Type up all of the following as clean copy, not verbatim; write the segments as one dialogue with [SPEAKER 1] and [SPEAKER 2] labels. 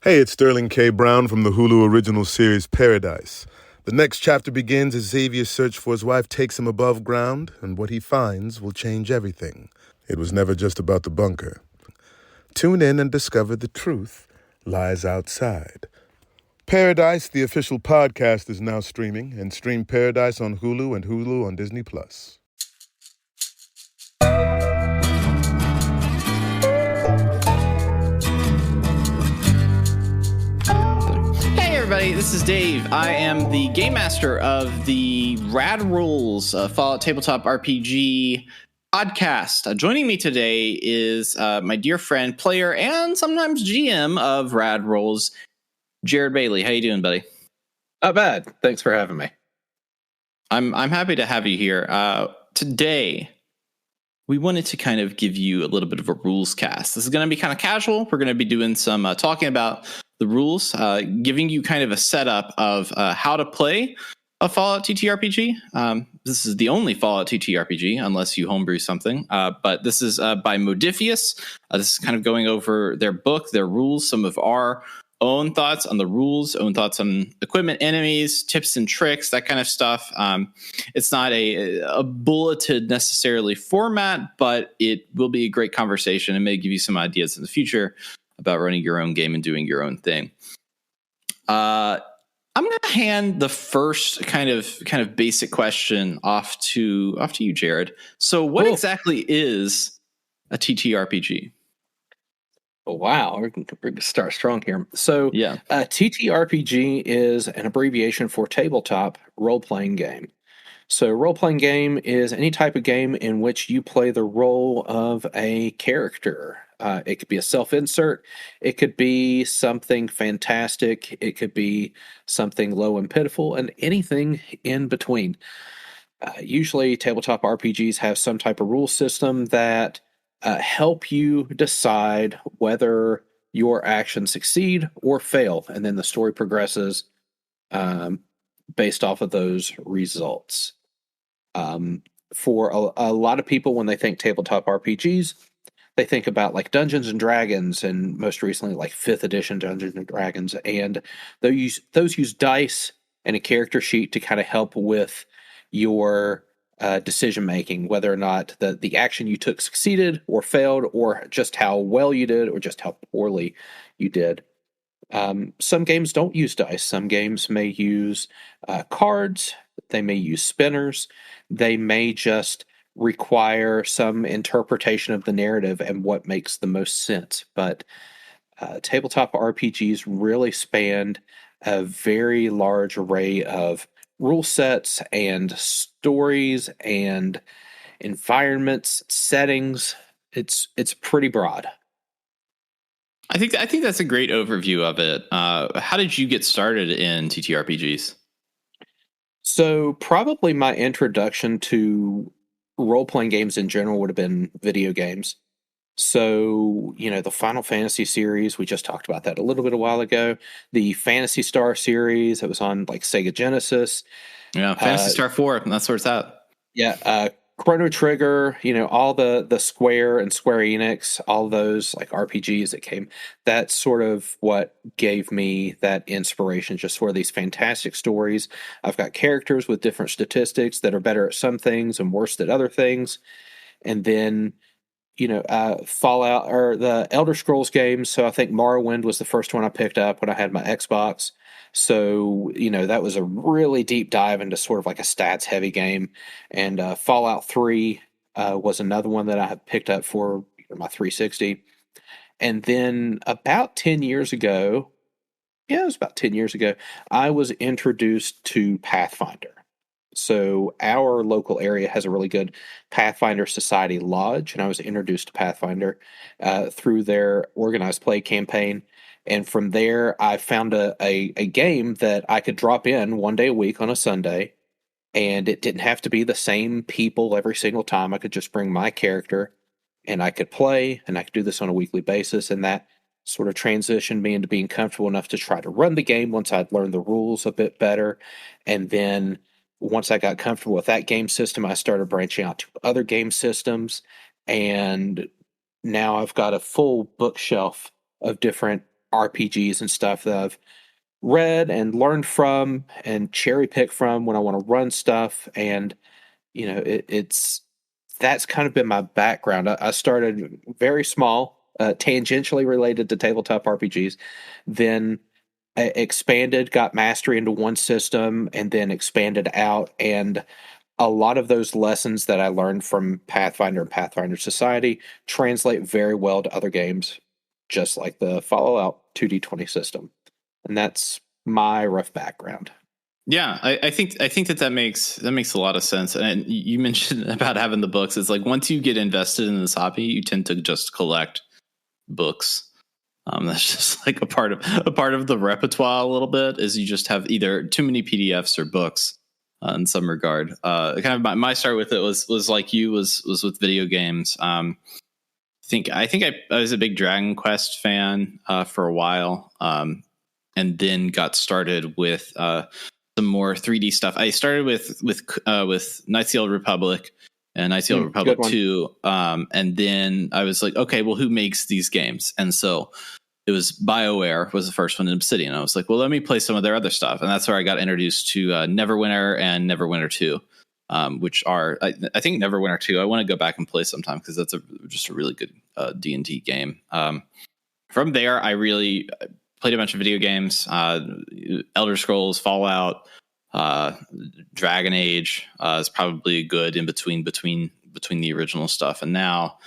[SPEAKER 1] Hey, it's Sterling K. Brown from the Hulu original series Paradise. The next chapter begins as Xavier's search for his wife takes him above ground, and what he finds will change everything. It was never just about the bunker. Tune in and discover the truth lies outside. Paradise, the official podcast, is now streaming, and stream Paradise on Hulu and Hulu on Disney+.
[SPEAKER 2] Hey everybody, this is Dave. I am the game master of the Rad Rolls Fallout Tabletop RPG podcast. Joining me today is my dear friend, player, and sometimes GM of Rad Rolls, Jared Bailey. How you doing, buddy?
[SPEAKER 3] Not bad. Thanks for having me.
[SPEAKER 2] I'm happy to have you here. Today, we wanted to kind of give you a little bit of a rules cast. This is going to be kind of casual. We're going to be doing some talking about the rules, giving you kind of a setup of how to play a Fallout TTRPG. This is the only Fallout TTRPG, unless you homebrew something. But this is by Modifius. This is kind of going over their book, their rules, some of our own thoughts on the rules, own thoughts on equipment, enemies, tips and tricks, that kind of stuff. It's not a bulleted necessarily format, but it will be a great conversation and may give you some ideas in the future about running your own game and doing your own thing. I'm going to hand the first kind of basic question off to you, Jared. So what exactly is a TTRPG?
[SPEAKER 3] Oh, wow, we're going to start strong here. So TTRPG is an abbreviation for tabletop role-playing game. So role-playing game is any type of game in which you play the role of a character. It could be a self-insert. It could be something fantastic. It could be something low and pitiful, and anything in between. Usually, tabletop RPGs have some type of rule system that help you decide whether your actions succeed or fail, and then the story progresses based off of those results. For a lot of people, when they think tabletop RPGs, they think about like Dungeons and Dragons, and most recently like 5th edition Dungeons and Dragons, and those use dice and a character sheet to kind of help with your decision making, whether or not the action you took succeeded or failed, or just how well you did or just how poorly you did. Some games don't use dice. Some games may use cards. They may use spinners. They may just require some interpretation of the narrative and what makes the most sense. But tabletop RPGs really span a very large array of rule sets and stories and environments, settings. It's pretty broad.
[SPEAKER 2] I think that's a great overview of it. How did you get started in TTRPGs?
[SPEAKER 3] So probably my introduction to role-playing games in general would have been video games. So, the Final Fantasy series, we just talked about that a little bit a while ago. The Phantasy Star series that was on like Sega Genesis.
[SPEAKER 2] Yeah, Phantasy Star 4, that's where it's at.
[SPEAKER 3] Yeah, Chrono Trigger, all the Square and Square Enix, all those like RPGs that came, that's sort of what gave me that inspiration, just for these fantastic stories. I've got characters with different statistics that are better at some things and worse at other things. And then, Fallout or the Elder Scrolls games. So I think Morrowind was the first one I picked up when I had my Xbox. So, that was a really deep dive into sort of like a stats heavy game. And Fallout 3 was another one that I had picked up for my 360. And then about 10 years ago, it was about 10 years ago, I was introduced to Pathfinder. So our local area has a really good Pathfinder Society Lodge, and I was introduced to Pathfinder through their organized play campaign. And from there, I found a game that I could drop in one day a week on a Sunday, and it didn't have to be the same people every single time. I could just bring my character, and I could play, and I could do this on a weekly basis, and that sort of transitioned me into being comfortable enough to try to run the game once I'd learned the rules a bit better. And then once I got comfortable with that game system, I started branching out to other game systems, and now I've got a full bookshelf of different RPGs and stuff that I've read and learned from and cherry pick from when I want to run stuff. And, it's that's kind of been my background. I started very small, tangentially related to tabletop RPGs, then expanded, got mastery into one system, and then expanded out. And a lot of those lessons that I learned from Pathfinder and Pathfinder Society translate very well to other games, just like the Fallout 2D20 system. And that's my rough background.
[SPEAKER 2] Yeah, I think that makes a lot of sense. And you mentioned about having the books. It's like once you get invested in this hobby, you tend to just collect books. That's just like a part of the repertoire a little bit. Is you just have either too many PDFs or books in some regard. Kind of my start with it was like you was with video games. I think I was a big Dragon Quest fan for a while, and then got started with some more 3D stuff. I started with Knights of the Old Republic and Knights of the Old Republic 2, and then I was like, okay, well, who makes these games? And so it was BioWare was the first one in Obsidian. I was like, well, let me play some of their other stuff, and that's where I got introduced to Neverwinter and Neverwinter 2, which are I think Neverwinter 2. I want to go back and play sometime because that's just a really good D&D game. From there, I really played a bunch of video games, Elder Scrolls, Fallout, Dragon Age is probably good in between the original stuff, and now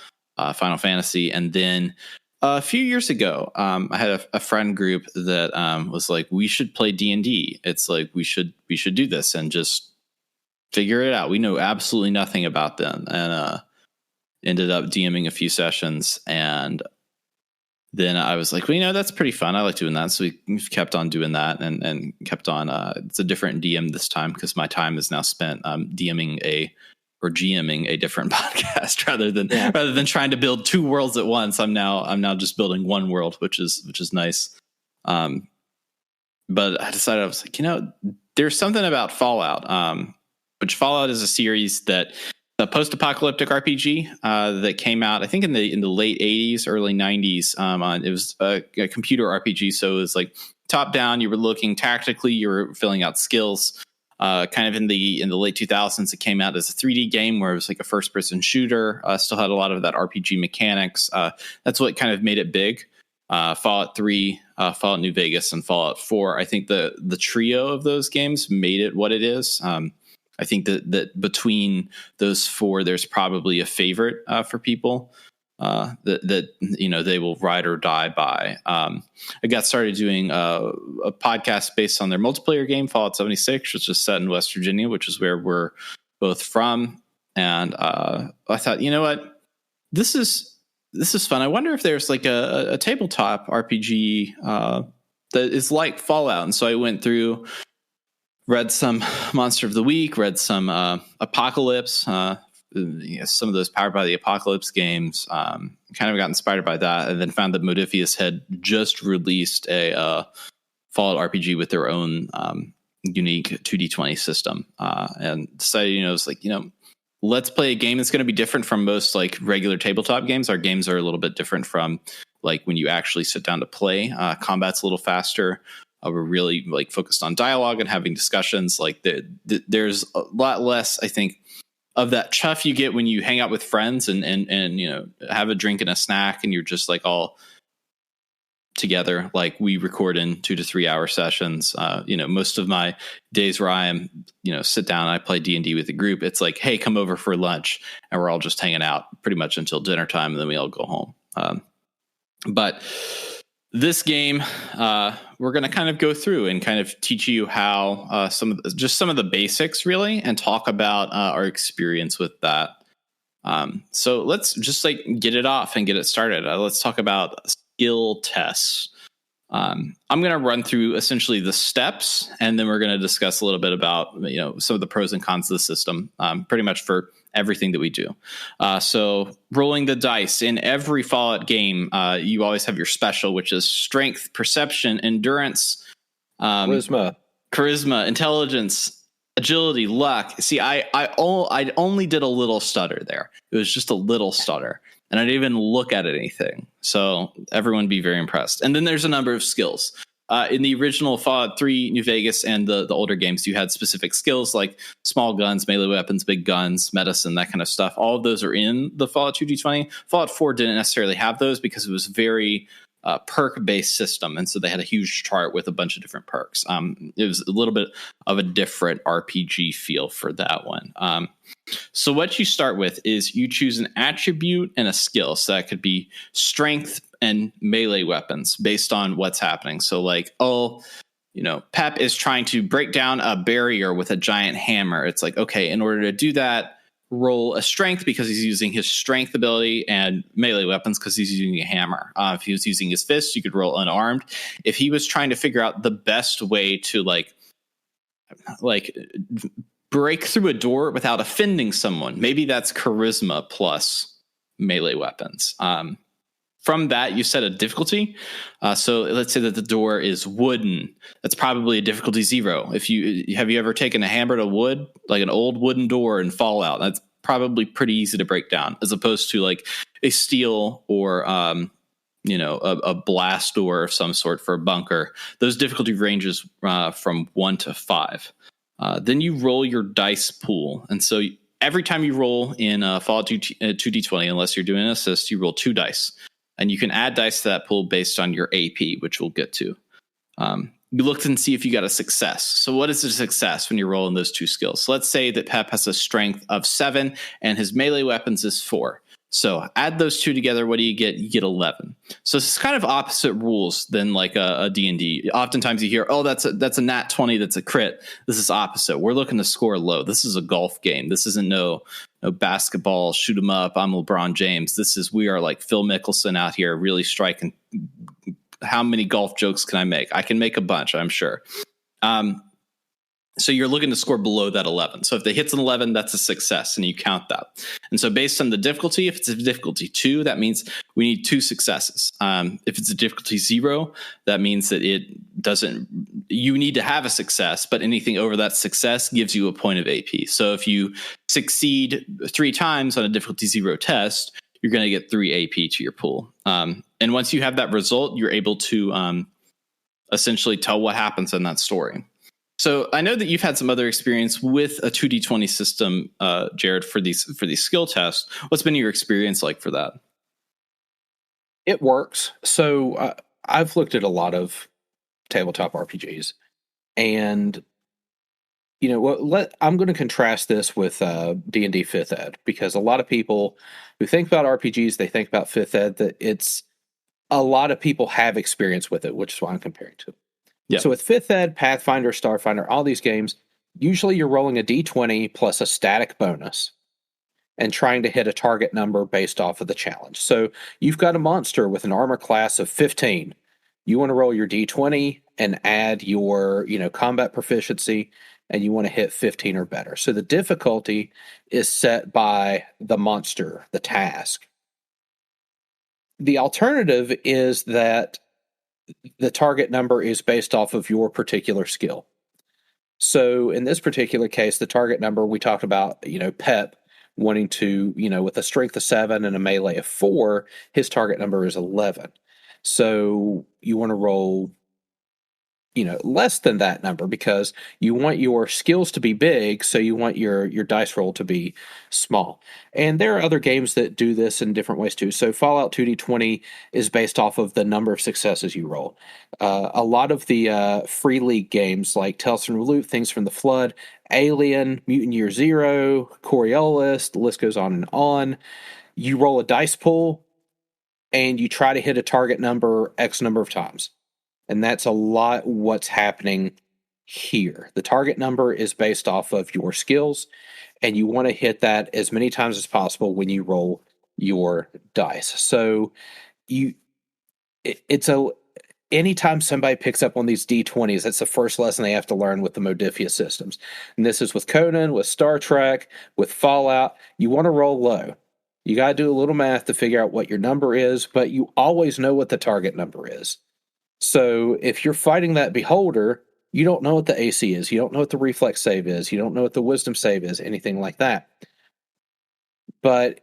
[SPEAKER 2] Final Fantasy. And then a few years ago, I had a friend group that was like, we should play D&D. It's like we should do this and just figure it out. We know absolutely nothing about them, and ended up DMing a few sessions, and then I was like, well, that's pretty fun. I like doing that. So we kept on doing that and kept on. It's a different DM this time because my time is now spent GMing a different podcast rather than trying to build two worlds at once. I'm now just building one world, which is nice. But I decided, I was like, there's something about Fallout, which Fallout is a series that a post-apocalyptic RPG that came out, I think, in the late 80s, early 90s. It was a computer RPG, so it was like top down. You were looking tactically, you were filling out skills. Kind of in the late 2000s, it came out as a 3D game where it was like a first-person shooter. Still had a lot of that RPG mechanics. That's what kind of made it big. Fallout 3, Fallout New Vegas, and Fallout 4. I think the trio of those games made it what it is. I think that between those four, there's probably a favorite for people that they will ride or die by. I got started doing a podcast based on their multiplayer game, Fallout 76, which is set in West Virginia, which is where we're both from. And I thought, what, this is fun. I wonder if there's like a tabletop RPG that is like Fallout. And so I went through, read some Monster of the Week, read some Apocalypse, some of those Powered by the Apocalypse games. Kind of got inspired by that, and then found that Modifius had just released a Fallout RPG with their own unique 2D20 system, and decided, it's like, let's play a game that's going to be different from most like regular tabletop games. Our games are a little bit different from like when you actually sit down to play. Combat's a little faster. We're really like focused on dialogue and having discussions. Like there's a lot less, I think, of that chuff you get when you hang out with friends and have a drink and a snack and you're just like all together. Like we record in 2 to 3 hour sessions. Most of my days where I am, sit down and I play D&D with a group, it's like, hey, come over for lunch, and we're all just hanging out pretty much until dinner time, and then we all go home. But this game, we're going to kind of go through and kind of teach you how some of the basics, really, and talk about our experience with that. So let's just like get it off and get it started. Let's talk about skill tests. I'm going to run through essentially the steps, and then we're going to discuss a little bit about some of the pros and cons of the system, pretty much for everything that we do. So rolling the dice in every Fallout game, you always have your special, which is strength, perception, endurance, charisma, intelligence, agility, luck. See, I only did a little stutter there. It was just a little stutter. and I didn't even look at anything. So everyone be very impressed. And then there's a number of skills. In the original Fallout 3 New Vegas and the older games, you had specific skills like small guns, melee weapons, big guns, medicine, that kind of stuff. All of those are in the Fallout 2D20. Fallout 4 didn't necessarily have those because it was very perk-based system, and so they had a huge chart with a bunch of different perks. It was a little bit of a different RPG feel for that one. So what you start with is you choose an attribute and a skill. So that could be strength and melee weapons based on what's happening. So like, Pep is trying to break down a barrier with a giant hammer. It's like, okay, in order to do that, roll a strength because he's using his strength ability, and melee weapons because he's using a hammer. If he was using his fist, you could roll unarmed. If he was trying to figure out the best way to like break through a door without offending someone, maybe that's charisma plus melee weapons. From that, you set a difficulty. So let's say that the door is wooden. That's probably a difficulty 0. Have you ever taken a hammer to wood, like an old wooden door in Fallout? That's probably pretty easy to break down, as opposed to like a steel or a blast door of some sort for a bunker. Those difficulty ranges from 1 to 5. Then you roll your dice pool, and so every time you roll in Fallout 2D20, unless you're doing an assist, you roll 2 dice. And you can add dice to that pool based on your AP, which we'll get to. You look and see if you got a success. So what is a success when you're rolling those 2 skills? So let's say that Pep has a strength of 7 and his melee weapons is 4. So add those 2 together. What do you get? You get 11. So it's kind of opposite rules than like a D&D. Oftentimes you hear, that's a nat 20. That's a crit. This is opposite. We're looking to score low. This is a golf game. This isn't no basketball, shoot 'em up. I'm LeBron James. We are like Phil Mickelson out here really striking. How many golf jokes can I make? I can make a bunch, I'm sure. So you're looking to score below that 11. So if they hits an 11, that's a success, and you count that. And so based on the difficulty, if it's a difficulty 2, that means we need 2 successes. If it's a difficulty 0, that means that you need to have a success, but anything over that success gives you a point of AP. So if you succeed 3 times on a difficulty 0 test, you're going to get 3 AP to your pool. And once you have that result, you're able to essentially tell what happens in that story. So I know that you've had some other experience with a 2D20 system, Jared, for these skill tests. What's been your experience like for that?
[SPEAKER 3] It works. So I've looked at a lot of tabletop RPGs, and I'm going to contrast this with D&D 5th Ed, because a lot of people who think about RPGs, they think about 5th Ed, that a lot of people have experience with it, which is why I'm comparing to. Yeah. So with 5th Ed, Pathfinder, Starfinder, all these games, usually you're rolling a D20 plus a static bonus and trying to hit a target number based off of the challenge. So you've got a monster with an armor class of 15. You want to roll your D20 and add your, combat proficiency, and you want to hit 15 or better. So the difficulty is set by the monster, the task. The alternative is that the target number is based off of your particular skill. So in this particular case, the target number we talked about, Pep wanting to, with a strength of 7 and a melee of 4, his target number is 11. So you want to roll, less than that number, because you want your skills to be big, so you want your dice roll to be small. And there are other games that do this in different ways too. So Fallout 2D20 is based off of the number of successes you roll. A lot of the free league games like Tales from the Loop, Things from the Flood, Alien, Mutant Year Zero, Coriolis, the list goes on and on. You roll a dice pool and you try to hit a target number X number of times. And that's a lot what's happening here. The target number is based off of your skills, and you want to hit that as many times as possible when you roll your dice. So anytime somebody picks up on these D20s, that's the first lesson they have to learn with the Modiphius systems. And this is with Conan, with Star Trek, with Fallout. You want to roll low. You got to do a little math to figure out what your number is, but you always know what the target number is. So if you're fighting that beholder, you don't know what the AC is. You don't know what the reflex save is. You don't know what the wisdom save is, anything like that. But,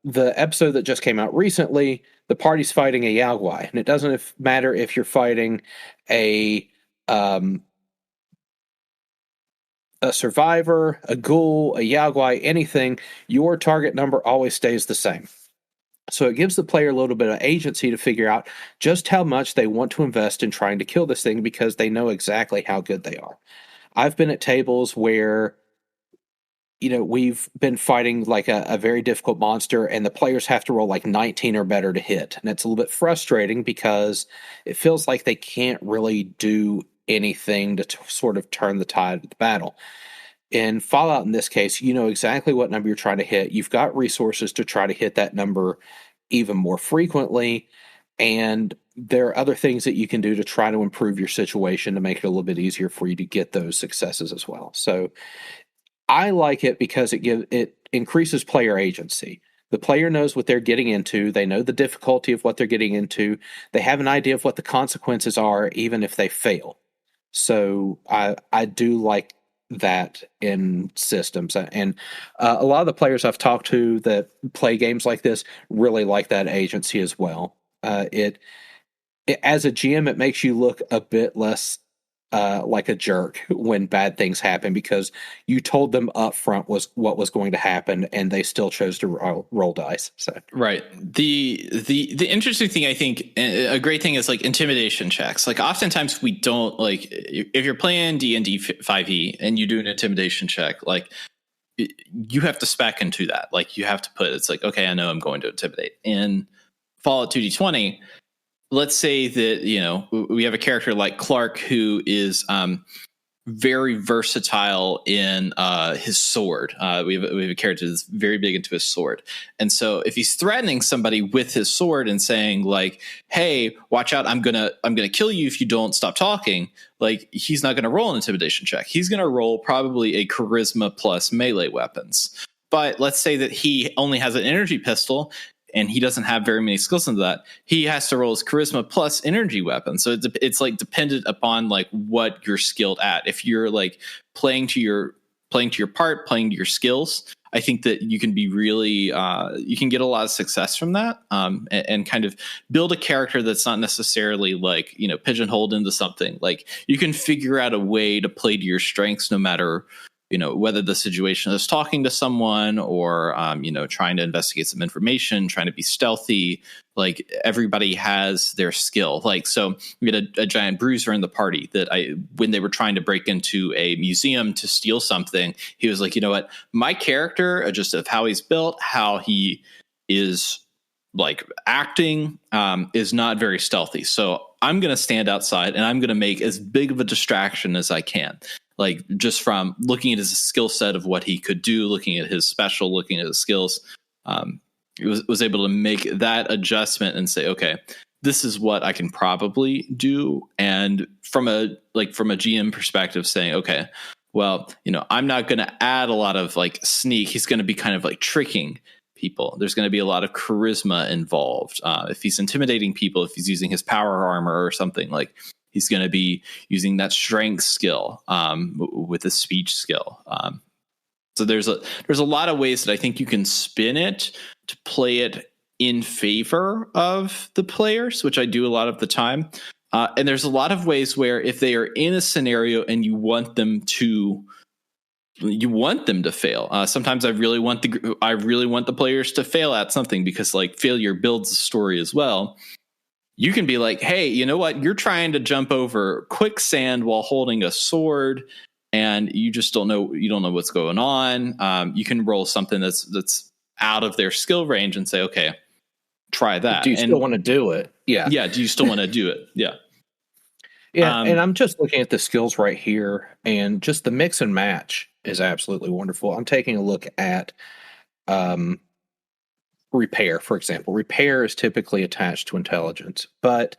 [SPEAKER 3] the episode that just came out recently, the party's fighting a Yaogwai, and it doesn't matter if you're fighting a survivor, a ghoul, a Yaogwai, anything, your target number always stays the same. So it gives the player a little bit of agency to figure out just how much they want to invest in trying to kill this thing because they know exactly how good they are. I've been at tables where, we've been fighting like a very difficult monster and the players have to roll like 19 or better to hit. And it's a little bit frustrating because it feels like they can't really do anything to sort of turn the tide of the battle. In Fallout, in this case, you know exactly what number you're trying to hit. You've got resources to try to hit that number even more frequently. And there are other things that you can do to try to improve your situation to make it a little bit easier for you to get those successes as well. So I like it because it increases player agency. The player knows what they're getting into. They know the difficulty of what they're getting into. They have an idea of what the consequences are, even if they fail. So I do like that in systems. And a lot of the players I've talked to that play games like this really like that agency as well. It as a GM, it makes you look a bit less like a jerk when bad things happen because you told them up front what was going to happen and they still chose to roll dice. So
[SPEAKER 2] right. The interesting thing, I think, a great thing is like intimidation checks. Like oftentimes we don't, like, if you're playing D&D 5e and you do an intimidation check, like you have to spec into that. Like you have to put, it's like, okay, I know I'm going to intimidate. In Fallout 2D20, let's say that, we have a character like Clark who is very versatile in his sword. We have a character that's very big into his sword. And so if he's threatening somebody with his sword and saying like, hey, watch out, I'm gonna kill you if you don't stop talking, like he's not gonna roll an intimidation check. He's gonna roll probably a charisma plus melee weapons. But let's say that he only has an energy pistol and he doesn't have very many skills into that. He has to roll his charisma plus energy weapon. So it's like dependent upon like what you're skilled at. If you're like playing to your part, playing to your skills, I think that you can be really, you can get a lot of success from that, and kind of build a character that's not necessarily like, pigeonholed into something. Like you can figure out a way to play to your strengths no matter, whether the situation is talking to someone or, trying to investigate some information, trying to be stealthy. Like everybody has their skill. Like, so we had a giant bruiser in the party that when they were trying to break into a museum to steal something, he was like, you know what, my character, just of how he's built, how he is like acting, is not very stealthy. So I'm going to stand outside and I'm going to make as big of a distraction as I can. Like just from looking at his skill set of what he could do, looking at his special, looking at his skills, was able to make that adjustment and say, okay, this is what I can probably do. And from a GM perspective, saying, okay, well, I'm not going to add a lot of like sneak. He's going to be kind of like tricking people. There's going to be a lot of charisma involved. If he's intimidating people, if he's using his power armor or something, like he's going to be using that strength skill with a speech skill. So there's a lot of ways that I think you can spin it to play it in favor of the players, which I do a lot of the time. And there's a lot of ways where if they are in a scenario and you want them to fail. Sometimes I really want the players to fail at something because like failure builds a story as well. You can be like, hey, you know what? You're trying to jump over quicksand while holding a sword and you just don't know what's going on. You can roll something that's out of their skill range and say, okay, try that.
[SPEAKER 3] Do you still want to do it? Yeah.
[SPEAKER 2] Yeah. Do you still want to do it? Yeah.
[SPEAKER 3] Yeah. And I'm just looking at the skills right here and just the mix and match is absolutely wonderful. I'm taking a look at, repair, for example. Repair is typically attached to intelligence, but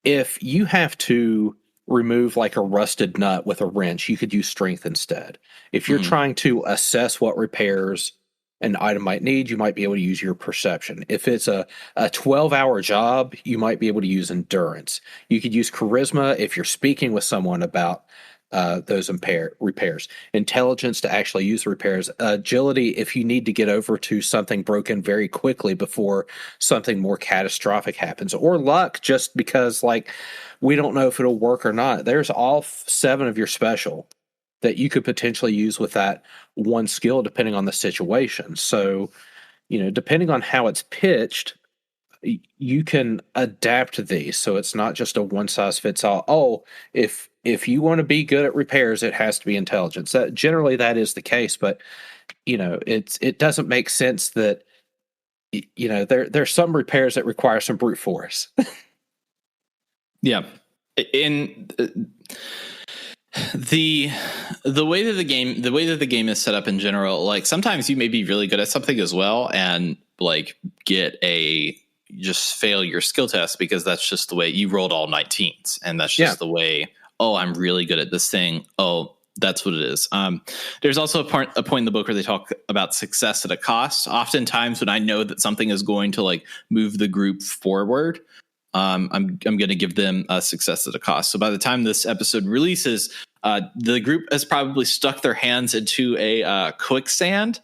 [SPEAKER 3] if you have to remove like a rusted nut with a wrench, you could use strength instead. If you're trying to assess what repairs an item might need, you might be able to use your perception. If it's a 12-hour job, you might be able to use endurance. You could use charisma if you're speaking with someone about those repairs. Intelligence to actually use the repairs. Agility if you need to get over to something broken very quickly before something more catastrophic happens. Or luck, just because like we don't know if it'll work or not. There's all 7 of your special that you could potentially use with that one skill depending on the situation. So, depending on how it's pitched, you can adapt these. So it's not just a one size fits all. Oh, if you want to be good at repairs, it has to be intelligence. Generally that is the case, but it doesn't make sense that there's some repairs that require some brute force.
[SPEAKER 2] Yeah. In the way that the game is set up in general, like sometimes you may be really good at something as well and like just fail your skill test because that's just the way you rolled all 19s and that's just the way, oh, I'm really good at this thing. Oh, that's what it is. There's also a point in the book where they talk about success at a cost. Oftentimes when I know that something is going to like move the group forward, I'm going to give them a success at a cost. So by the time this episode releases, the group has probably stuck their hands into a quicksand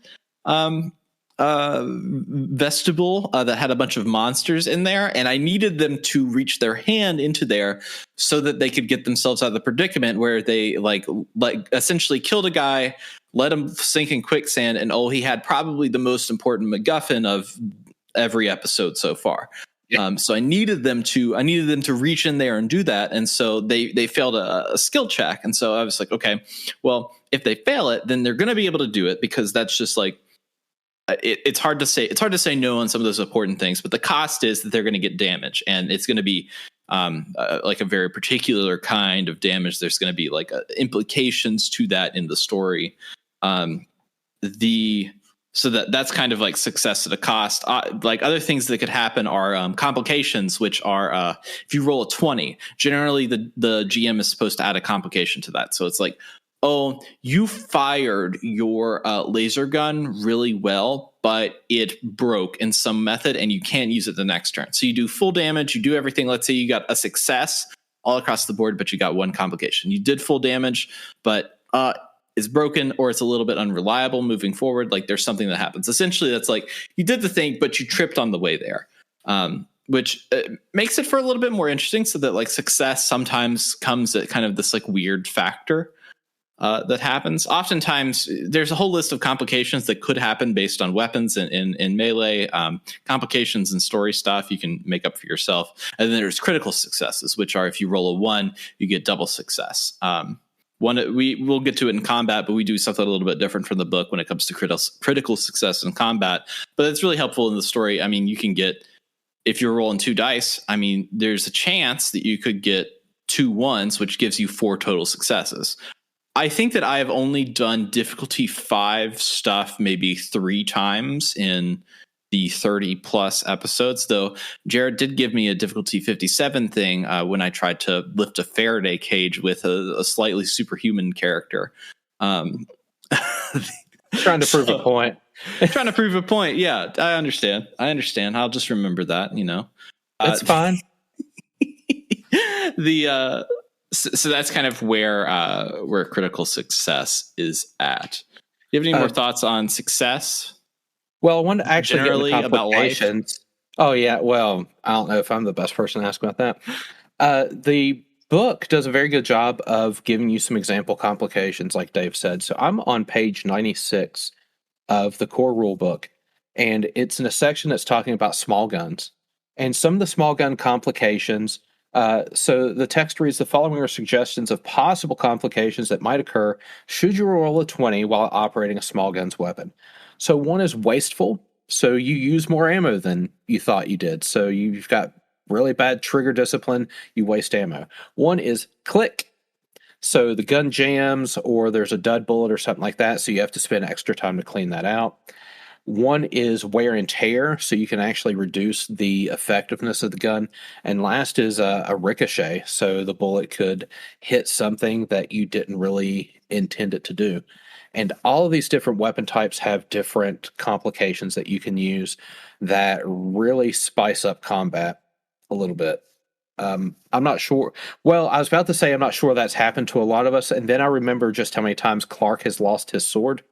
[SPEAKER 2] vestibule that had a bunch of monsters in there, and I needed them to reach their hand into there so that they could get themselves out of the predicament where they like essentially killed a guy, let him sink in quicksand, and he had probably the most important MacGuffin of every episode so far. So I needed them to reach in there and do that, and so they failed a skill check, and so I was like, okay, well, if they fail it, then they're going to be able to do it because that's just like. It's hard to say no on some of those important things, but the cost is that they're going to get damage, and it's going to be like a very particular kind of damage. There's going to be like implications to that in the story. So that's kind of like success at a cost. Like other things that could happen are complications, which are if you roll a 20, generally the GM is supposed to add a complication to that. So it's like, oh, you fired your laser gun really well, but it broke in some method and you can't use it the next turn. So you do full damage, you do everything. Let's say you got a success all across the board, but you got one complication. You did full damage, but it's broken or it's a little bit unreliable moving forward. Like there's something that happens. Essentially, that's like you did the thing, but you tripped on the way there. Which makes it for a little bit more interesting so that like success sometimes comes at kind of this like weird factor. That happens. Oftentimes, there's a whole list of complications that could happen based on weapons in Melee. Complications and story stuff you can make up for yourself. And then there's critical successes, which are if you roll a 1, you get double success. We'll get to it in combat, but we do something a little bit different from the book when it comes to critical success in combat. But it's really helpful in the story. I mean, you can get, if you're rolling 2 dice, I mean, there's a chance that you could get 2 1s, which gives you 4 total successes. I think that I have only done difficulty 5 stuff maybe 3 times in the 30 plus episodes, though Jared did give me a difficulty 57 thing when I tried to lift a Faraday cage with a slightly superhuman character.
[SPEAKER 3] Trying to prove a point.
[SPEAKER 2] Trying to prove a point. Yeah, I understand. I'll just remember that,
[SPEAKER 3] That's fine.
[SPEAKER 2] So that's kind of where critical success is at. Do you have any more thoughts on success?
[SPEAKER 3] Well, I want to actually
[SPEAKER 2] generally
[SPEAKER 3] get
[SPEAKER 2] about life.
[SPEAKER 3] Oh yeah, well, I don't know if I'm the best person to ask about that. The book does a very good job of giving you some example complications, like Dave said. So I'm on page 96 of the core rule book, and it's in a section that's talking about small guns and some of the small gun complications. So the text reads, the following are suggestions of possible complications that might occur should you roll a 20 while operating a small guns weapon. So one is wasteful. So you use more ammo than you thought you did. So you've got really bad trigger discipline. You waste ammo. One is click. So the gun jams or there's a dud bullet or something like that. So you have to spend extra time to clean that out. One is wear and tear, so you can actually reduce the effectiveness of the gun. And last is a ricochet, so the bullet could hit something that you didn't really intend it to do. And all of these different weapon types have different complications that you can use that really spice up combat a little bit. I'm not sure. Well, I was about to say I'm not sure that's happened to a lot of us, and then I remember just how many times Clark has lost his sword.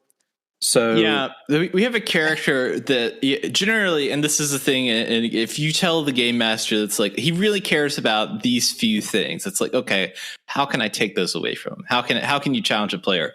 [SPEAKER 3] So
[SPEAKER 2] yeah, we have a character that generally, and this is the thing, and if you tell the game master that's like he really cares about these few things, it's like, okay, how can I take those away from him? How can you challenge a player?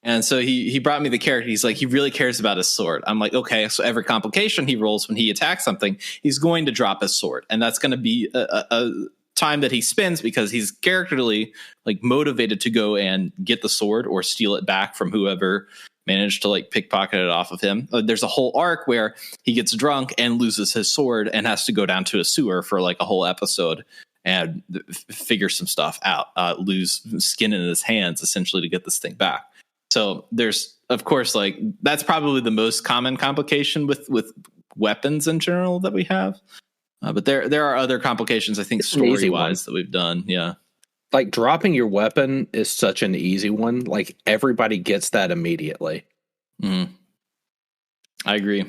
[SPEAKER 2] And so he brought me the character. He's like, he really cares about his sword. I'm like, okay, so every complication he rolls when he attacks something, he's going to drop his sword, and that's going to be a time that he spends because he's characterly like motivated to go and get the sword or steal it back from whoever managed to like pickpocket it off of him. There's a whole arc where he gets drunk and loses his sword and has to go down to a sewer for like a whole episode and figure some stuff out, lose skin in his hands essentially to get this thing back. So there's, of course, like that's probably the most common complication with weapons in general that we have. But there are other complications, I think, story-wise that we've done. Yeah.
[SPEAKER 3] Like dropping your weapon is such an easy one. Like everybody gets that immediately.
[SPEAKER 2] I agree.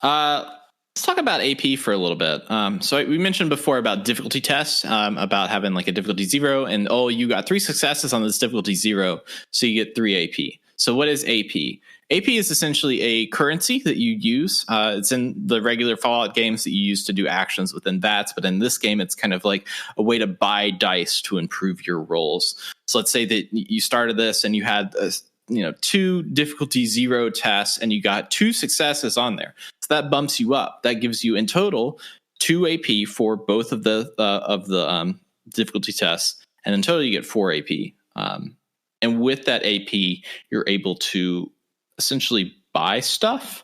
[SPEAKER 2] Let's talk about AP for a little bit. So we mentioned before about difficulty tests, about having like a difficulty 0 and, you got 3 successes on this difficulty 0. So you get 3 AP. So what is AP? AP is essentially a currency that you use. It's in the regular Fallout games that you use to do actions within VATS, but in this game, it's kind of like a way to buy dice to improve your rolls. So let's say that you started this and you had 2 difficulty 0 tests and you got 2 successes on there. So that bumps you up. That gives you in total 2 AP for both of the difficulty tests, and in total you get 4 AP. And with that AP, you're able to essentially buy stuff.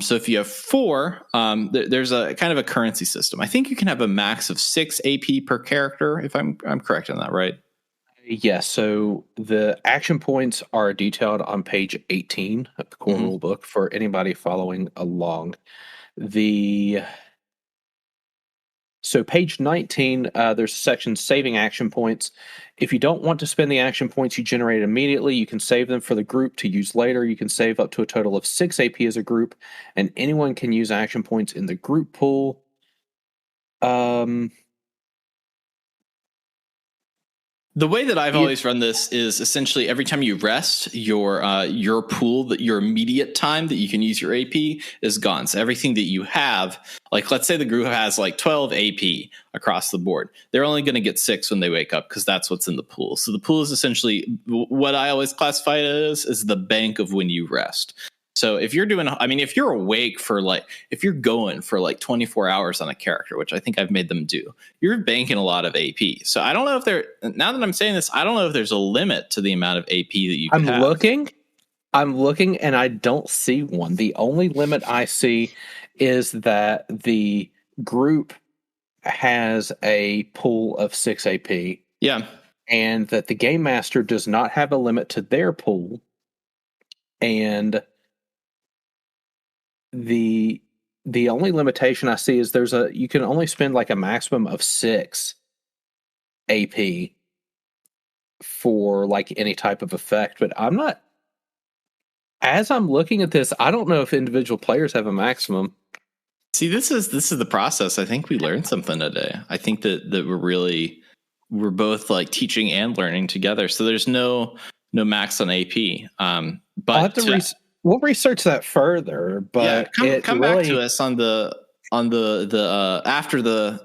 [SPEAKER 2] So if you have 4, there's a kind of a currency system. I think you can have a max of 6 AP per character, if I'm correct on that, right?
[SPEAKER 3] Yes. So the action points are detailed on page 18 of the core rule book for anybody following along. So page 19, there's a section saving action points. If you don't want to spend the action points you generate immediately, you can save them for the group to use later. You can save up to a total of 6 AP as a group, and anyone can use action points in the group pool.
[SPEAKER 2] The way that I've always run this is essentially every time you rest, your pool, that your immediate time that you can use your AP is gone. So everything that you have, like let's say the group has like 12 AP across the board, they're only going to get 6 when they wake up because that's what's in the pool. So the pool is essentially what I always classify it as is the bank of when you rest. So if you're if you're awake if you're going for like 24 hours on a character, which I think I've made them do, you're banking a lot of AP. So I don't know if now that I'm saying this, I don't know if there's a limit to the amount of AP that you can have.
[SPEAKER 3] I'm looking and I don't see one. The only limit I see is that the group has a pool of 6 AP.
[SPEAKER 2] Yeah.
[SPEAKER 3] And that the game master does not have a limit to their pool. And the only limitation I see is you can only spend like a maximum of 6 AP for like any type of effect, but as I'm looking at this, I don't know if individual players have a maximum.
[SPEAKER 2] See, this is the process. I think we learned something today. I think that we're both like teaching and learning together. So there's no max on AP. But
[SPEAKER 3] I'll have to we'll research that further, but
[SPEAKER 2] come back to us on the after the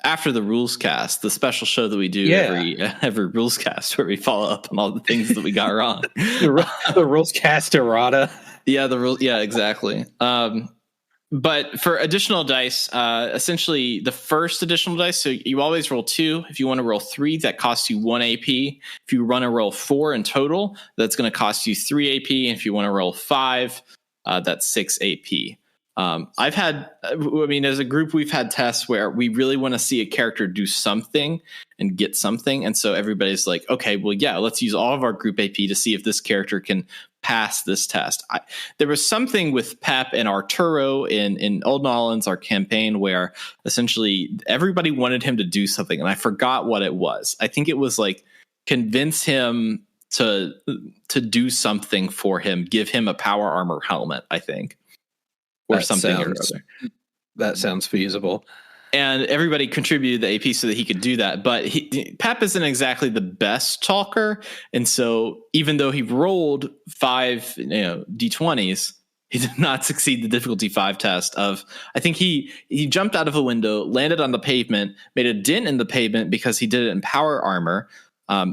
[SPEAKER 2] Rulescast, the special show that we do every Rulescast where we follow up on all the things that we got wrong.
[SPEAKER 3] the Rulescast errata.
[SPEAKER 2] Yeah, exactly. But for additional dice, essentially the first additional dice, so you always roll 2. If you want to roll 3, that costs you 1 AP. If you want to roll 4 in total, that's going to cost you 3 AP. And if you want to roll 5, that's 6 AP. As a group, we've had tests where we really want to see a character do something and get something. And so everybody's like, okay, well, yeah, let's use all of our group AP to see if this character can pass this test. There was something with Pep and Arturo in Old Nolans, our campaign, where essentially everybody wanted him to do something. And I forgot what it was. I think it was like convince him to do something for him, give him a power armor helmet, I think. Or something or other.
[SPEAKER 3] That sounds feasible.
[SPEAKER 2] and everybody contributed the AP so that he could do that. But Pep isn't exactly the best talker, and so even though he rolled 5 d20s, he did not succeed the difficulty 5 test. I think he jumped out of a window, landed on the pavement, made a dent in the pavement because he did it in power armor,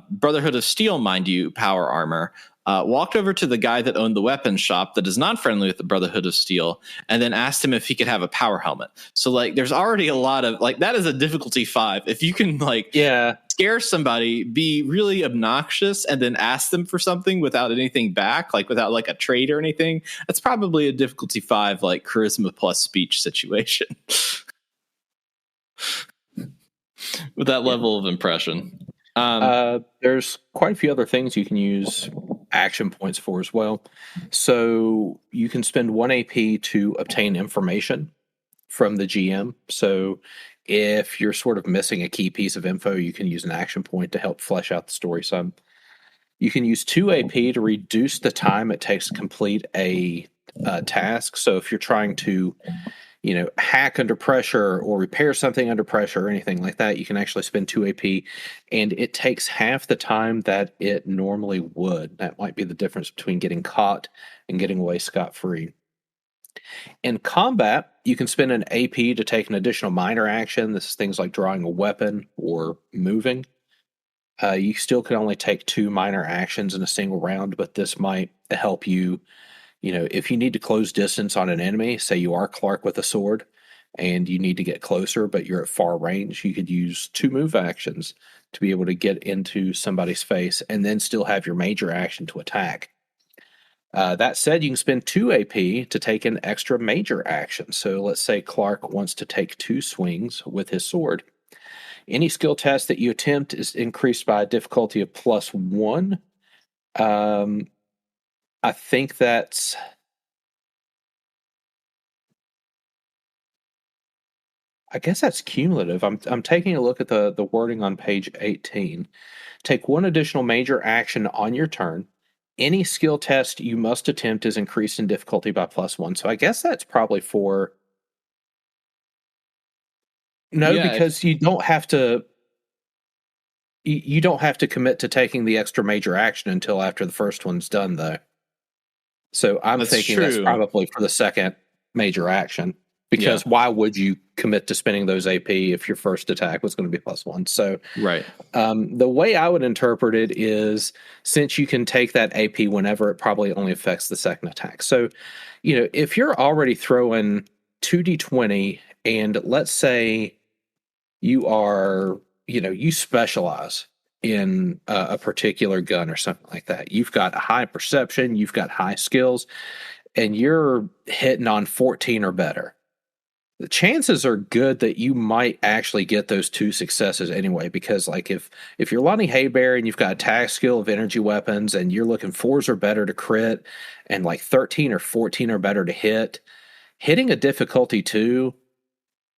[SPEAKER 2] Brotherhood of Steel, mind you, power armor. Walked over to the guy that owned the weapons shop that is not friendly with the Brotherhood of Steel, and then asked him if he could have a power helmet. So there's already a lot of that is a difficulty 5. If you can scare somebody, be really obnoxious, and then ask them for something without anything back, without a trade or anything, that's probably a difficulty 5, charisma plus speech situation. With that level of impression.
[SPEAKER 3] There's quite a few other things you can use action points for as well. So you can spend 1 AP to obtain information from the GM. So if you're sort of missing a key piece of info, you can use an action point to help flesh out the story some. You can use 2 AP to reduce the time it takes to complete a task. So if you're trying to hack under pressure or repair something under pressure or anything like that, you can actually spend 2 AP, and it takes half the time that it normally would. That might be the difference between getting caught and getting away scot-free. In combat, you can spend an AP to take an additional minor action. This is things like drawing a weapon or moving. You still can only take 2 minor actions in a single round, but this might help you. If you need to close distance on an enemy, say you are Clark with a sword and you need to get closer, but you're at far range, you could use 2 move actions to be able to get into somebody's face and then still have your major action to attack. That said, you can spend 2 AP to take an extra major action. So let's say Clark wants to take 2 swings with his sword. Any skill test that you attempt is increased by a difficulty of +1. I think that's cumulative. I'm taking a look at the wording on page 18. Take 1 additional major action on your turn. Any skill test you must attempt is increased in difficulty by +1. So I guess that's probably for because you don't have to. You don't have to commit to taking the extra major action until after the first one's done, though. So I'm thinking that's probably for the second major action, because why would you commit to spending those AP if your first attack was going to be +1? So
[SPEAKER 2] right.
[SPEAKER 3] The way I would interpret it is, since you can take that AP whenever, it probably only affects the second attack. So, if you're already throwing 2d20 and let's say you are, you specialize in a particular gun or something like that. You've got high perception, you've got high skills, and you're hitting on 14 or better. The chances are good that you might actually get those 2 successes anyway, because if you're Lonnie Haybear and you've got attack skill of energy weapons and you're looking 4s or better to crit and 13 or 14 or better to hit, hitting a difficulty 2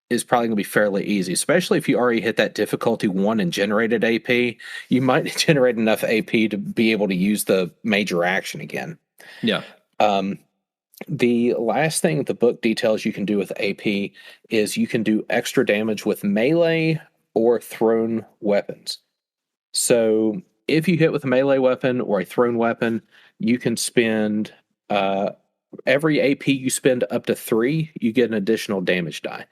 [SPEAKER 3] is probably going to be fairly easy, especially if you already hit that difficulty 1 and generated AP. You might generate enough AP to be able to use the major action again.
[SPEAKER 2] Yeah.
[SPEAKER 3] The last thing the book details you can do with AP is you can do extra damage with melee or thrown weapons. So if you hit with a melee weapon or a thrown weapon, you can spend every AP you spend up to 3, you get an additional damage die.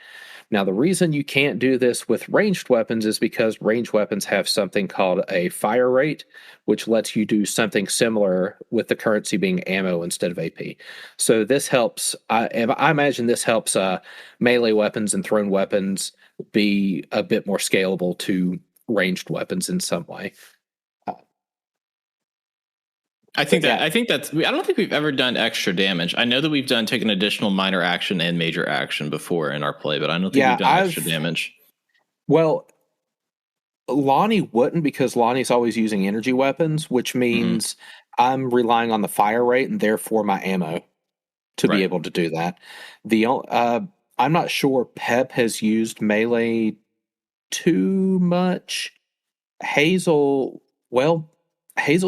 [SPEAKER 3] Now, the reason you can't do this with ranged weapons is because ranged weapons have something called a fire rate, which lets you do something similar with the currency being ammo instead of AP. So this helps, I imagine this helps melee weapons and thrown weapons be a bit more scalable to ranged weapons in some way.
[SPEAKER 2] I think that's. I don't think we've ever done extra damage. I know that we've taken additional minor action and major action before in our play, but I don't think we've done extra damage.
[SPEAKER 3] Well, Lonnie wouldn't, because Lonnie's always using energy weapons, which means I'm relying on the fire rate and therefore my ammo to be able to do that. I'm not sure Pep has used melee too much. Hazel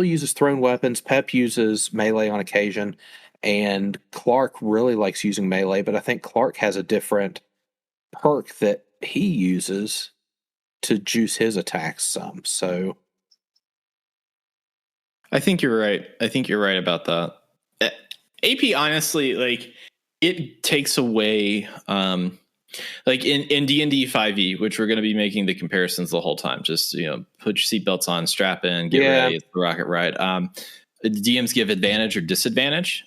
[SPEAKER 3] uses thrown weapons. Pep uses melee on occasion, and Clark really likes using melee, but I think Clark has a different perk that he uses to juice his attacks some. So
[SPEAKER 2] I think you're right. I think you're right about that. AP, honestly, like, it takes away, like in D&D 5e, which we're going to be making the comparisons the whole time. Just, put your seatbelts on, strap in, get ready. It's the rocket ride. DMs give advantage or disadvantage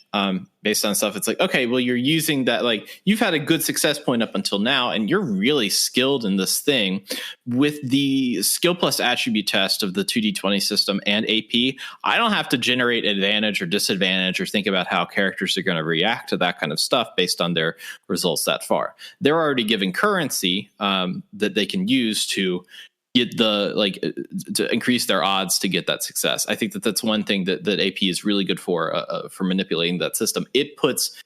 [SPEAKER 2] based on stuff. It's like, okay, well, you're using that, like, you've had a good success point up until now, and you're really skilled in this thing. With the skill plus attribute test of the 2d20 system and AP, I don't have to generate advantage or disadvantage or think about how characters are going to react to that kind of stuff based on their results that far. They're already given currency that they can use to get to increase their odds to get that success. I think that's one thing that AP is really good for manipulating that system. It puts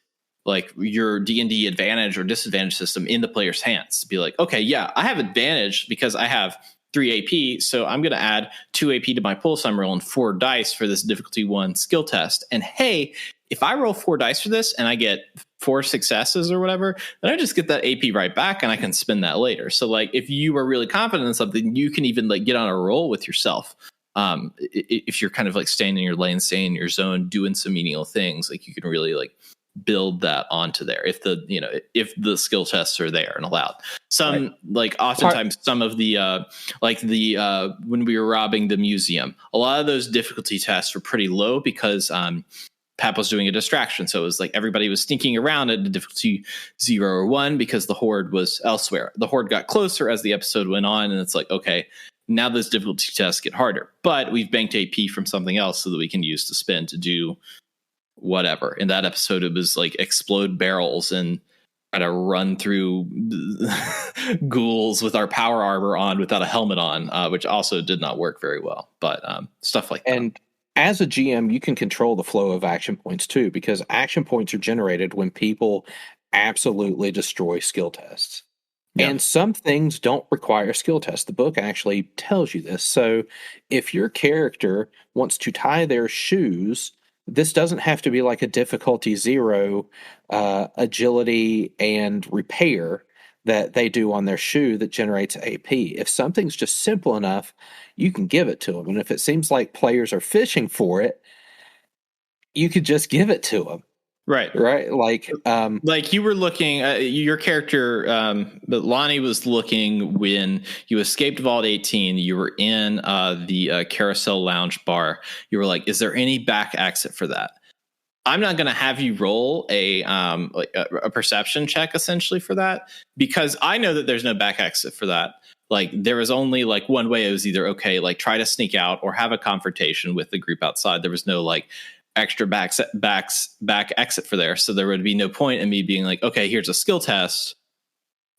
[SPEAKER 2] like your D&D advantage or disadvantage system in the player's hands to be like, okay, yeah, I have advantage because I have 3 AP, so I'm going to add 2 AP to my pulse. I'm rolling 4 dice for this difficulty 1 skill test. And hey, if I roll 4 dice for this and I get 4 successes or whatever, then I just get that AP right back and I can spend that later. So like, if you are really confident in something, you can even like get on a roll with yourself. If you're kind of like staying in your lane, staying in your zone, doing some menial things, like you can really like build that onto there if the skill tests are there and allowed. Some like oftentimes some of the when we were robbing the museum, a lot of those difficulty tests were pretty low because Pap was doing a distraction. So it was like everybody was sneaking around at a difficulty 0 or 1 because the horde was elsewhere. The horde got closer as the episode went on, and it's like, okay, now those difficulty tests get harder. But we've banked AP from something else so that we can use to spend to do whatever. In that episode, it was like explode barrels and try to run through ghouls with our power armor on without a helmet on, which also did not work very well. But stuff like that. And
[SPEAKER 3] as a GM, you can control the flow of action points too, because action points are generated when people absolutely destroy skill tests. Yeah. And some things don't require skill tests. The book actually tells you this. So if your character wants to tie their shoes, this doesn't have to be like a difficulty 0 agility and repair that they do on their shoe that generates AP. If something's just simple enough, you can give it to them. And if it seems like players are fishing for it, you could just give it to them.
[SPEAKER 2] Right. Like you were looking your character, but Lonnie was looking when you escaped Vault 18, you were in the Carousel Lounge bar. You were like, is there any back exit for that? I'm not going to have you roll a perception check essentially for that, because I know that there's no back exit for that. Like there was only like one way. It was either, okay, like try to sneak out or have a confrontation with the group outside. There was no like extra back exit for there. So there would be no point in me being like, okay, here's a skill test.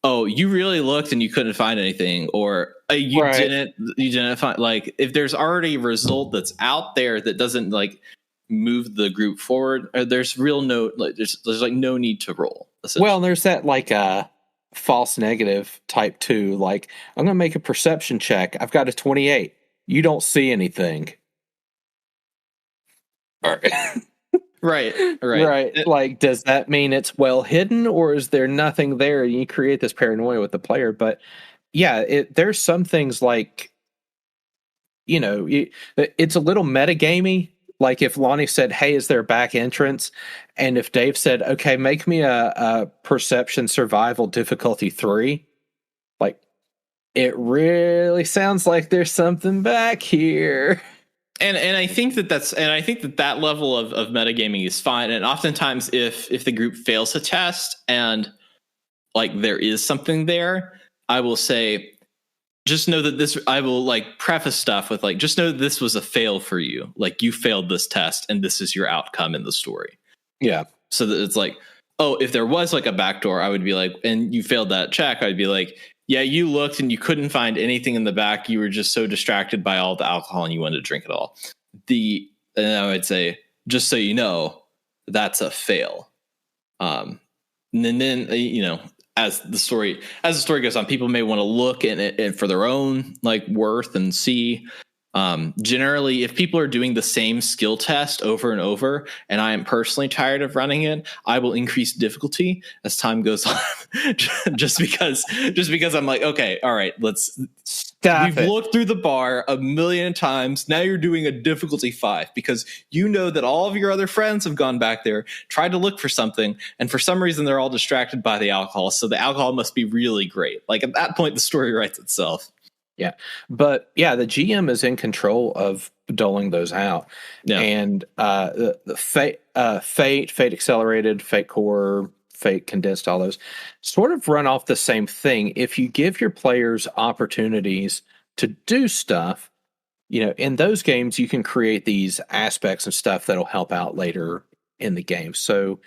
[SPEAKER 2] Oh, you really looked and you couldn't find anything, or you didn't find, like, if there's already a result that's out there that doesn't like move the group forward, there's like no need to roll.
[SPEAKER 3] Well, there's that like false negative type 2, like I'm gonna make a perception check, I've got a 28, you don't see anything. Right. Like, does that mean it's well hidden, or is there nothing there? You create this paranoia with the player. But yeah, there's some things like, it's a little metagamey. Like if Lonnie said, hey, is there a back entrance? And if Dave said, okay, make me a perception survival difficulty 3, like it really sounds like there's something back here.
[SPEAKER 2] And I think that level of metagaming is fine. And oftentimes if the group fails a test and like there is something there, I will say, just know that I will like preface stuff with like, just know that this was a fail for you. Like you failed this test and this is your outcome in the story.
[SPEAKER 3] Yeah.
[SPEAKER 2] So that it's like, oh, if there was like a backdoor, I would be like, and you failed that check, I'd be like, yeah, you looked and you couldn't find anything in the back. You were just so distracted by all the alcohol and you wanted to drink it all. And I would say, just so you know, that's a fail. And then as the story goes on, people may want to look in it for their own like worth and see Generally, if people are doing the same skill test over and over, and I am personally tired of running it, I will increase difficulty as time goes on. just because I'm like, okay, all right, we've looked through the bar a million times. Now you're doing a difficulty 5 because you know that all of your other friends have gone back there, tried to look for something, and for some reason they're all distracted by the alcohol. So the alcohol must be really great. Like at that point, the story writes itself.
[SPEAKER 3] Yeah. But yeah, the GM is in control of doling those out. Yeah. And the Fate Accelerated, Fate Core, Fate Condensed, all those sort of run off the same thing. If you give your players opportunities to do stuff, in those games, you can create these aspects and stuff that'll help out later in the game. So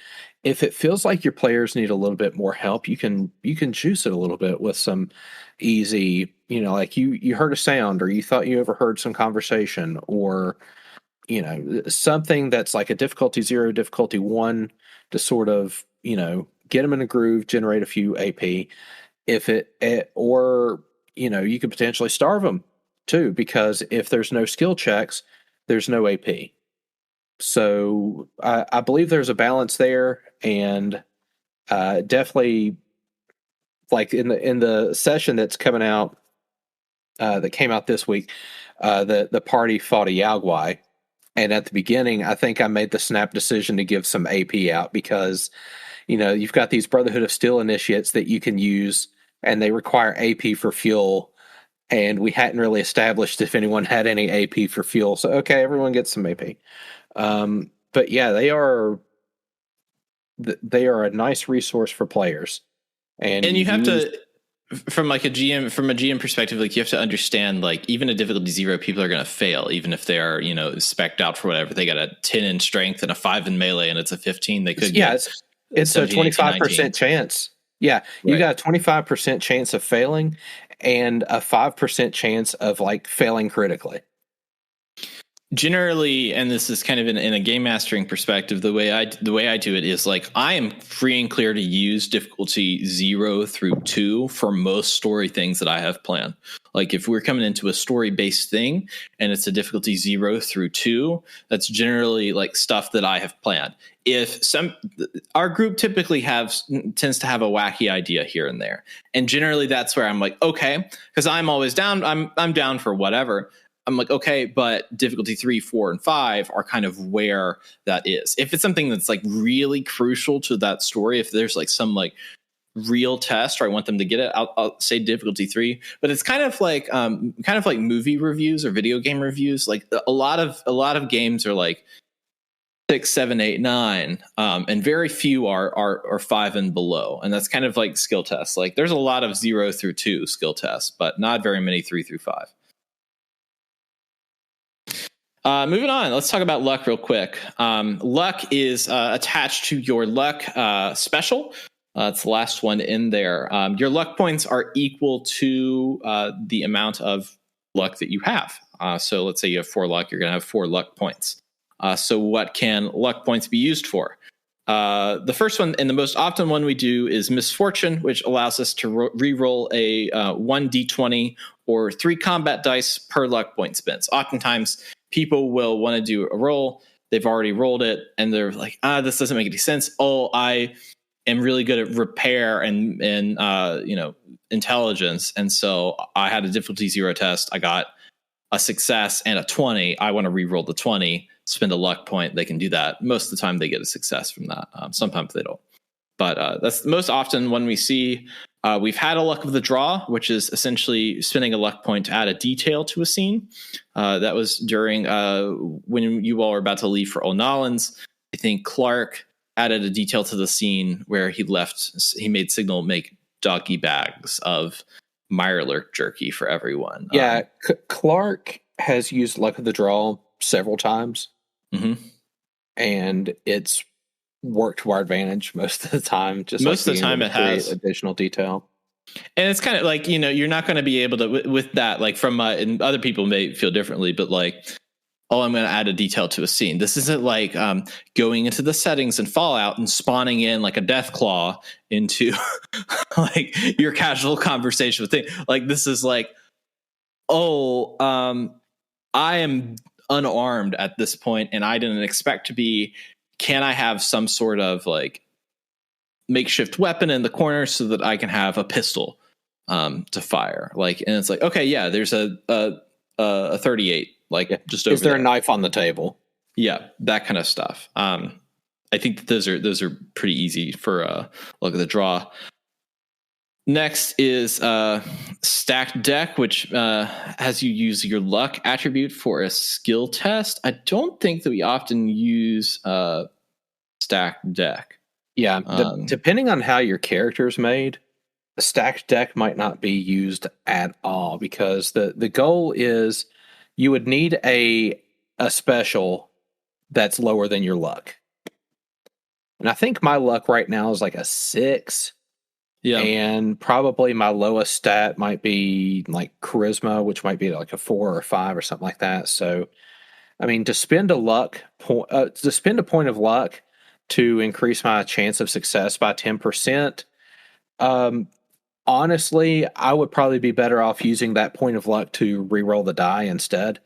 [SPEAKER 3] if it feels like your players need a little bit more help, you can juice it a little bit with some easy, like you heard a sound, or you thought you overheard some conversation, or something that's like a difficulty 0, difficulty 1 to sort of get them in a groove, generate a few AP. Or you could potentially starve them too, because if there's no skill checks, there's no AP. So I believe there's a balance there, and definitely, like in the session that's coming out, that came out this week, the party fought a Yaogwai, and at the beginning, I think I made the snap decision to give some AP out because you've got these Brotherhood of Steel initiates that you can use, and they require AP for fuel. And we hadn't really established if anyone had any AP for fuel. So, okay, everyone gets some AP. But yeah, they are a nice resource for players. And
[SPEAKER 2] you have to, from a GM perspective, like you have to understand, like even a difficulty 0, people are going to fail, even if they are, spec'd out for whatever. They got a 10 in strength and a 5 in melee, and it's a 15. They could
[SPEAKER 3] it's a 25% chance. Yeah, you got a 25% chance of failing and a 5% chance of like failing critically.
[SPEAKER 2] Generally, and this is kind of in a game mastering perspective, the way I do it is like I am free and clear to use difficulty 0 through 2 for most story things that I have planned. Like if we're coming into a story based thing and it's a difficulty 0 through 2, that's generally like stuff that I have planned. If our group typically tends to have a wacky idea here and there, and generally that's where I'm like, okay, because I'm always down. I'm down for whatever. I'm like, okay, but difficulty 3, 4, and 5 are kind of where that is. If it's something that's like really crucial to that story, if there's like some like real test or I want them to get it, I'll say difficulty 3. But it's kind of like movie reviews or video game reviews. Like a lot of games are like 6, 7, 8, 9, and very few are 5 and below. And that's kind of like skill tests. Like there's a lot of 0 through 2 skill tests, but not very many 3 through 5. Moving on, let's talk about luck real quick. Luck is attached to your luck special. It's the last one in there. Your luck points are equal to the amount of luck that you have. So let's say you have 4 luck, you're going to have 4 luck points. So what can luck points be used for? The first one and the most often one we do is misfortune, which allows us to re-roll a 1d20 or 3 combat dice per luck point spends. Oftentimes, people will want to do a roll. They've already rolled it, and they're like, this doesn't make any sense. Oh, I am really good at repair and intelligence, and so I had a difficulty 0 test. I got a success and a 20. I want to re-roll the 20. Spend a luck point. They can do that. Most of the time they get a success from that. Sometimes they don't. But that's the most often when we see. We've had a luck of the draw, which is essentially spending a luck point to add a detail to a scene. That was during when you all were about to leave for O'Nallins. I think Clark added a detail to the scene where he made Signal make doggy bags of Mirelurk jerky for everyone.
[SPEAKER 3] Yeah, Clark has used luck of the draw several times.
[SPEAKER 2] Mm-hmm.
[SPEAKER 3] And it's worked to our advantage most of the time. Just
[SPEAKER 2] most of the time it has
[SPEAKER 3] additional detail.
[SPEAKER 2] And it's kind of like, you're not going to be able to with that, like from and other people may feel differently, but like, I'm going to add a detail to a scene. This isn't like going into the settings in Fallout and spawning in like a death claw into like your casual conversation with things. Like this is like, I am unarmed at this point, and I didn't expect to be. Can I have some sort of like makeshift weapon in the corner so that I can have a pistol to fire? Like, and it's like, okay, yeah, there's a 38. Like, just over
[SPEAKER 3] is there
[SPEAKER 2] there.
[SPEAKER 3] A knife on the table?
[SPEAKER 2] Yeah, that kind of stuff. I think that those are pretty easy for look at the draw. Next is stacked deck, which has you use your luck attribute for a skill test. I don't think that we often use stacked deck.
[SPEAKER 3] Yeah, depending on how your character is made, a stacked deck might not be used at all, because the goal is you would need a special that's lower than your luck. And I think my luck right now is like a 6. Yeah. And probably my lowest stat might be like charisma, which might be like a 4 or 5 or something like that. So, I mean, to spend a point of luck to increase my chance of success by 10%, honestly, I would probably be better off using that point of luck to reroll the die instead.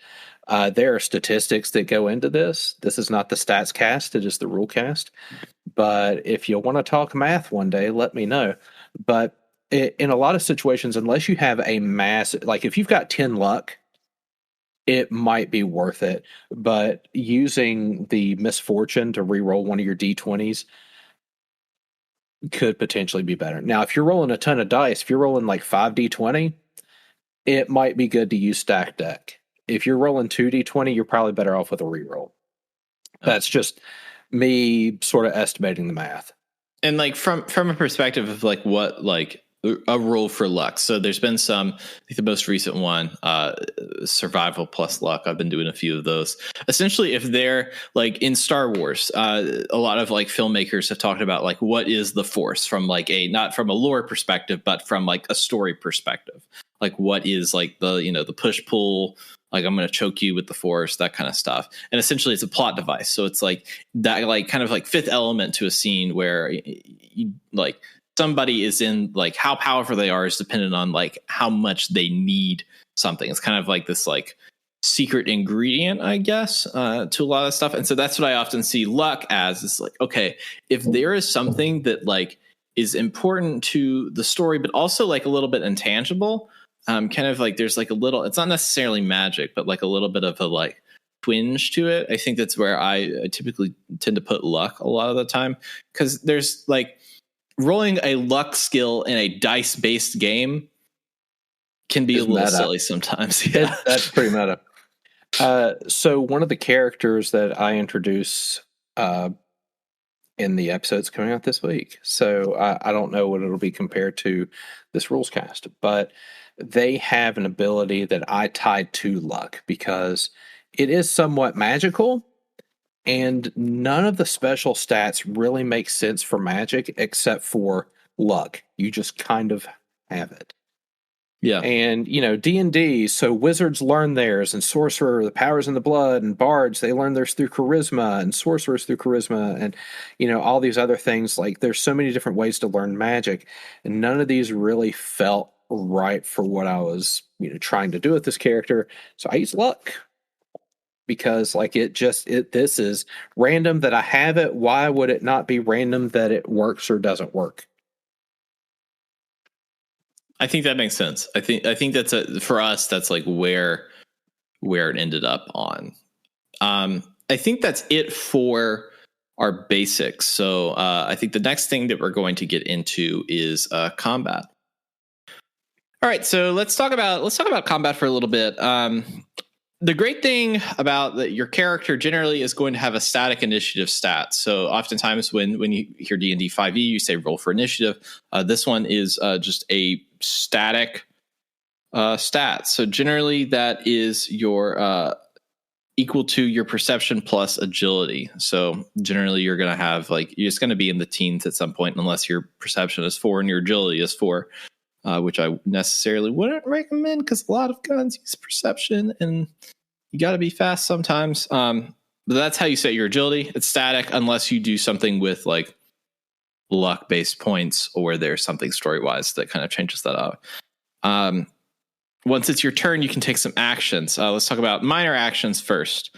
[SPEAKER 3] There are statistics that go into this. This is not the stats cast, it is the rule cast. But if you want to talk math one day, let me know. But in a lot of situations, unless you have a like if you've got 10 luck, it might be worth it. But using the misfortune to reroll one of your D20s could potentially be better. Now, if you're rolling a ton of dice, if you're rolling like 5d20, it might be good to use stacked deck. If you're rolling 2d20, you're probably better off with a reroll. That's just me sort of estimating the math.
[SPEAKER 2] And like from a perspective of like what like a roll for luck. So there's been some, I think the most recent one, survival plus luck. I've been doing a few of those. Essentially, if they're like in Star Wars, a lot of like filmmakers have talked about like what is the Force from like not from a lore perspective, but from like a story perspective. Like what is like the, the push pull, like I'm going to choke you with the Force, that kind of stuff. And essentially it's a plot device. So it's like that, like kind of like fifth element to a scene where you like somebody is in, like how powerful they are is dependent on like how much they need something. It's kind of like this like secret ingredient, I guess, to a lot of stuff. And so that's what I often see luck as. Is like, okay, if there is something that like is important to the story, but also like a little bit intangible, kind of like there's like a little, it's not necessarily magic, but like a little bit of a like twinge to it. I think that's where I typically tend to put luck a lot of the time, because there's like rolling a luck skill in a dice based game can be a little silly sometimes. Yeah,
[SPEAKER 3] that's pretty meta. So one of the characters that I introduce in the episodes coming out this week, so I don't know what it'll be compared to this Rulescast, but they have an ability that I tied to luck because it is somewhat magical, and none of the special stats really make sense for magic except for luck. You just kind of have it. Yeah. And, D&D, so wizards learn theirs, and sorcerer, the powers in the blood, and bards, they learn theirs through charisma, and sorcerers through charisma, and, all these other things. Like, there's so many different ways to learn magic, and none of these really felt right for what I was, trying to do with this character. So I used luck. Because like this is random that I have it. Why would it not be random that it works or doesn't work?
[SPEAKER 2] I think that makes sense. I think that's for us, that's like where it ended up on. I think that's it for our basics. So I think the next thing that we're going to get into is combat. All right, so let's talk about combat for a little bit. The great thing about your character generally is going to have a static initiative stat. So oftentimes when you hear D&D 5e, you say roll for initiative. This one is just a static stat. So generally that is your equal to your perception plus agility. So generally you're going to have like, you're just going to be in the teens at some point, unless your perception is 4 and your agility is 4, which I necessarily wouldn't recommend because a lot of guns use perception and you got to be fast sometimes. But that's how you set your agility. It's static unless you do something with like luck based points, or there's something story wise that kind of changes that up. once it's your turn, you can take some actions. Let's talk about minor actions first.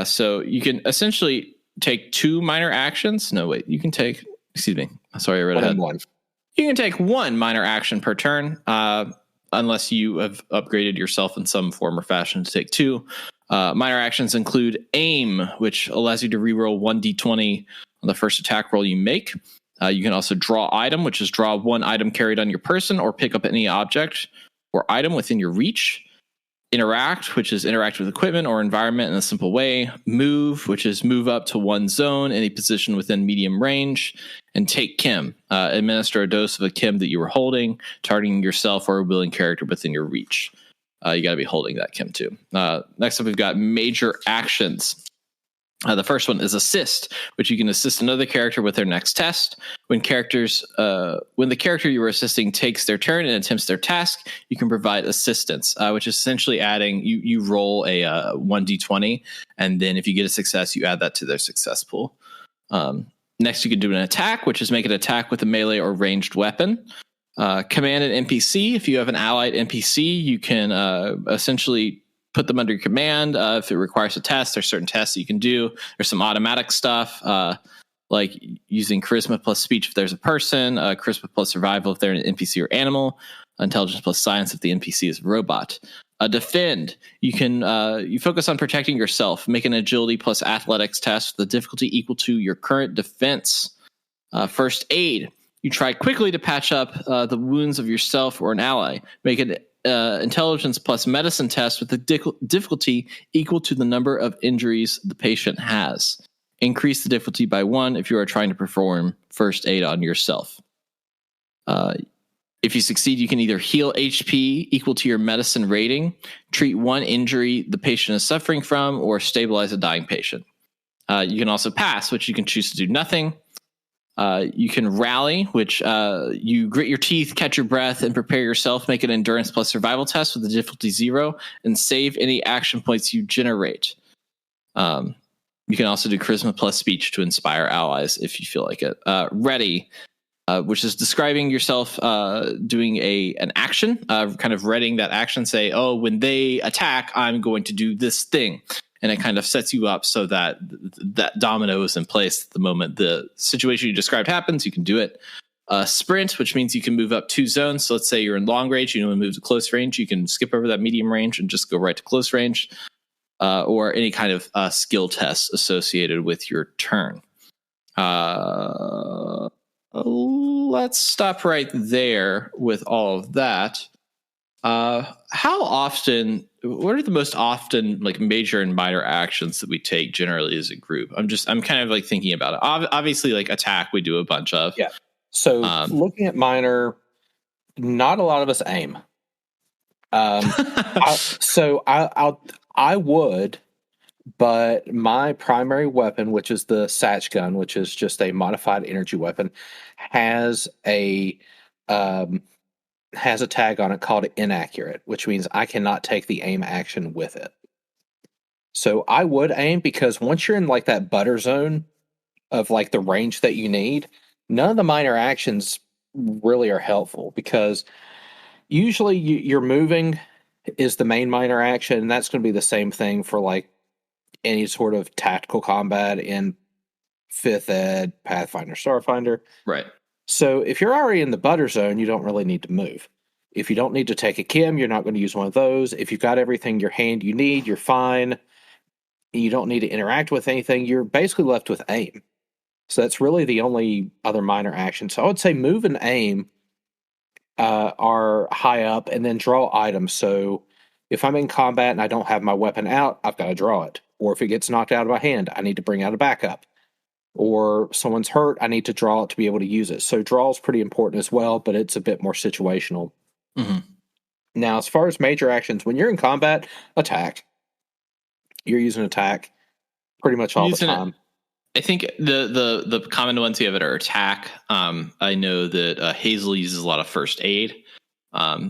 [SPEAKER 2] So you can essentially take 2 minor actions. No, wait, you can take, excuse me. Sorry, I read ahead.
[SPEAKER 3] One.
[SPEAKER 2] You can take 1 minor action per turn, unless you have upgraded yourself in some form or fashion to take 2. Minor actions include aim, which allows you to reroll 1d20 on the first attack roll you make. You can also draw item, which is draw 1 item carried on your person or pick up any object or item within your reach. Interact, which is interact with equipment or environment in a simple way. Move, which is move up to 1 zone, any position within medium range. And take Kim, administer a dose of a Kim that you were holding, targeting yourself or a willing character within your reach. You got to be holding that Kim too. Next up, we've got major actions. The first one is assist, which you can assist another character with their next test. When the character you were assisting takes their turn and attempts their task, you can provide assistance, which is essentially adding, you roll a 1d20, and then if you get a success, you add that to their success pool. Next, you can do an attack, which is make an attack with a melee or ranged weapon. Command an NPC. If you have an allied NPC, you can essentially put them under your command. If it requires a test, there's certain tests you can do. There's some automatic stuff, like using charisma plus speech if there's a person, charisma plus survival if they're an NPC or animal, intelligence plus science if the NPC is a robot. Defend. You can you focus on protecting yourself. Make an agility plus athletics test with a difficulty equal to your current defense. First aid. You try quickly to patch up the wounds of yourself or an ally. Make an intelligence plus medicine test with the difficulty equal to the number of injuries the patient has. Increase the difficulty by 1 if you are trying to perform first aid on yourself. If you succeed, you can either heal HP equal to your medicine rating, treat 1 injury the patient is suffering from, or stabilize a dying patient. You can also pass, which you can choose to do nothing. You can rally, which you grit your teeth, catch your breath, and prepare yourself. Make an endurance plus survival test with the difficulty 0, and save any action points you generate. You can also do charisma plus speech to inspire allies if you feel like it. Ready, which is describing yourself doing an action, kind of readying that action. Say, oh, when they attack, I'm going to do this thing. And it kind of sets you up so that that domino is in place the moment the situation you described happens. You can do it. Sprint, which means you can move up 2 zones. So let's say you're in long range, you want to move to close range. You can skip over that medium range and just go right to close range, or any kind of skill test associated with your turn. Let's stop right there with all of that. How often, what are the most often like major and minor actions that we take generally as a group? I'm kind of like thinking about it. Obviously, like attack, we do a bunch of.
[SPEAKER 3] Yeah. So looking at minor, not a lot of us aim. I would, but my primary weapon, which is the Satch gun, which is just a modified energy weapon, has a tag on it called inaccurate, which means I cannot take the aim action with it. So I would aim, because once you're in like that butter zone of like the range that you need, none of the minor actions really are helpful, because usually you're moving is the main minor action, and that's going to be the same thing for like any sort of tactical combat in 5th Ed, Pathfinder, Starfinder.
[SPEAKER 2] Right.
[SPEAKER 3] So if you're already in the butter zone, you don't really need to move. If you don't need to take a Kim, you're not going to use one of those. If you've got everything in your hand you need, you're fine. You don't need to interact with anything. You're basically left with aim. So that's really the only other minor action. So I would say move and aim are high up, and then draw items. So if I'm in combat and I don't have my weapon out, I've got to draw it. Or if it gets knocked out of my hand, I need to bring out a backup. Or someone's hurt, I need to draw it to be able to use it. So draw is pretty important as well, but it's a bit more situational.
[SPEAKER 2] Mm-hmm.
[SPEAKER 3] Now, as far as major actions, when you're in combat, attack. You're using attack pretty much all the time.
[SPEAKER 2] I think the common ones you have are attack. I know that Hazel uses a lot of first aid.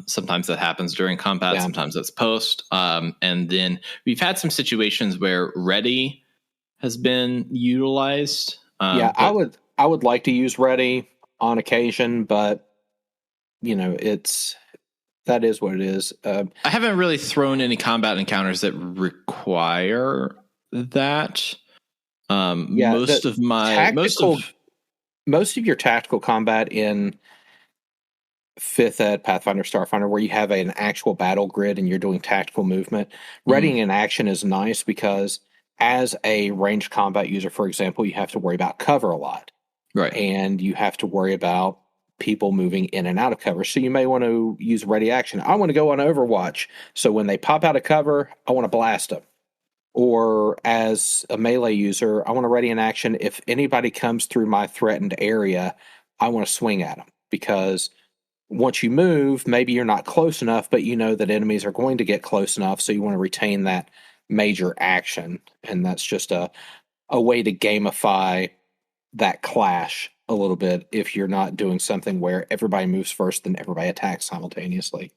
[SPEAKER 2] Sometimes that happens during combat. Yeah. Sometimes that's post. And then we've had some situations where ready has been utilized.
[SPEAKER 3] I would like to use ready on occasion, but you know, it's that is what it is.
[SPEAKER 2] I haven't really thrown any combat encounters that require that. Most of
[SPEAKER 3] your tactical combat in 5th Ed, Pathfinder, Starfinder, where you have an actual battle grid and you're doing tactical movement, readying in action is nice because as a ranged combat user, for example, you have to worry about cover a lot.
[SPEAKER 2] Right.
[SPEAKER 3] And you have to worry about people moving in and out of cover. So you may want to use ready action. I want to go on Overwatch. So when they pop out of cover, I want to blast them. Or as a melee user, I want to ready in action. If anybody comes through my threatened area, I want to swing at them. Because once you move, maybe you're not close enough, but you know that enemies are going to get close enough. So you want to retain that major action. And that's just a way to gamify that clash a little bit if you're not doing something where everybody moves first then everybody attacks simultaneously.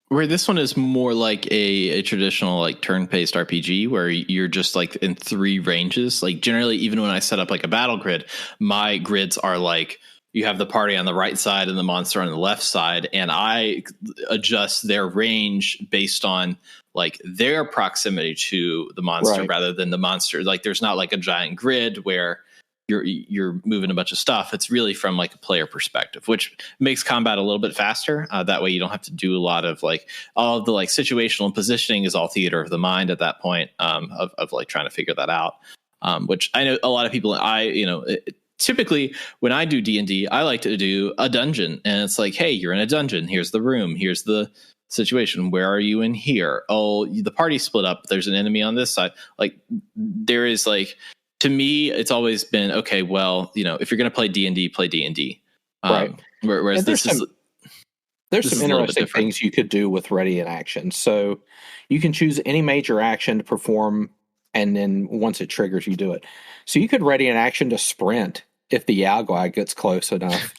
[SPEAKER 2] Where this one is more like a traditional like turn-based RPG where you're just like in 3 ranges. Like generally, even when I set up like a battle grid, my grids are like you have the party on the right side and the monster on the left side, and I adjust their range based on like their proximity to the monster rather than the monster. Like there's not like a giant grid where you're moving a bunch of stuff. It's really from like a player perspective, which makes combat a little bit faster. That way you don't have to do a lot of like all of the like situational and positioning is all theater of the mind at that point of like trying to figure that out. Which I know a lot of people, typically when I do D&D, I like to do a dungeon and it's like, hey, you're in a dungeon. Here's the room. Here's the situation. Where are you in here? Oh, the party split up. There's an enemy on this side. Like there is like, to me, it's always been, okay, well, if you're going to play D&D, play D&D.
[SPEAKER 3] Right.
[SPEAKER 2] Whereas there's some
[SPEAKER 3] interesting things you could do with ready in action. So you can choose any major action to perform, and then once it triggers, you do it. So you could ready in action to sprint if the Yao gets close enough.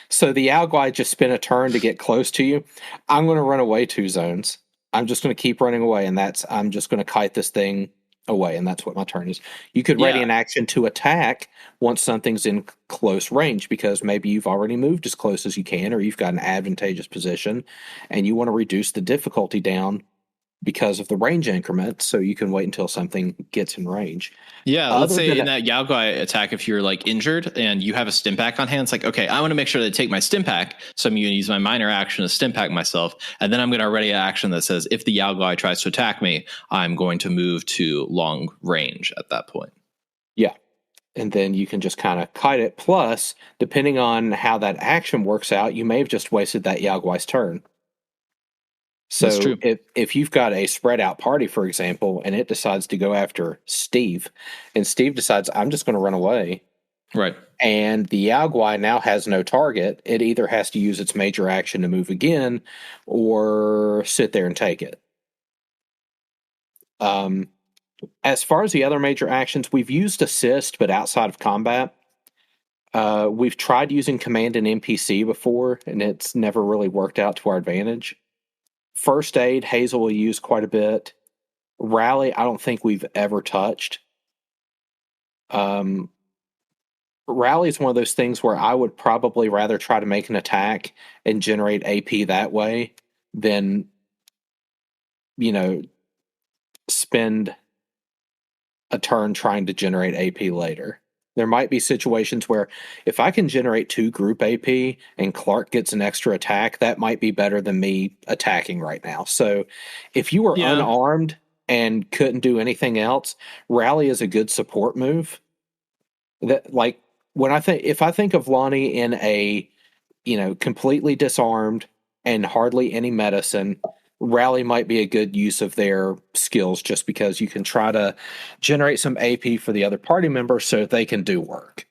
[SPEAKER 3] So the Yao just spin a turn to get close to you. I'm going to run away 2 zones. I'm just going to keep running away, and I'm just going to kite this thing away, and that's what my turn is. You could ready an action to attack once something's in close range, because maybe you've already moved as close as you can, or you've got an advantageous position, and you want to reduce the difficulty down because of the range increment, so you can wait until something gets in range.
[SPEAKER 2] Yeah, let's say in that Yao Guai attack, if you're like injured and you have a stim pack on hand, it's like, okay, I want to make sure to take my stim pack, so I'm going to use my minor action to stim pack myself, and then I'm going to ready an action that says, if the Yao Guai tries to attack me, I'm going to move to long range at that point.
[SPEAKER 3] Yeah, and then you can just kind of kite it. Plus, depending on how that action works out, you may have just wasted that Yao Guai's turn. So if you've got a spread out party, for example, and it decides to go after Steve, and Steve decides, I'm just going to run away.
[SPEAKER 2] Right.
[SPEAKER 3] And the Yao Guai now has no target. It either has to use its major action to move again or sit there and take it. As far as the other major actions, we've used assist, but outside of combat. We've tried using command and NPC before, and it's never really worked out to our advantage. First aid, Hazel will use quite a bit. Rally, I don't think we've ever touched. Rally is one of those things where I would probably rather try to make an attack and generate AP that way than, spend a turn trying to generate AP later. There might be situations where if I can generate 2 group AP and Clark gets an extra attack, that might be better than me attacking right now. So if you were unarmed and couldn't do anything else, Rally is a good support move. That, like, if I think of Lonnie in a, completely disarmed and hardly any medicine, Rally might be a good use of their skills, just because you can try to generate some AP for the other party members so they can do work.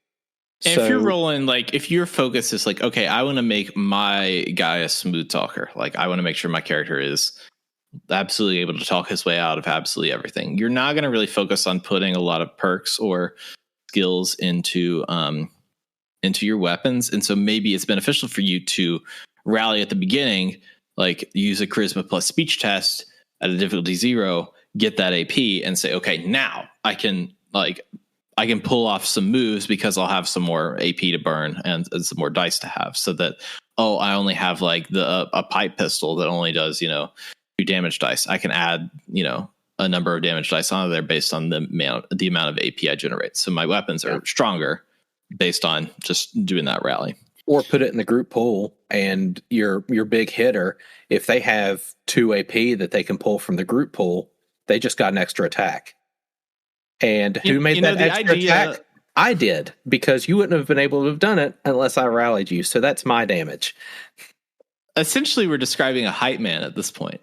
[SPEAKER 2] And if you're rolling, like, if your focus is like, okay, I want to make my guy a smooth talker, like I want to make sure my character is absolutely able to talk his way out of absolutely everything, you're not going to really focus on putting a lot of perks or skills into your weapons. And so maybe it's beneficial for you to rally at the beginning, like use a charisma plus speech test at a difficulty 0, get that AP, and say, okay, now I can pull off some moves because I'll have some more AP to burn and some more dice to have, so that oh, I only have like a pipe pistol that only does 2 damage dice. I can add a number of damage dice on there based on the amount of AP I generate. So my weapons are stronger based on just doing that rally.
[SPEAKER 3] Or put it in the group pool, and your big hitter, if they have 2 AP that they can pull from the group pool, they just got an extra attack. And who made that extra attack? I did, because you wouldn't have been able to have done it unless I rallied you. So that's my damage.
[SPEAKER 2] Essentially, we're describing a hype man at this point,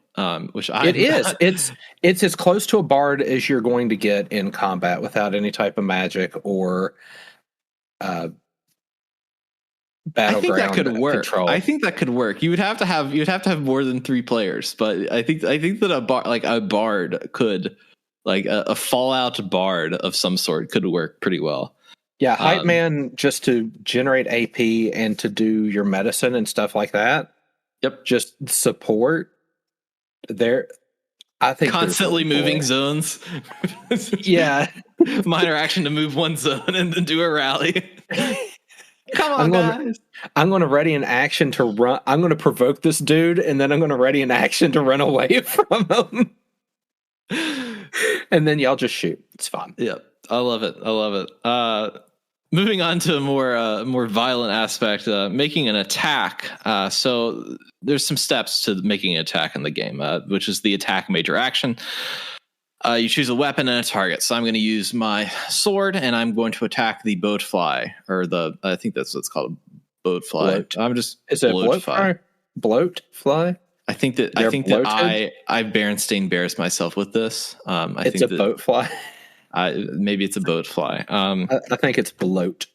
[SPEAKER 2] which
[SPEAKER 3] it is. It's as close to a bard as you're going to get in combat without any type of magic or battleground.
[SPEAKER 2] I think that could work.
[SPEAKER 3] Control.
[SPEAKER 2] I think that could work. You'd have to have more than 3 players, but I think that a bard could, like a Fallout bard of some sort, could work pretty well.
[SPEAKER 3] Yeah, hype man, just to generate AP and to do your medicine and stuff like that.
[SPEAKER 2] Yep,
[SPEAKER 3] just support. There, I think
[SPEAKER 2] constantly moving zones.
[SPEAKER 3] Yeah,
[SPEAKER 2] minor action to move one zone and then do a rally. Come on, guys.
[SPEAKER 3] I'm going to ready an action to run. I'm going to provoke this dude, and then I'm going to ready an action to run away from him. And then y'all just shoot. It's fun.
[SPEAKER 2] Yep. I love it. Moving on to a more violent aspect, making an attack. So there's some steps to making an attack in the game, which is the attack major action. You choose a weapon and a target. So I'm going to use my sword, and I'm going to attack the boatfly, or I think that's what's called a boatfly.
[SPEAKER 3] Is it bloatfly? Bloatfly?
[SPEAKER 2] I think that I Berenstain Bears myself with this.
[SPEAKER 3] It's a boatfly.
[SPEAKER 2] Maybe it's a boatfly.
[SPEAKER 3] I think it's bloat.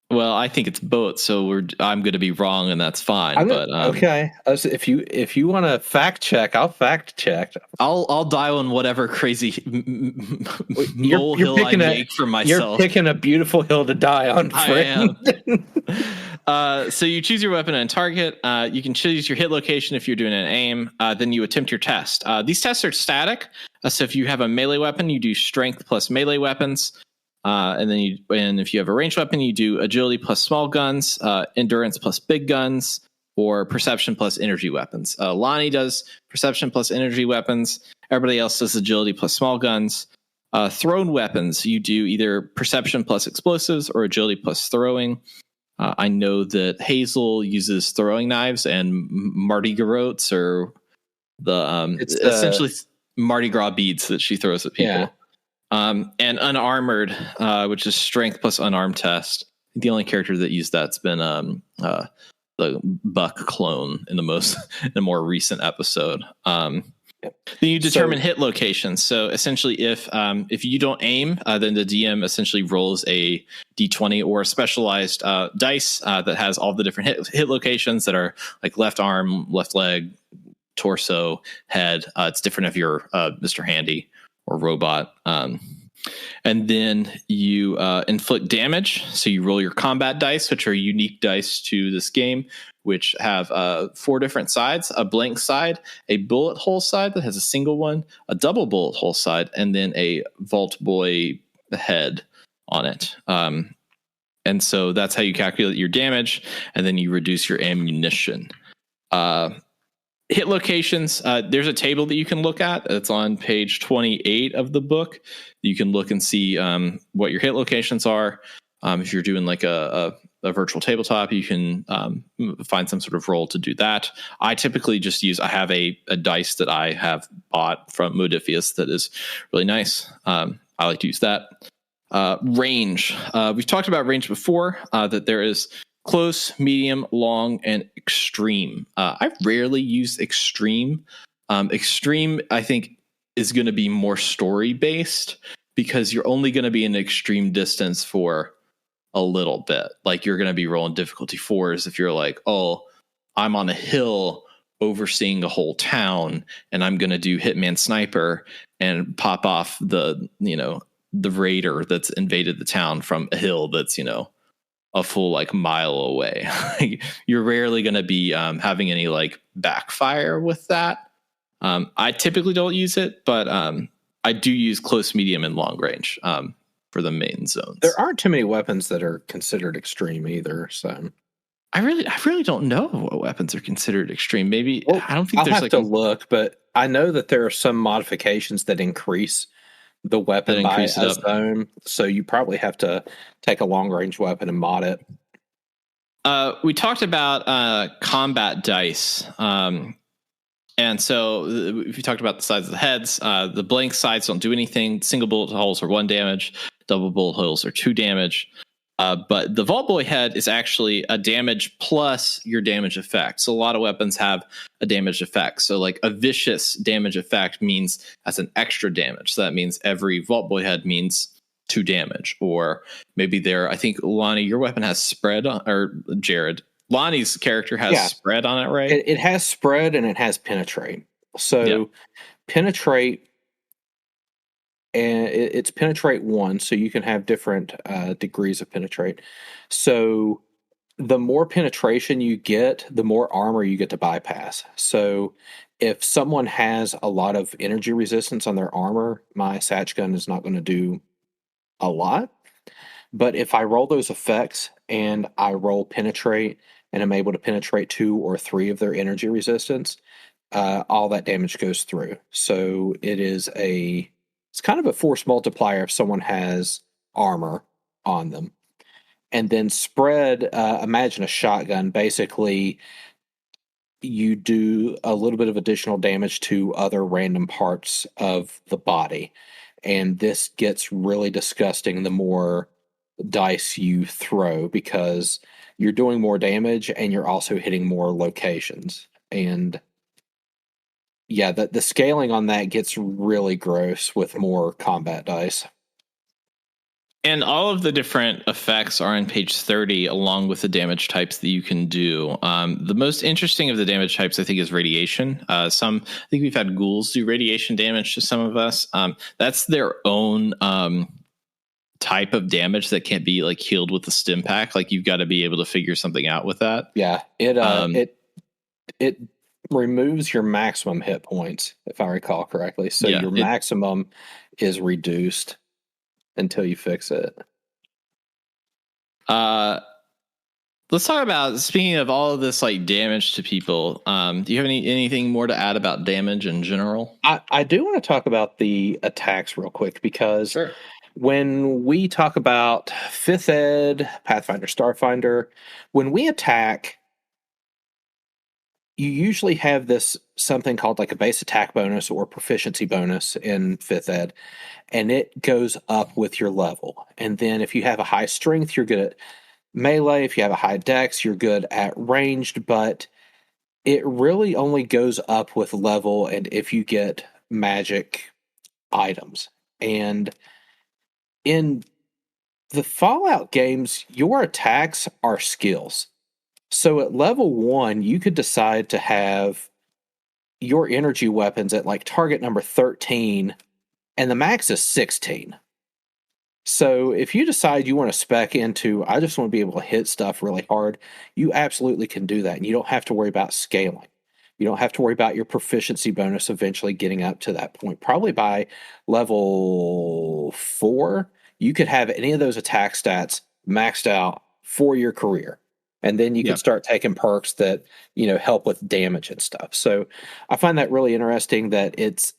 [SPEAKER 2] Well, I think it's boat, so I'm going to be wrong, and that's fine.
[SPEAKER 3] Okay. If you want to fact check, I'll fact check.
[SPEAKER 2] I'll die on whatever crazy molehill I make for myself.
[SPEAKER 3] You're picking a beautiful hill to die on, friend.
[SPEAKER 2] I am. So you choose your weapon and target. You can choose your hit location if you're doing an aim. Then you attempt your test. These tests are static. So if you have a melee weapon, you do strength plus melee weapons. And if you have a ranged weapon, you do agility plus small guns, endurance plus big guns, or perception plus energy weapons. Lonnie does perception plus energy weapons. Everybody else does agility plus small guns. Thrown weapons, you do either perception plus explosives or agility plus throwing. I know that Hazel uses throwing knives, and Mardi Gras or essentially Mardi Gras beads that she throws at people.
[SPEAKER 3] Yeah.
[SPEAKER 2] And unarmored, which is strength plus unarmed test. The only character that used that's been the Buck clone in a more recent episode. Then you determine hit locations. So essentially, if you don't aim, then the DM essentially rolls a d20 or a specialized dice that has all the different hit locations that are like left arm, left leg, torso, head. It's different if you're Mr. Handy or robot. And then you inflict damage. So you roll your combat dice, which are unique dice to this game, which have 4 different sides: a blank side, a bullet hole side that has a single one, a double bullet hole side, and then a Vault Boy head on it. And so that's how you calculate your damage, and then you reduce your ammunition. Hit locations, there's a table that you can look at. It's on page 28 of the book. You can look and see what your hit locations are. If you're doing like a virtual tabletop, you can find some sort of roll to do that. I typically just I have a dice that I have bought from Modifius that is really nice. I like to use that. Range. We've talked about range before, that there is close, medium, long, and extreme. I rarely use extreme. Extreme, I think, is going to be more story based because you're only going to be in extreme distance for a little bit. Like you're going to be rolling difficulty 4s if you're like, oh, I'm on a hill overseeing a whole town and I'm going to do Hitman Sniper and pop off the raider that's invaded the town from a hill that's, a full like mile away. You're rarely going to be having any like backfire with that. I typically don't use it, but I do use close, medium, and long range for the main zones.
[SPEAKER 3] There aren't too many weapons that are considered extreme either. So
[SPEAKER 2] I really don't know what weapons are considered extreme. Maybe I don't think
[SPEAKER 3] I'll have to look, but I know that there are some modifications that increase the weapon by a zone. So you probably have to take a long range weapon and mod it.
[SPEAKER 2] We talked about combat dice. And so if you talked about the sides of the heads, the blank sides don't do anything. Single bullet holes are 1 damage. Double bullet holes are 2 damage. But the Vault Boy head is actually a damage plus your damage effect. So a lot of weapons have a damage effect. So like a vicious damage effect means that's an extra damage. So that means every Vault Boy head means 2 damage. Or maybe I think, Lonnie, your weapon has spread or Jared. Lonnie's character has spread on it, right?
[SPEAKER 3] It has spread and it has penetrate. So penetrate, and it's penetrate 1, so you can have different degrees of penetrate. So the more penetration you get, the more armor you get to bypass. So if someone has a lot of energy resistance on their armor, my Satch gun is not going to do a lot. But if I roll those effects and I roll penetrate and I'm able to penetrate 2 or 3 of their energy resistance, all that damage goes through. So it's kind of a force multiplier if someone has armor on them. And then spread, imagine a shotgun. Basically, you do a little bit of additional damage to other random parts of the body. And this gets really disgusting the more dice you throw, because you're doing more damage and you're also hitting more locations. And yeah, the scaling on that gets really gross with more combat dice.
[SPEAKER 2] And all of the different effects are on page 30, along with the damage types that you can do. The most interesting of the damage types, I think, is radiation. I think we've had ghouls do radiation damage to some of us. That's their own type of damage that can't be like healed with the stim pack. Like, you've got to be able to figure something out with that.
[SPEAKER 3] Yeah, it removes your maximum hit points, if I recall correctly. So your maximum is reduced until you fix it.
[SPEAKER 2] Let's talk about, speaking of all of this like damage to people, do you have anything more to add about damage in general?
[SPEAKER 3] I do want to talk about the attacks real quick, because when we talk about 5th Ed, Pathfinder, Starfinder, when we attack, you usually have something called like a base attack bonus or proficiency bonus in 5th Ed, and it goes up with your level. And then if you have a high strength, you're good at melee. If you have a high dex, you're good at ranged, but it really only goes up with level and if you get magic items. And in the Fallout games, your attacks are skills. So at level 1, you could decide to have your energy weapons at like target number 13, and the max is 16. So if you decide you want to spec into, I just want to be able to hit stuff really hard, you absolutely can do that. And you don't have to worry about scaling. You don't have to worry about your proficiency bonus eventually getting up to that point. Probably by level 4, you could have any of those attack stats maxed out for your career. And then you can start taking perks that, help with damage and stuff. So I find that really interesting that it's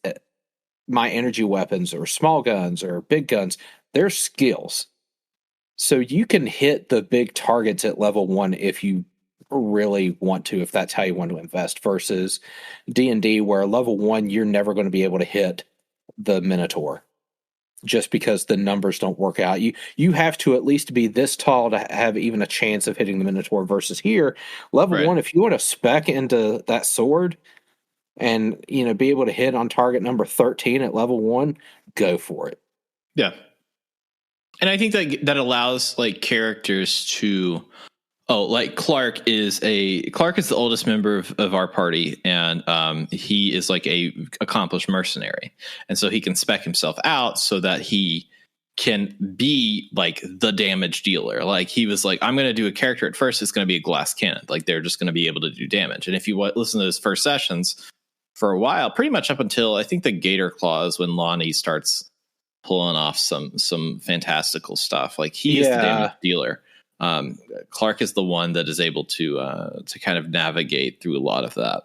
[SPEAKER 3] my energy weapons or small guns or big guns, they're skills. So you can hit the big targets at level 1 if you really want to, if that's how you want to invest, versus D&D where level 1, you're never going to be able to hit the Minotaur just because the numbers don't work out. You have to at least be this tall to have even a chance of hitting the Minotaur, versus here, level 1, if you want to spec into that sword and, be able to hit on target number 13 at level 1, go for it.
[SPEAKER 2] Yeah. And I think that allows like characters to, like Clark is the oldest member of our party, and he is like a accomplished mercenary, and so he can spec himself out so that he can be like the damage dealer. Like, he was like, I'm going to do a character at first, it's going to be a glass cannon. Like, they're just going to be able to do damage. And if you listen to those first sessions for a while, pretty much up until I think the Gator Claws, when Lonnie starts pulling off some fantastical stuff, like he is the damage dealer. Clark is the one that is able to kind of navigate through a lot of that.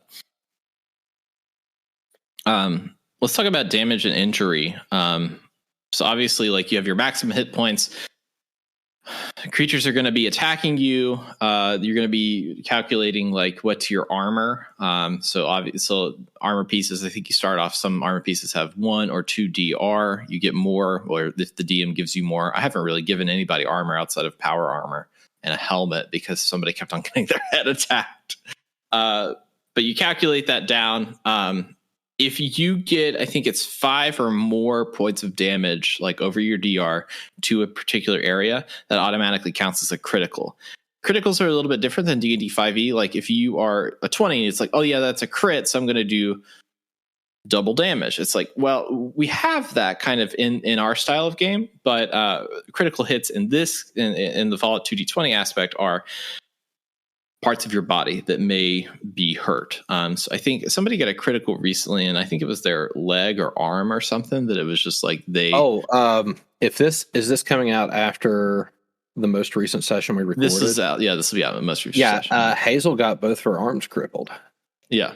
[SPEAKER 2] Let's talk about damage and injury. So obviously, like, you have your maximum hit points. Creatures are going to be attacking you. You're going to be calculating like what's your armor. So armor pieces, I think you start off, some armor pieces have 1 or 2 DR. You get more, or if the DM gives you more. I haven't really given anybody armor outside of power armor and a helmet because somebody kept on getting their head attacked. But you calculate that down. If you get, I think it's 5 or more points of damage, like over your DR to a particular area, that automatically counts as a critical. Criticals are a little bit different than D&D 5e. Like, if you are a 20, it's like, oh yeah, that's a crit, so I'm going to do double damage. It's like, well, we have that kind of in our style of game, but critical hits in the Fallout 2d20 aspect are parts of your body that may be hurt. So I think somebody got a critical recently, and I think it was their leg or arm or something, that it was just like they.
[SPEAKER 3] If this coming out after the most recent session we recorded?
[SPEAKER 2] This is out. Yeah, this will be out in the most recent session.
[SPEAKER 3] Hazel got both her arms crippled.
[SPEAKER 2] Yeah.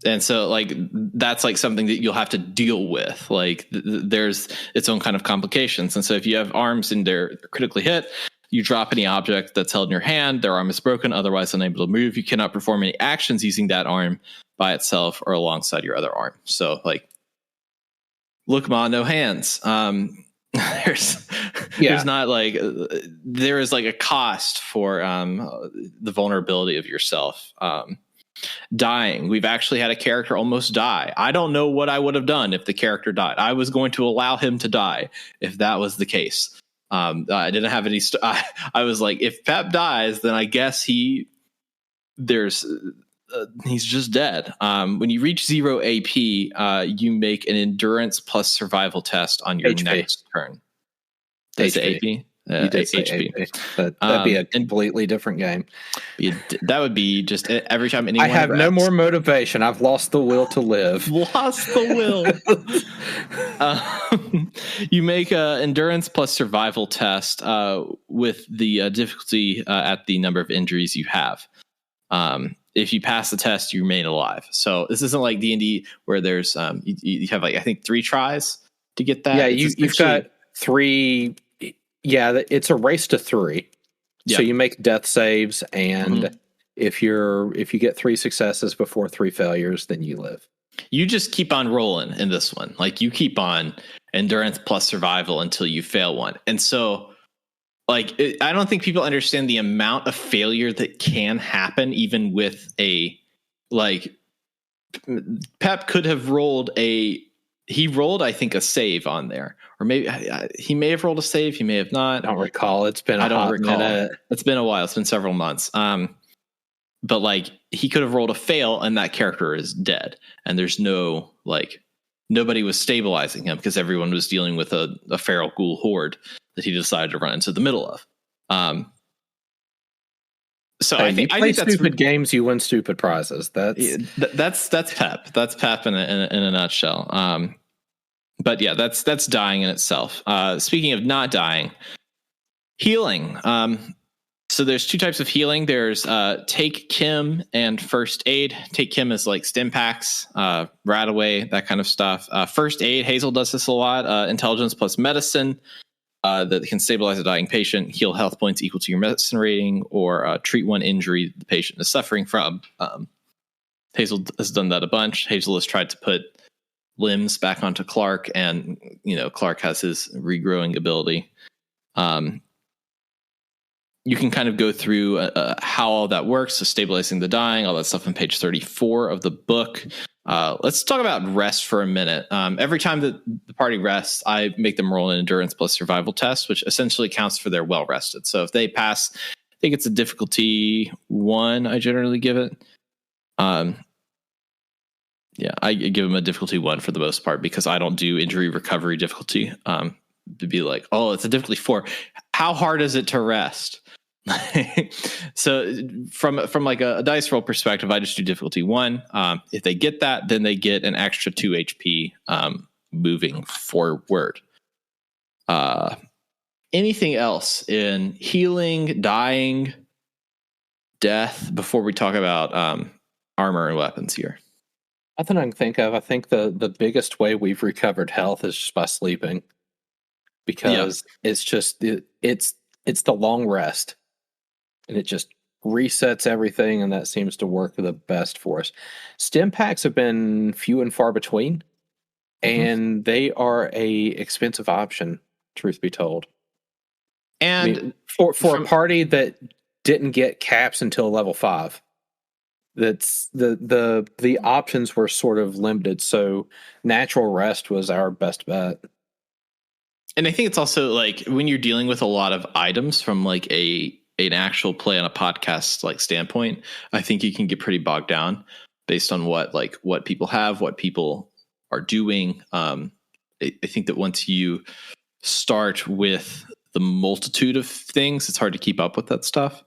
[SPEAKER 2] And so, like, that's like something that you'll have to deal with. Like, there's its own kind of complications. And so if you have arms and they're critically hit, you drop any object that's held in your hand, their arm is broken, otherwise unable to move. You cannot perform any actions using that arm by itself or alongside your other arm. So, like, look, ma, no hands. There's not like, there is like a cost for the vulnerability of yourself. Dying. We've actually had a character almost die. I don't know what I would have done if the character died. I was going to allow him to die if that was the case. I didn't have any. I was like, if Pep dies, then I guess he's just dead. When you reach 0 AP, you make an endurance plus survival test on your next turn. That's AP. HP.
[SPEAKER 3] That'd be a completely different game.
[SPEAKER 2] That would be just every time anyone.
[SPEAKER 3] I have no more motivation. I've lost the will to live.
[SPEAKER 2] Lost the will. You make a endurance plus survival test with the difficulty at the number of injuries you have. If you pass the test, you remain alive. So this isn't like D&D where there's you have, like, I think 3 tries to get that.
[SPEAKER 3] Yeah, you've got 3. Yeah, it's a race to 3. Yeah. So you make death saves, and if you get 3 successes before 3 failures, then you live.
[SPEAKER 2] You just keep on rolling in this one. Like, you keep on endurance plus survival until you fail one. And so, like, I don't think people understand the amount of failure that can happen even with like, Pep could have rolled he rolled, I think, a save on there, or maybe he may have rolled a save. He may have not.
[SPEAKER 3] I don't recall. It's been minute.
[SPEAKER 2] It's been a while. It's been several months. But, like, he could have rolled a fail and that character is dead. And there's no, like, nobody was stabilizing him because everyone was dealing with a feral ghoul horde that he decided to run into the middle of. So I think
[SPEAKER 3] that's stupid games. You win stupid prizes.
[SPEAKER 2] That's Pep. That's Pep in a nutshell. But yeah, that's dying in itself. Speaking of not dying, healing. So there's 2 types of healing. There's Take Kim and First Aid. Take Kim is like stim packs, Radaway, that kind of stuff. First Aid, Hazel does this a lot. Intelligence plus medicine. That can stabilize a dying patient, heal health points equal to your medicine rating, or treat one injury the patient is suffering from. Hazel has done that a bunch. Hazel has tried to put limbs back onto Clark, and Clark has his regrowing ability. You can kind of go through how all that works, so stabilizing the dying, all that stuff on page 34 of the book. Let's talk about rest for a minute. Every time that the party rests, I make them roll an endurance plus survival test, which essentially counts for their well rested. So if they pass, I think it's a difficulty 1. I generally give it. Yeah, I give them a difficulty 1 for the most part because I don't do injury recovery difficulty. To be like, oh, it's a difficulty 4. How hard is it to rest? So from like a dice roll perspective, I just do difficulty 1. If they get that, then they get an extra 2 HP moving forward. anything else in healing, dying, death before we talk about armor and weapons here?
[SPEAKER 3] Nothing I can think of. I think the biggest way we've recovered health is just by sleeping, because it's just it's the long rest, and it just resets everything, and that seems to work the best for us. Stim packs have been few and far between, and they are a expensive option, truth be told.
[SPEAKER 2] And
[SPEAKER 3] I mean, for a party that didn't get caps until level 5, that's the options were sort of limited, so natural rest was our best bet.
[SPEAKER 2] And I think it's also like when you're dealing with a lot of items from like an actual play on a podcast like standpoint, I think you can get pretty bogged down based on what people have, what people are doing. I think that once you start with the multitude of things, it's hard to keep up with that stuff.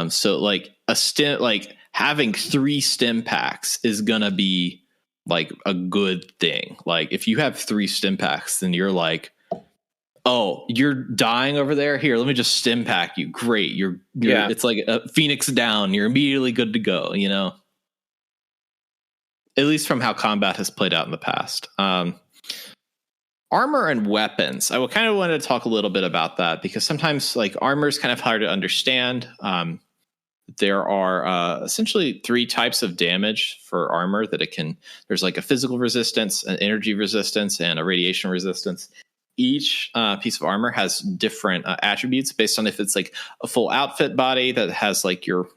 [SPEAKER 2] So like a stim, like having 3 stim packs is gonna be like a good thing. Like if you have 3 stim packs, then you're like, oh, you're dying over there. Here, let me just stim pack you. Great. You're It's like a Phoenix down. You're immediately good to go, you know? At least from how combat has played out in the past. Armor and weapons. I kind of wanted to talk a little bit about that, because sometimes like armor is kind of hard to understand. There are essentially 3 types of damage for armor that it can. There's like a physical resistance, an energy resistance, and a radiation resistance. Each piece of armor has different attributes based on if it's like a full outfit body that has like your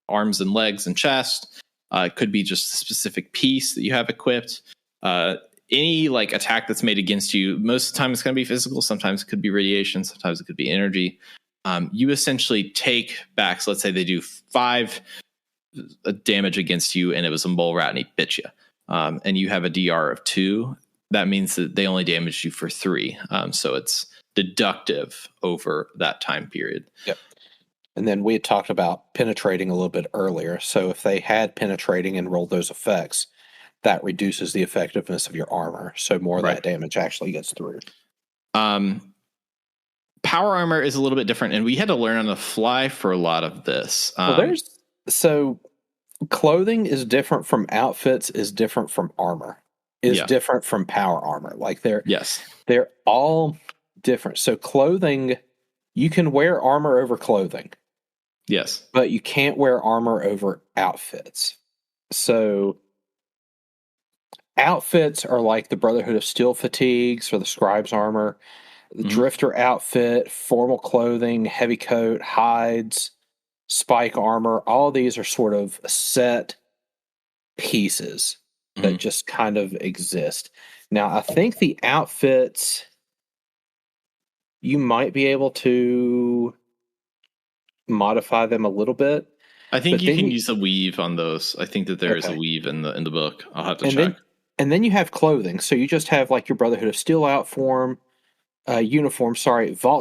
[SPEAKER 2] arms and legs and chest. It could be just a specific piece that you have equipped. Any like attack that's made against you, most of the time it's going to be physical. Sometimes it could be radiation. Sometimes it could be energy. You essentially take back. So let's say they do 5 damage against you, and it was a mole rat and he bit you, and you have a DR of 2. That means that they only damaged you for 3. So it's deductive over that time period.
[SPEAKER 3] Yep. And then we had talked about penetrating a little bit earlier. So if they had penetrating and rolled those effects, that reduces the effectiveness of your armor. So more of that damage actually gets through.
[SPEAKER 2] Power armor is a little bit different, and we had to learn on the fly for a lot of this.
[SPEAKER 3] So clothing is different from outfits, is different from armor. Is different from power armor. Like they're all different. So clothing, you can wear armor over clothing.
[SPEAKER 2] Yes.
[SPEAKER 3] But you can't wear armor over outfits. So outfits are like the Brotherhood of Steel fatigues or the Scribe's armor, the Drifter outfit, formal clothing, heavy coat, hides, spike armor. All of these are sort of set pieces that just kind of exist. Now, I think the outfits, you might be able to modify them a little bit.
[SPEAKER 2] I think you can use a weave on those. I think that there is a weave in the book. I'll have to check.
[SPEAKER 3] And then you have clothing. So you just have like your Brotherhood of Steel uniform, vault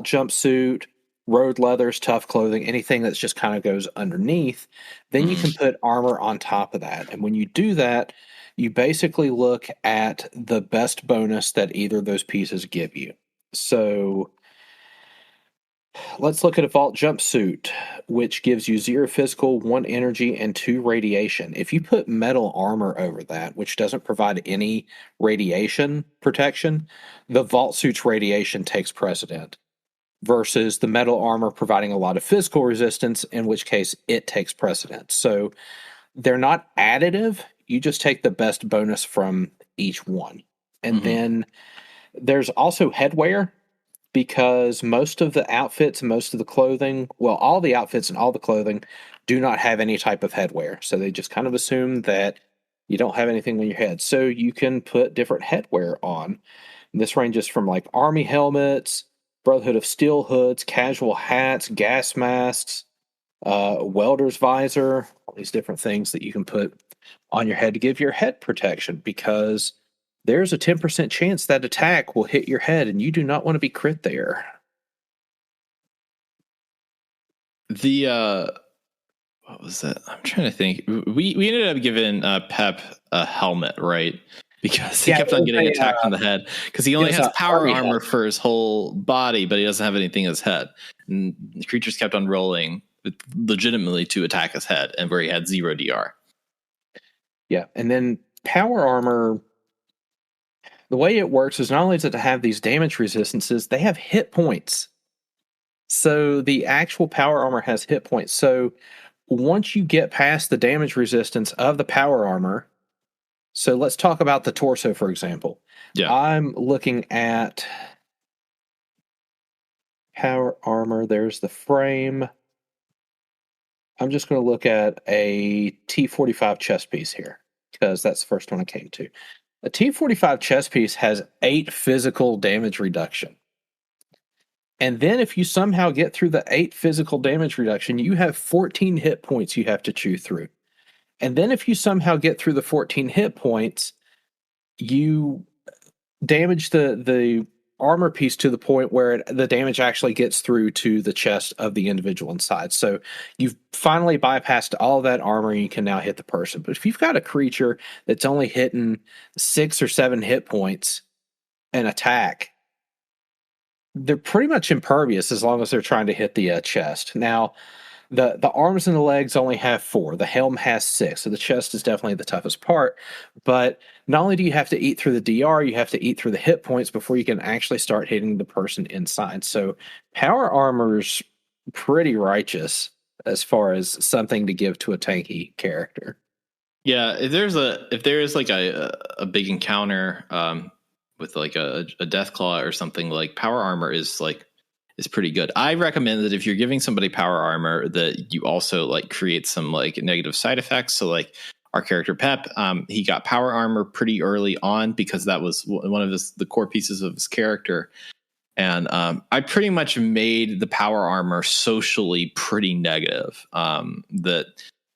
[SPEAKER 3] jumpsuit, road leathers, tough clothing, anything that's just kind of goes underneath. Then you can put armor on top of that. And when you do that, you basically look at the best bonus that either of those pieces give you. So let's look at a vault jumpsuit, which gives you 0 physical, 1 energy, and 2 radiation. If you put metal armor over that, which doesn't provide any radiation protection, the vault suit's radiation takes precedent versus the metal armor providing a lot of physical resistance, in which case it takes precedent. So they're not additive. You just take the best bonus from each one. And then there's also headwear, because most of the outfits, most of the clothing, well, all the outfits and all the clothing do not have any type of headwear. So they just kind of assume that you don't have anything on your head. So you can put different headwear on. And this ranges from like army helmets, Brotherhood of Steel hoods, casual hats, gas masks, welder's visor, all these different things that you can put on your head to give your head protection, because there's a 10% chance that attack will hit your head, and you do not want to be crit there.
[SPEAKER 2] What was that? I'm trying to think. We ended up giving Pep a helmet, right? because he kept on getting attacked in the head because he only has power armor for his whole body, but he doesn't have anything in his head. And the creatures kept on rolling legitimately to attack his head, and where he had 0 DR.
[SPEAKER 3] Yeah, and then power armor, the way it works is not only does it have these damage resistances, they have hit points. So the actual power armor has hit points. So once you get past the damage resistance of the power armor, so let's talk about the torso, for example.
[SPEAKER 2] Yeah.
[SPEAKER 3] I'm looking at power armor. There's the frame. I'm just going to look at a T45 chest piece here because that's the first one I came to. A T45 chest piece has 8 physical damage reduction. And then if you somehow get through the 8 physical damage reduction, you have 14 hit points you have to chew through. And then if you somehow get through the 14 hit points, you damage the armor piece to the point where the damage actually gets through to the chest of the individual inside. So you've finally bypassed all that armor and you can now hit the person. But if you've got a creature that's only hitting 6 or 7 hit points an attack, they're pretty much impervious as long as they're trying to hit the chest. Now, the arms and the legs only have 4. The helm has 6. So the chest is definitely the toughest part. But not only do you have to eat through the DR, you have to eat through the hit points before you can actually start hitting the person inside. So power armor's pretty righteous as far as something to give to a tanky character.
[SPEAKER 2] Yeah, if there is like a big encounter with like a Deathclaw or something, like power armor is pretty good. I recommend that if you're giving somebody power armor, that you also like create some like negative side effects. So like our character Pep, he got power armor pretty early on because that was one of the core pieces of his character. And I pretty much made the power armor socially pretty negative. That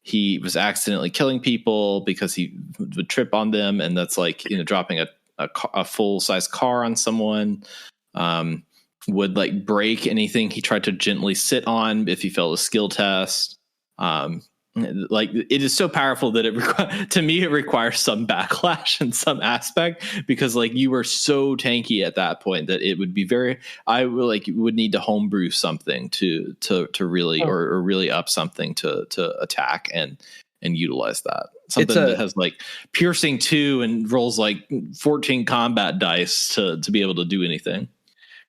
[SPEAKER 2] he was accidentally killing people because he would trip on them, and that's like, you know, dropping a full size car on someone. Would like break anything he tried to gently sit on if he failed a skill test. Like it is so powerful that to me it requires some backlash in some aspect, because like you were so tanky at that point that it would be would need to homebrew something to really or really up something to attack and utilize that. Something that has like piercing 2 and rolls like 14 combat dice to be able to do anything.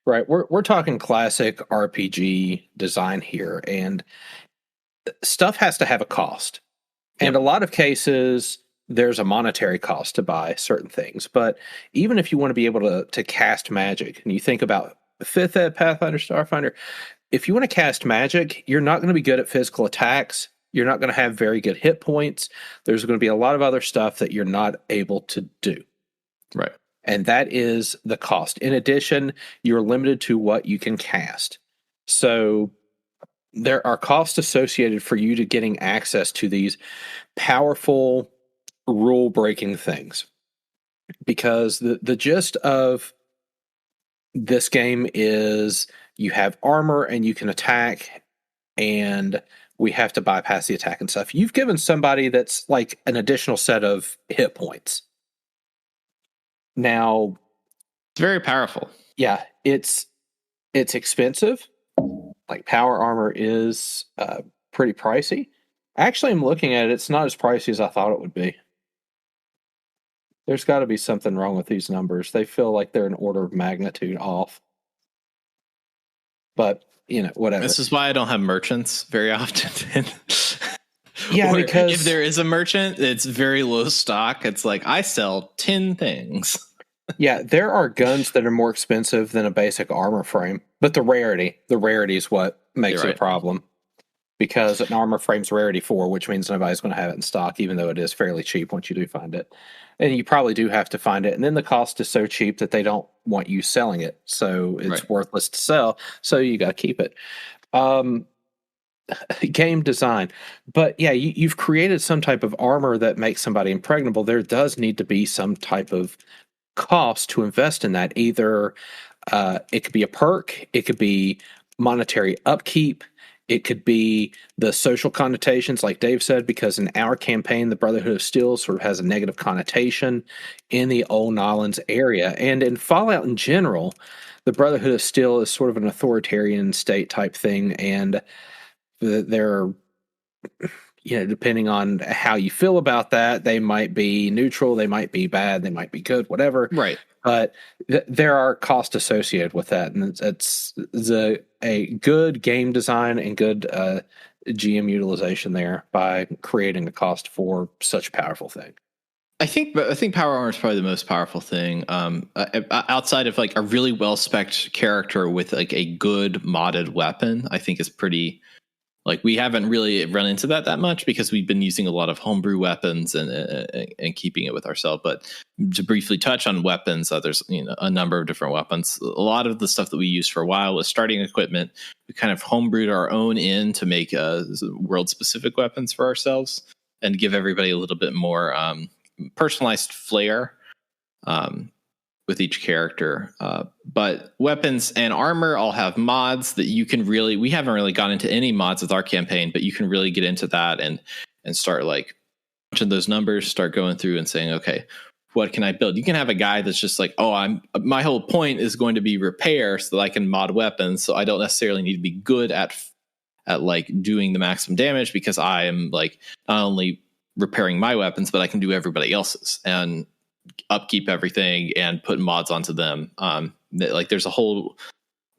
[SPEAKER 3] Right. We're talking classic RPG design here, and stuff has to have a cost. And a lot of cases, there's a monetary cost to buy certain things. But even if you want to be able to cast magic, and you think about 5th Ed, Pathfinder, Starfinder, if you want to cast magic, you're not going to be good at physical attacks. You're not going to have very good hit points. There's going to be a lot of other stuff that you're not able to do.
[SPEAKER 2] Right.
[SPEAKER 3] And that is the cost. In addition, you're limited to what you can cast. So there are costs associated for you to getting access to these powerful rule-breaking things. Because the gist of this game is you have armor and you can attack, and we have to bypass the attack and stuff. You've given somebody that's like an additional set of hit points. Now,
[SPEAKER 2] it's very powerful.
[SPEAKER 3] Yeah, it's expensive. Like power armor is pretty pricey. Actually, I'm looking at it. It's not as pricey as I thought it would be. There's got to be something wrong with these numbers. They feel like they're an order of magnitude off. But, you know, whatever.
[SPEAKER 2] This is why I don't have merchants very often.
[SPEAKER 3] Yeah, because
[SPEAKER 2] if there is a merchant, it's very low stock. It's like, I sell 10 things.
[SPEAKER 3] Yeah, there are guns that are more expensive than a basic armor frame, but the rarity is what makes it a problem. Because an armor frame's rarity 4, which means nobody's going to have it in stock, even though it is fairly cheap once you do find it. And you probably do have to find it. And then the cost is so cheap that they don't want you selling it. So it's worthless to sell. So you got to keep it. Game design. But yeah, you've created some type of armor that makes somebody impregnable. There does need to be some type of cost to invest in that. Either it could be a perk, it could be monetary upkeep, It could be the social connotations, like Dave said, because in our campaign, the Brotherhood of Steel sort of has a negative connotation in the Old Nolans area. And in Fallout in general, the Brotherhood of Steel is sort of an authoritarian state type thing. And they're, depending on how you feel about that, they might be neutral, they might be bad, they might be good, whatever.
[SPEAKER 2] Right.
[SPEAKER 3] But there are costs associated with that, and it's a good game design and good GM utilization there by creating a cost for such a powerful thing.
[SPEAKER 2] I think power armor is probably the most powerful thing. Outside of like a really well-spec'd character with like a good modded weapon, I think is pretty. Like, we haven't really run into that much because we've been using a lot of homebrew weapons and keeping it with ourselves. But to briefly touch on weapons, there's a number of different weapons. A lot of the stuff that we used for a while was starting equipment. We kind of homebrewed our own in to make world-specific weapons for ourselves and give everybody a little bit more personalized flair with each character. But weapons and armor all have mods that you can really, we haven't really gone into any mods with our campaign, but you can really get into that and start like watching those numbers, start going through and saying, okay, what can I build? You can have a guy that's just like, my whole point is going to be repair so that I can mod weapons. So I don't necessarily need to be good at like doing the maximum damage because I am like not only repairing my weapons, but I can do everybody else's and upkeep everything and put mods onto them. Like there's a whole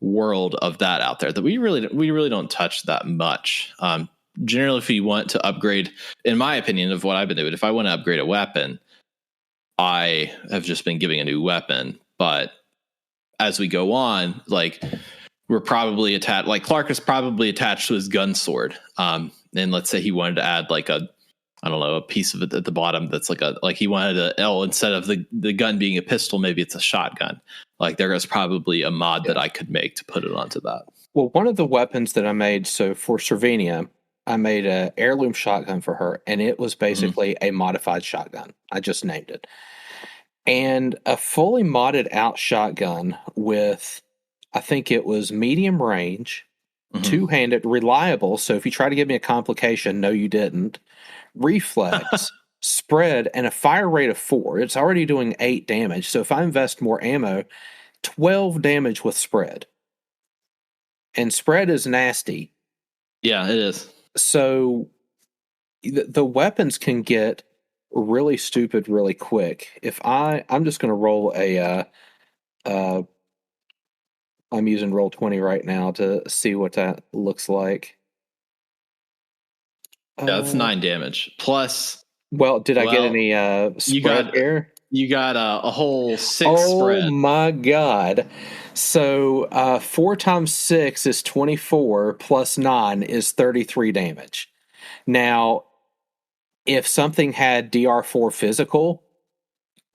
[SPEAKER 2] world of that out there that we really don't touch that much. Generally, if you want to upgrade, in my opinion of what I've been doing, if I want to upgrade a weapon, I have just been giving a new weapon. But as we go on, like we're probably attached, like Clark is probably attached to his gun sword. And let's say he wanted to add like a piece of it at the bottom that's like he wanted a L instead of the gun being a pistol, maybe it's a shotgun. Like there is probably a mod that I could make to put it onto that.
[SPEAKER 3] Well, one of the weapons that I made, so for Cervenia, I made an heirloom shotgun for her, and it was basically a modified shotgun. I just named it. And a fully modded out shotgun with, I think it was medium range, two-handed, reliable. So if you try to give me a complication, no, you didn't. Reflex, spread, and a fire rate of 4. It's already doing 8 damage. So if I invest more ammo, 12 damage with spread. And spread is nasty.
[SPEAKER 2] Yeah, it is.
[SPEAKER 3] So the weapons can get really stupid really quick. If I'm just going to roll I'm using Roll20 right now to see what that looks like.
[SPEAKER 2] Yeah, that's 9 damage. Plus,
[SPEAKER 3] I get any spread here?
[SPEAKER 2] You got a whole 6
[SPEAKER 3] spread.
[SPEAKER 2] Oh
[SPEAKER 3] my God. So 4 times 6 is 24, plus 9 is 33 damage. Now, if something had DR4 physical,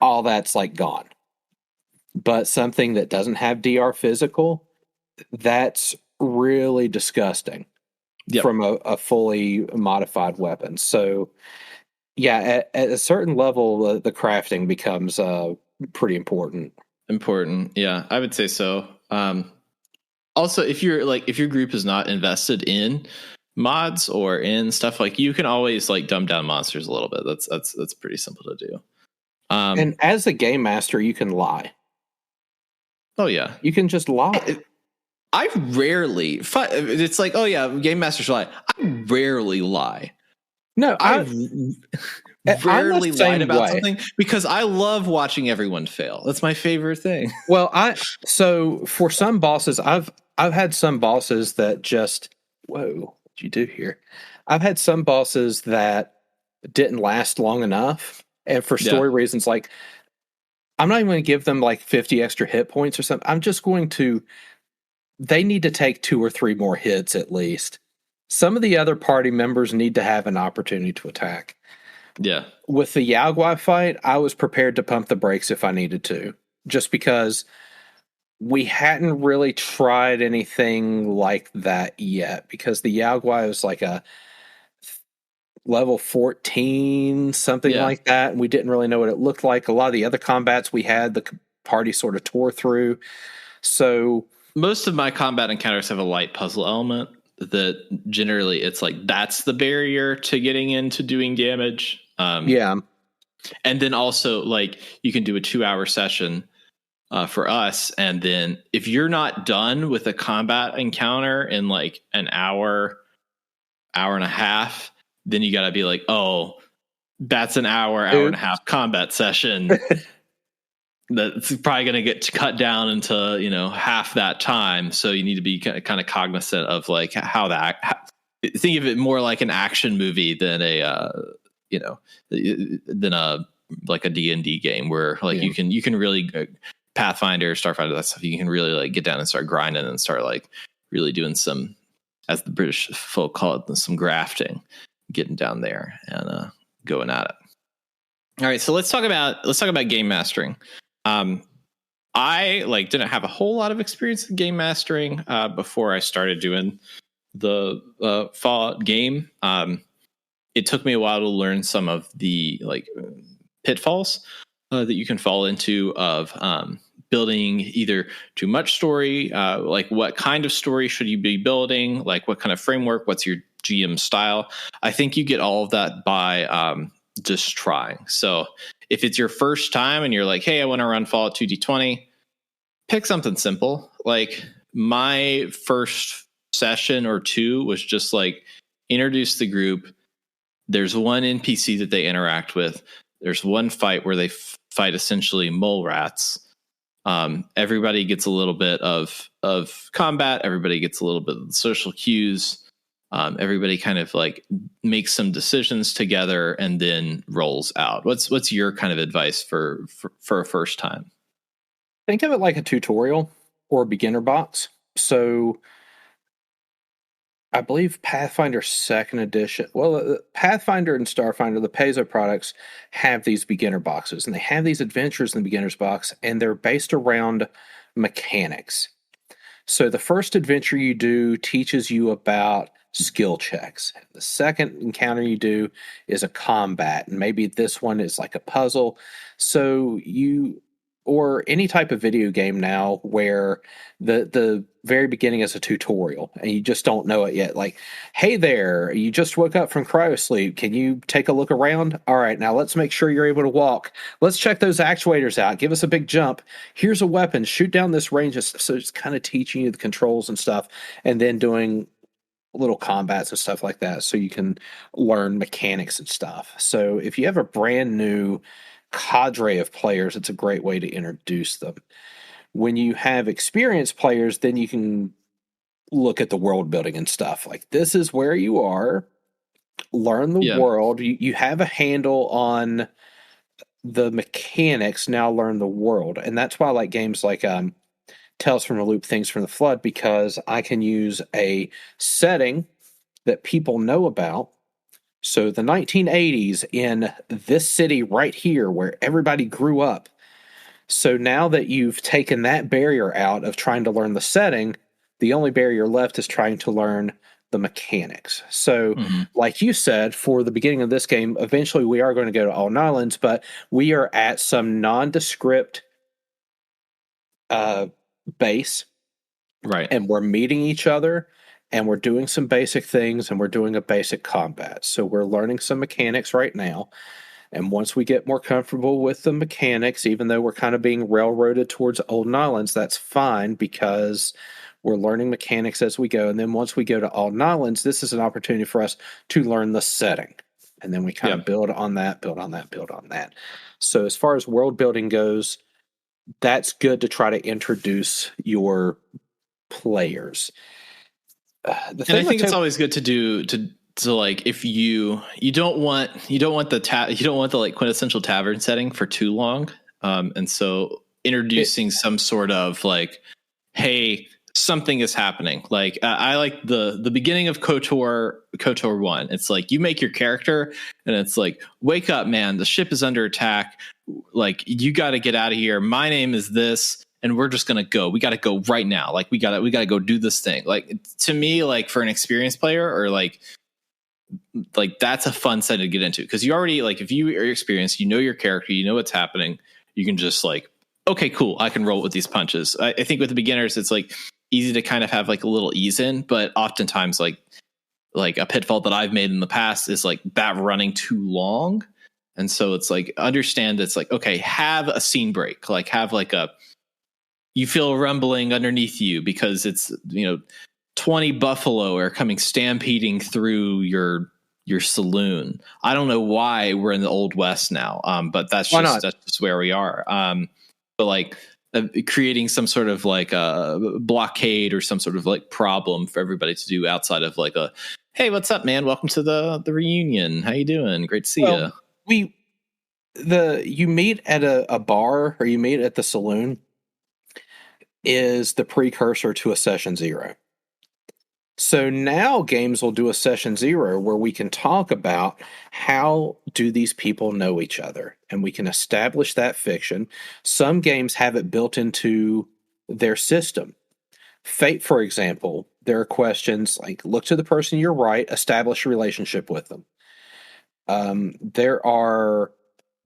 [SPEAKER 3] all that's like gone. But something that doesn't have DR physical, that's really disgusting. Yep. From a fully modified weapon. So, yeah, at a certain level, the crafting becomes pretty important.
[SPEAKER 2] Yeah, I would say so. Also, if your group is not invested in mods or in stuff, like you can always like dumb down monsters a little bit. That's pretty simple to do.
[SPEAKER 3] And as a game master, you can lie.
[SPEAKER 2] Oh yeah,
[SPEAKER 3] you can just lie.
[SPEAKER 2] I rarely. It's like, oh yeah, game masters lie. I rarely lie.
[SPEAKER 3] No,
[SPEAKER 2] I rarely lied about something because I love watching everyone fail. That's my favorite thing.
[SPEAKER 3] Well, so for some bosses, I've had some bosses that just what'd you do here? I've had some bosses that didn't last long enough, and for story reasons, like I'm not even going to give them like 50 extra hit points or something. I'm just going to. They need to take 2 or 3 more hits at least. Some of the other party members need to have an opportunity to attack.
[SPEAKER 2] Yeah.
[SPEAKER 3] With the Yao Guai fight, I was prepared to pump the brakes if I needed to, just because we hadn't really tried anything like that yet, because the Yao Guai was like a level 14, something like that, and we didn't really know what it looked like. A lot of the other combats we had, the party sort of tore through. So...
[SPEAKER 2] most of my combat encounters have a light puzzle element. that generally it's like that's the barrier to getting into doing damage.
[SPEAKER 3] Yeah.
[SPEAKER 2] And then also like you can do a 2-hour session for us, and then if you're not done with a combat encounter in like an hour and a half, then you got to be like, oh, that's an hour and a half combat session. That's probably going to get cut down into, you know, half that time. So you need to be kind of cognizant of like how that, think of it more like an action movie than a, you know, than a, like a D&D game where like you can really Pathfinder, Starfinder, that stuff, you can really like get down and start grinding and start like really doing some, as the British folk call it, some grafting, getting down there and going at it. All right, so let's talk about game mastering. I like didn't have a whole lot of experience in game mastering before I started doing the Fallout game. It took me a while to learn some of the like pitfalls that you can fall into of building either too much story, like what kind of story should you be building, like what kind of framework, what's your GM style. I think you get all of that by just trying. So if it's your first time and you're like, hey, I want to run Fallout 2D20, pick something simple. Like my first session or two was just like introduce the group. There's one NPC that they interact with. There's one fight where they fight essentially mole rats. Everybody gets a little bit of combat. Everybody gets a little bit of social cues. Everybody kind of like makes some decisions together and then rolls out. What's your kind of advice for a first time?
[SPEAKER 3] Think of it like a tutorial or a beginner box. So I believe Pathfinder 2nd edition, well, Pathfinder and Starfinder, the Paizo products, have these beginner boxes, and they have these adventures in the beginner's box, and they're based around mechanics. So the first adventure you do teaches you about skill checks. The second encounter you do is a combat, and maybe this one is like a puzzle. So or any type of video game now where the very beginning is a tutorial and you just don't know it yet. Like, hey there, you just woke up from cryosleep. Can you take a look around? All right, now let's make sure you're able to walk. Let's check those actuators out. Give us a big jump. Here's a weapon. Shoot down this range. So it's kind of teaching you the controls and stuff, and then doing little combats and stuff like that so you can learn mechanics and stuff. So if you have a brand new cadre of players, it's a great way to introduce them. When you have experienced players, then you can look at the world building and stuff. Like, this is where you are. Learn the world. You have a handle on the mechanics. Now learn the world. And that's why I like games like Tales from the Loop, Things from the Flood, because I can use a setting that people know about. So the 1980s in this city right here where everybody grew up. So now that you've taken that barrier out of trying to learn the setting, the only barrier left is trying to learn the mechanics. So like you said, for the beginning of this game, eventually we are going to go to Alton Islands, but we are at some nondescript base.
[SPEAKER 2] Right.
[SPEAKER 3] And we're meeting each other. And we're doing some basic things, and we're doing a basic combat. So we're learning some mechanics right now. And once we get more comfortable with the mechanics, even though we're kind of being railroaded towards Alton Islands, that's fine because we're learning mechanics as we go. And then once we go to Alton Islands, this is an opportunity for us to learn the setting. And then we kind of build on that, build on that, build on that. So as far as world building goes, that's good to try to introduce your players.
[SPEAKER 2] And I think it's always good to do to like, if you don't want the like quintessential tavern setting for too long, and so introducing some sort of like, hey, something is happening. Like I like the beginning of KOTOR 1. It's like you make your character, and it's like, wake up, man! The ship is under attack. Like, you got to get out of here. My name is this. And we're just going to go. We got to go right now. Like, we got to go do this thing. Like, to me, like for an experienced player, or like that's a fun set to get into, because you already, like, if you are experienced, you know your character, you know what's happening. You can just like, okay, cool, I can roll with these punches. I think with the beginners, it's like easy to kind of have like a little ease in, but oftentimes like a pitfall that I've made in the past is like that running too long. And so it's like, understand it's like, okay, have a scene break, like have like you feel rumbling underneath you because it's, 20 buffalo are coming stampeding through your saloon. I don't know why we're in the Old West now. But that's just where we are. But like creating some sort of like a blockade or some sort of like problem for everybody to do outside of like hey, what's up, man? Welcome to the reunion. How you doing? Great to see you.
[SPEAKER 3] You meet at a bar or you meet at the saloon is the precursor to a session 0. So now games will do a session 0 where we can talk about how do these people know each other, and we can establish that fiction. Some games have it built into their system. Fate, for example, there are questions like look to the person you're right, establish a relationship with them. There are,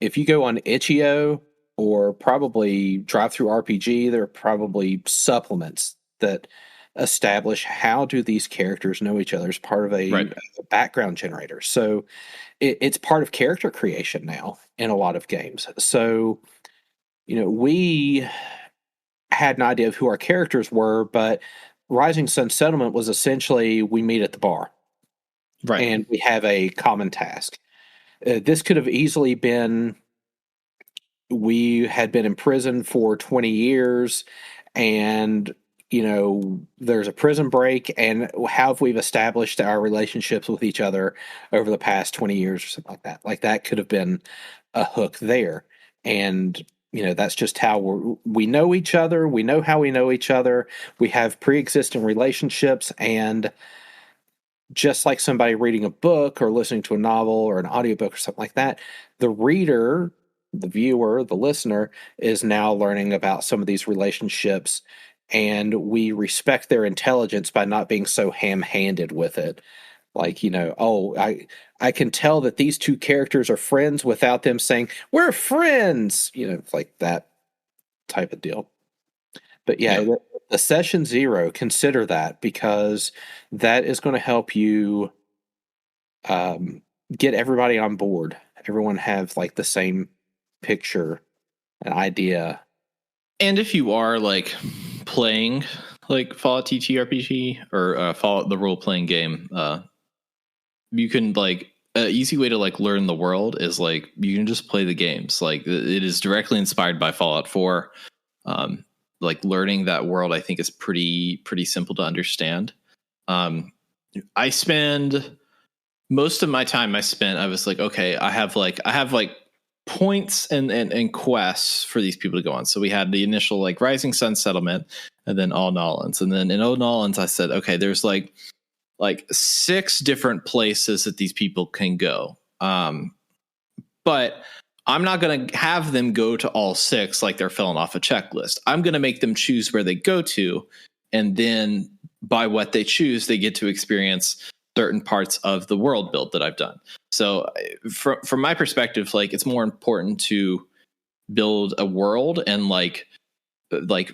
[SPEAKER 3] if you go on itch.io or probably Drive Through RPG, there are probably supplements that establish how do these characters know each other as part of a background generator. So it's part of character creation now in a lot of games. So, we had an idea of who our characters were, but Rising Sun Settlement was essentially we meet at the bar.
[SPEAKER 2] Right.
[SPEAKER 3] And we have a common task. This could have easily been we had been in prison for 20 years and there's a prison break, and how have we established our relationships with each other over the past 20 years or something like that. Like that could have been a hook there. And, that's just how we know each other. We know how we know each other. We have pre-existing relationships, and just like somebody reading a book or listening to a novel or an audiobook or something like that, the reader, the viewer, the listener is now learning about some of these relationships, and we respect their intelligence by not being so ham-handed with it. Like, I can tell that these two characters are friends without them saying, we're friends, like that type of deal. But yeah. The session 0, consider that, because that is going to help you get everybody on board. Everyone have like the same picture, an idea.
[SPEAKER 2] And if you are like playing like Fallout TTRPG or Fallout the role playing game, you can like an easy way to like learn the world is like you can just play the games. Like it is directly inspired by Fallout 4. Like learning that world, I think, is pretty simple to understand. I spend most of my time I was like, okay, I have like points and quests for these people to go on. So we had the initial like Rising Sun Settlement, and then All Nolans, and then in All Nolans I said, okay, there's like 6 different places that these people can go. But I'm not going to have them go to all 6 like they're filling off a checklist. I'm going to make them choose where they go to, and then by what they choose, they get to experience certain parts of the world build that I've done. So from my perspective, like it's more important to build a world, and like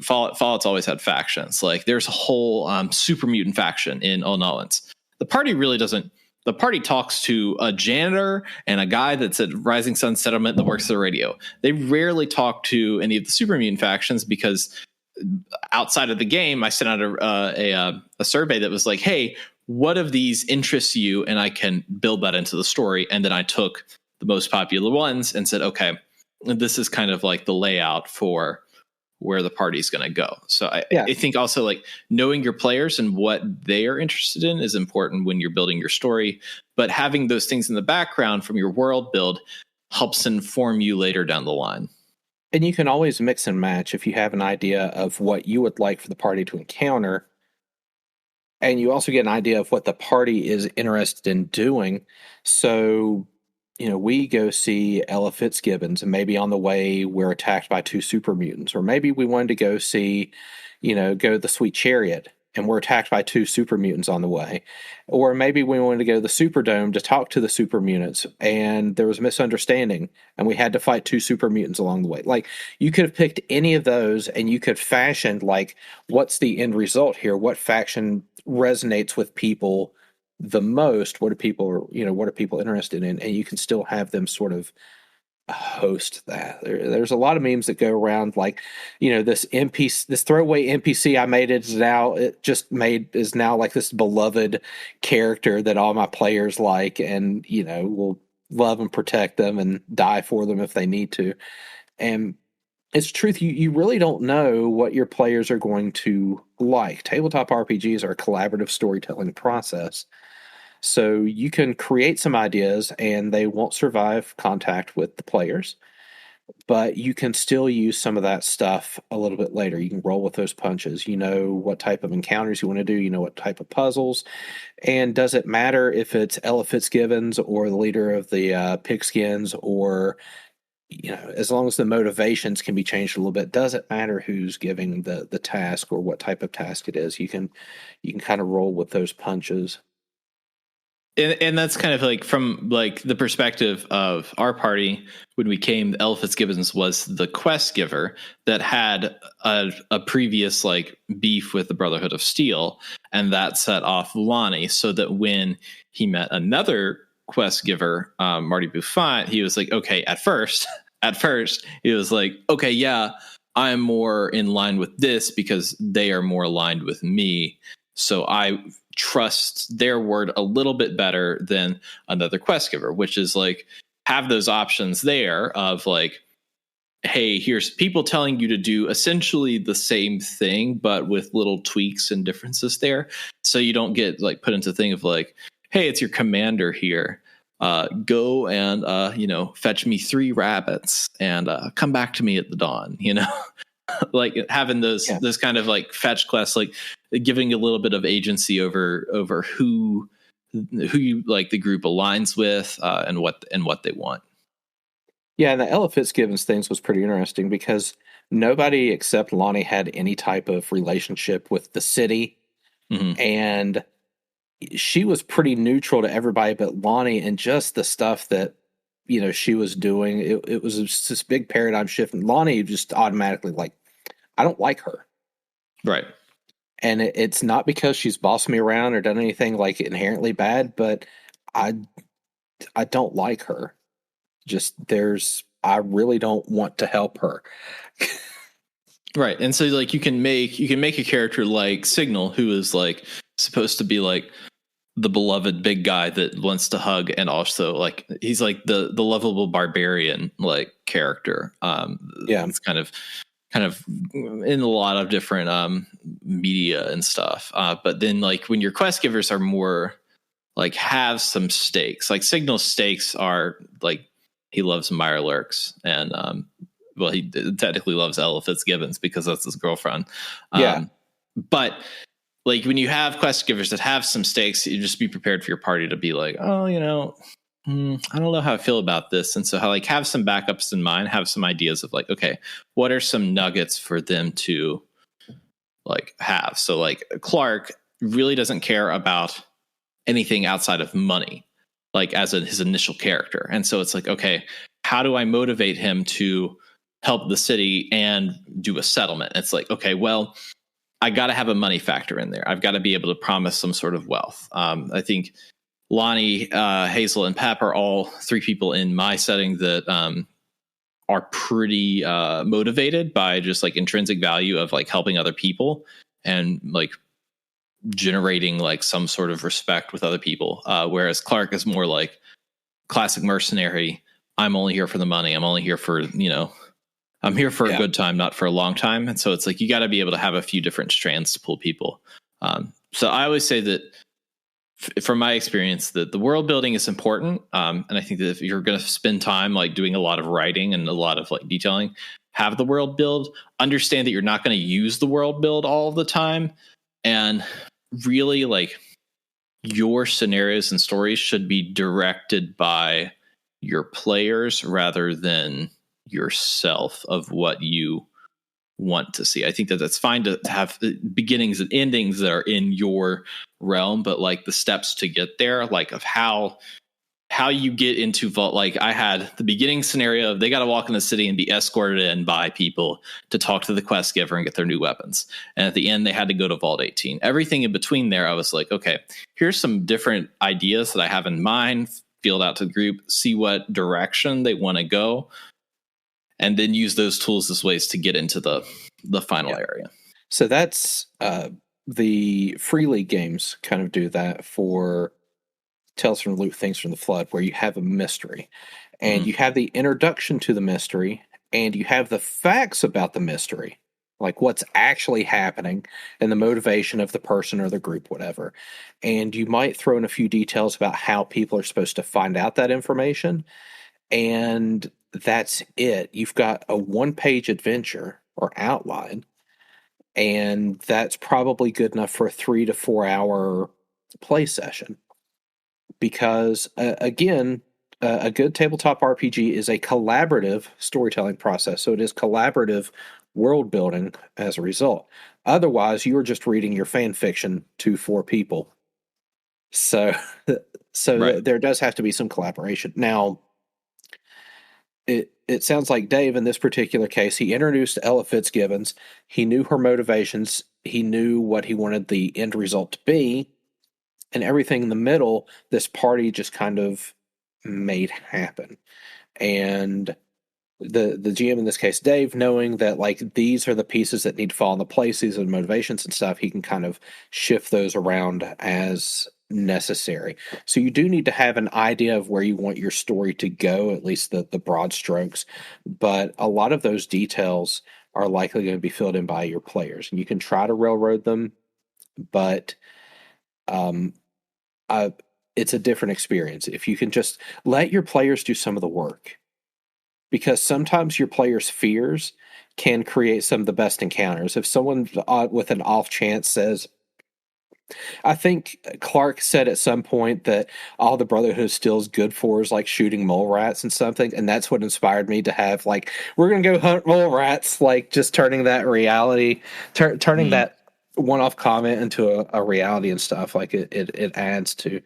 [SPEAKER 2] Fallout's always had factions. Like there's a whole super mutant faction in All Nolans. The party really doesn't. The party talks to a janitor and a guy that's at Rising Sun Settlement that works the radio. They rarely talk to any of the super mutant factions, because outside of the game, I sent out a survey that was like, hey, what of these interests you? And I can build that into the story. And then I took the most popular ones and said, okay, this is kind of like the layout for where the party's going to go. So I think also like knowing your players and what they are interested in is important when you're building your story, but having those things in the background from your world build helps inform you later down the line.
[SPEAKER 3] And you can always mix and match if you have an idea of what you would like for the party to encounter. And you also get an idea of what the party is interested in doing. So, we go see Ella Fitzgibbons, and maybe on the way we're attacked by 2 super mutants. Or maybe we wanted to go see, go to the Sweet Chariot, and we're attacked by 2 super mutants on the way. Or maybe we wanted to go to the Superdome to talk to the super mutants, and there was a misunderstanding, and we had to fight 2 super mutants along the way. Like, you could have picked any of those, and you could fashion, like, what's the end result here? What faction resonates with people the most? What are people, what are people interested in? And you can still have them sort of host that. There's a lot of memes that go around, like, this throwaway NPC I made is now like this beloved character that all my players like, and will love and protect them and die for them if they need to. And it's truth, you really don't know what your players are going to like. Tabletop RPGs are a collaborative storytelling process. So you can create some ideas and they won't survive contact with the players, but you can still use some of that stuff a little bit later. You can roll with those punches. You know what type of encounters you want to do. You know what type of puzzles. And does it matter if it's Ella Fitzgibbons or the leader of the Pigskins, or, as long as the motivations can be changed a little bit, does it matter who's giving the task or what type of task it is? You can kind of roll with those punches.
[SPEAKER 2] And that's kind of like from like the perspective of our party when we came. Ella Fitzgibbons was the quest giver that had a previous like beef with the Brotherhood of Steel, and that set off Lonnie, so that when he met another quest giver, Marty Buffont, he was like, okay, at first he was like, okay, yeah, I'm more in line with this because they are more aligned with me, so I trust their word a little bit better than another quest giver, which is like, have those options there of like, hey, here's people telling you to do essentially the same thing, but with little tweaks and differences there. So you don't get like put into the thing of like, hey, it's your commander here. Go and, fetch me 3 rabbits and come back to me at the dawn, like having those kind of like fetch quests, like giving a little bit of agency over who you like the group aligns with, and what they want.
[SPEAKER 3] Yeah, and the Ella Fitzgibbons things was pretty interesting because nobody except Lonnie had any type of relationship with the city, and she was pretty neutral to everybody but Lonnie, and just the stuff that she was doing. It was just this big paradigm shift, and Lonnie just automatically like, I don't like her.
[SPEAKER 2] Right.
[SPEAKER 3] And it's not because she's bossed me around or done anything like inherently bad, but I don't like her. I really don't want to help her.
[SPEAKER 2] Right. And so like you can make a character like Signal, who is like supposed to be like the beloved big guy that wants to hug, and also like he's like the lovable barbarian like character. It's kind of in a lot of different media and stuff. But then like when your quest givers are more like have some stakes, like Signal's stakes are like he loves Meyer Lurks, and he technically loves Ella Fitzgibbons because that's his girlfriend. But like when you have quest givers that have some stakes, you just be prepared for your party to be like, oh, I don't know how I feel about this. And so have some backups in mind, have some ideas of like, okay, what are some nuggets for them to like have? So like Clark really doesn't care about anything outside of money, like as his initial character. And so it's like, okay, how do I motivate him to help the city and do a settlement? It's like, okay, well, I got to have a money factor in there. I've got to be able to promise some sort of wealth. I think Lonnie, Hazel, and Pep are all 3 people in my setting that are pretty motivated by just like intrinsic value of like helping other people and like generating like some sort of respect with other people. Whereas Clark is more like classic mercenary. I'm only here for the money. I'm only here for, I'm here for a good time, not for a long time. And so it's like, you got to be able to have a few different strands to pull people. So I always say that from my experience, that the world building is important. And I think that if you're going to spend time like doing a lot of writing and a lot of like detailing, have the world build, understand that you're not going to use the world build all the time. And really like your scenarios and stories should be directed by your players rather than yourself of what you want to see. I think that that's fine to have beginnings and endings that are in your realm, but like the steps to get there, like of how you get into Vault. Like I had the beginning scenario of they got to walk in the city and be escorted in by people to talk to the quest giver and get their new weapons. And at the end, they had to go to Vault 18. Everything in between there, I was like, okay, here's some different ideas that I have in mind, field out to the group, see what direction they want to go, and then use those tools as ways to get into the final area.
[SPEAKER 3] So that's the Free League games kind of do that for Tales from the Loop, Things from the Flood, where you have a mystery and you have the introduction to the mystery and you have the facts about the mystery, like what's actually happening and the motivation of the person or the group, whatever. And you might throw in a few details about how people are supposed to find out that information. And that's it. You've got a one-page adventure or outline, and that's probably good enough for a 3 to 4 hour play session. Because, again, a good tabletop RPG is a collaborative storytelling process. So it is collaborative world building as a result. Otherwise, you are just reading your fan fiction to 4 people. So right. There does have to be some collaboration. Now, it sounds like Dave, in this particular case, he introduced Ella Fitzgibbons. He knew her motivations. He knew what he wanted the end result to be. And everything in the middle, this party just kind of made happen. And the GM in this case, Dave, knowing that like these are the pieces that need to fall into place, these are the motivations and stuff, he can kind of shift those around as necessary. So you do need to have an idea of where you want your story to go, at least the broad strokes. But a lot of those details are likely going to be filled in by your players. And you can try to railroad them, but it's a different experience if you can just let your players do some of the work, because sometimes your players' fears can create some of the best encounters. If someone with an off chance says, I think Clark said at some point that all the Brotherhood of Steel is good for is like shooting mole rats and something, and that's what inspired me to have like, we're gonna go hunt mole rats, like just turning that reality, turning that one-off comment into a reality and stuff. Like it adds to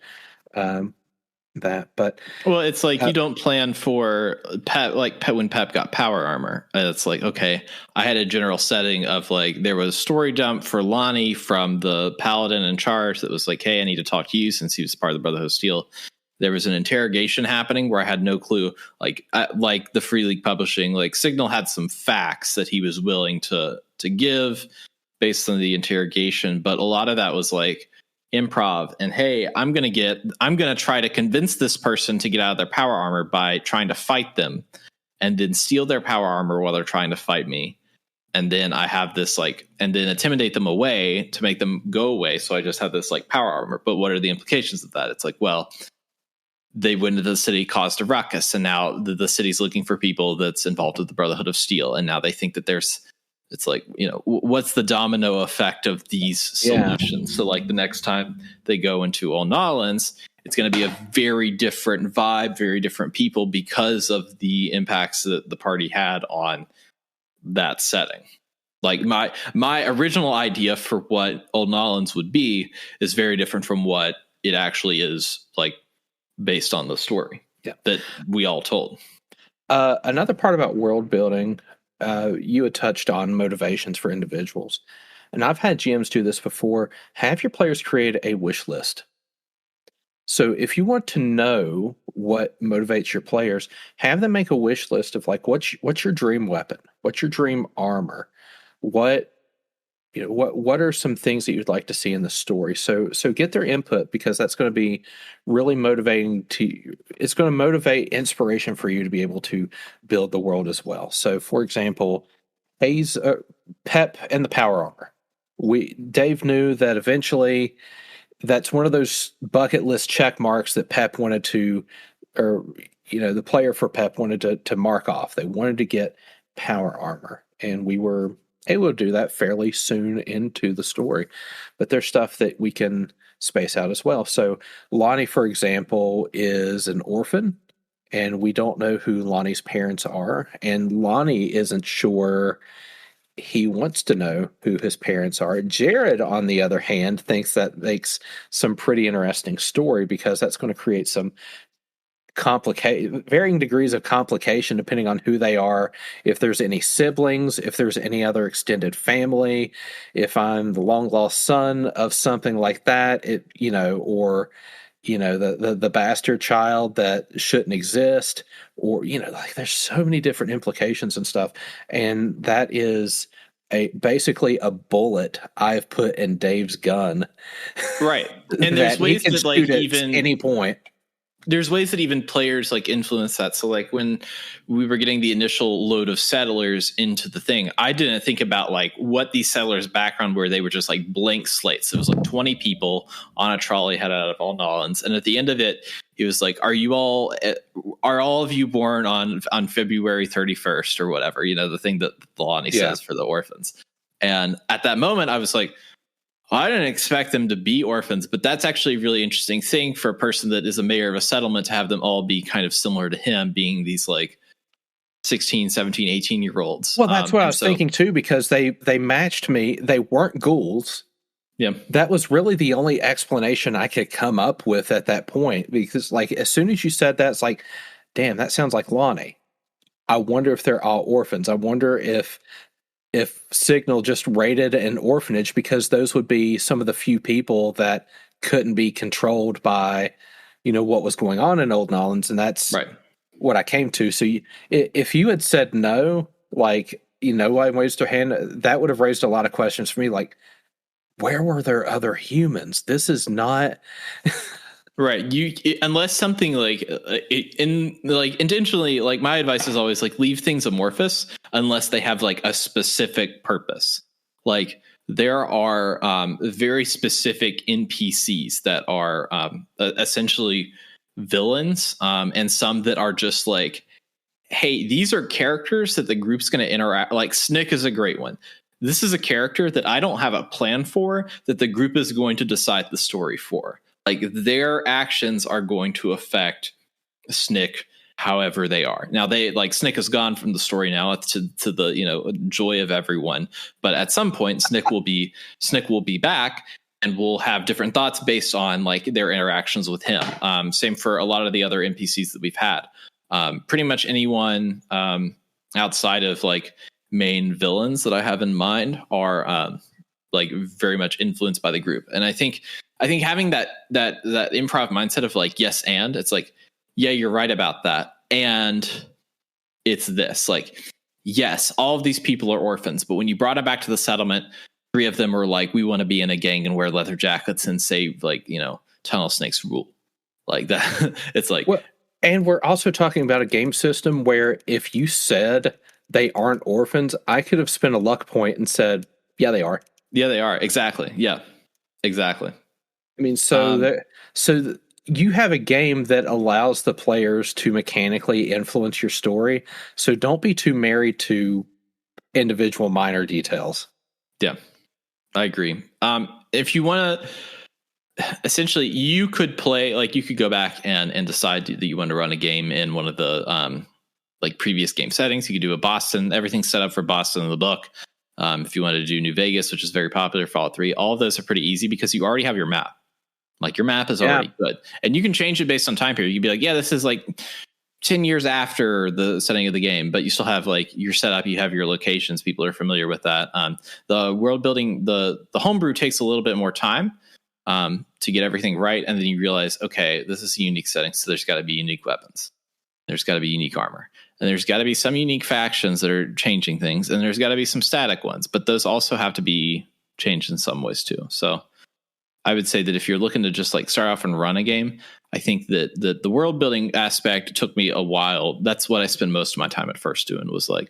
[SPEAKER 3] that. But
[SPEAKER 2] well, it's like you don't plan for Pep, like when Pep got power armor. It's like, okay, I had a general setting of like there was a story dump for Lonnie from the paladin in charge that was like, hey, I need to talk to you since he was part of the Brotherhood of Steel. There was an interrogation happening where I had no clue. Like the Free League Publishing, like Signal had some facts that he was willing to give based on the interrogation, but a lot of that was like improv. And hey, I'm gonna try to convince this person to get out of their power armor by trying to fight them, and then steal their power armor while they're trying to fight me. And then I have this like, and then intimidate them away to make them go away. So I just have this like power armor. But what are the implications of that? It's like, well, they went into the city, caused a ruckus, and now the city's looking for people that's involved with the Brotherhood of Steel. And now they think that it's like, what's the domino effect of these solutions? So like the next time they go into All Nolans, it's going to be a very different vibe, very different people because of the impacts that the party had on that setting. Like my original idea for what Old Nolans would be is very different from what it actually is, like based on the story that we all told.
[SPEAKER 3] Another part about world building, you had touched on motivations for individuals. And I've had GMs do this before. Have your players create a wish list. So if you want to know what motivates your players, have them make a wish list of like, what's your dream weapon? What's your dream armor? What are some things that you'd like to see in the story? So get their input, because that's going to be really motivating it's going to motivate inspiration for you to be able to build the world as well. So for example, Pep and the power armor. Dave knew that eventually that's one of those bucket list check marks that Pep wanted to, or the player for Pep wanted to mark off. They wanted to get power armor, and we were able to do that fairly soon into the story. But there's stuff that we can space out as well. So Lonnie, for example, is an orphan, and we don't know who Lonnie's parents are, and Lonnie isn't sure he wants to know who his parents are. Jared, on the other hand, thinks that makes some pretty interesting story because that's going to create some varying degrees of complication depending on who they are, if there's any siblings, if there's any other extended family, if I'm the long lost son of something like that, or the bastard child that shouldn't exist, or like there's so many different implications and stuff, and that is basically a bullet I've put in Dave's gun,
[SPEAKER 2] right? And there's ways that like even
[SPEAKER 3] any point.
[SPEAKER 2] There's ways that even players like influence that. So like when we were getting the initial load of settlers into the thing, I didn't think about like what these settlers' background were. They were just like blank slates. It was like 20 people on a trolley headed out of all Nolans. And at the end of it, he was like, are all of you born on February 31st or whatever, the thing that Lonnie says for the orphans. And at that moment I was like, I didn't expect them to be orphans, but that's actually a really interesting thing for a person that is a mayor of a settlement to have them all be kind of similar to him, being these like 16, 17, 18-year-olds.
[SPEAKER 3] Well, that's what I was thinking too, because they matched me. They weren't ghouls.
[SPEAKER 2] Yeah.
[SPEAKER 3] That was really the only explanation I could come up with at that point, because like as soon as you said that, it's like, damn, that sounds like Lonnie. I wonder if they're all orphans. I wonder if Signal just raided an orphanage, because those would be some of the few people that couldn't be controlled by, what was going on in Old Nolans. And that's
[SPEAKER 2] right.
[SPEAKER 3] What I came to. So if you had said no, like, I raised their hand, that would have raised a lot of questions for me. Like, where were there other humans? This is not
[SPEAKER 2] right. Unless something like intentionally, like my advice is always like leave things amorphous unless they have like a specific purpose. Like there are very specific NPCs that are essentially villains, and some that are just like, hey, these are characters that the group's going to interact. Like Snick is a great one. This is a character that I don't have a plan for, that the group is going to decide the story for. Like their actions are going to affect Snick however they are. Now Snick is gone from the story now to the joy of everyone. But at some point Snick will be back, and we'll have different thoughts based on like their interactions with him. Same for a lot of the other NPCs that we've had. Pretty much anyone outside of like main villains that I have in mind are like very much influenced by the group. And I think having that improv mindset of like, yes, and it's like, yeah, you're right about that. And it's this, like, yes, all of these people are orphans, but when you brought it back to the settlement, 3 of them were like, we want to be in a gang and wear leather jackets and say like, tunnel snakes rule, like that. It's like,
[SPEAKER 3] well, and we're also talking about a game system where if you said they aren't orphans, I could have spent a luck point and said, yeah, they are.
[SPEAKER 2] Yeah, they are. Exactly. Yeah, exactly.
[SPEAKER 3] I mean, you have a game that allows the players to mechanically influence your story. So don't be too married to individual minor details.
[SPEAKER 2] Yeah, I agree. If you want to, essentially, you could play, like you could go back and decide that you want to run a game in one of the like previous game settings. You could do a Boston, everything's set up for Boston in the book. If you wanted to do New Vegas, which is very popular, Fallout 3, all of those are pretty easy because you already have your map. Like your map is already good. And you can change it based on time period. You can be like, yeah, this is like 10 years after the setting of the game, but you still have like your setup, you have your locations. People are familiar with that. The world building, the homebrew takes a little bit more time to get everything right. And then you realize, okay, this is a unique setting. So there's got to be unique weapons. There's got to be unique armor. And there's got to be some unique factions that are changing things. And there's got to be some static ones. But those also have to be changed in some ways too. So I would say that if you're looking to just like start off and run a game, I think that the world building aspect took me a while. That's what I spend most of my time at first doing, was like,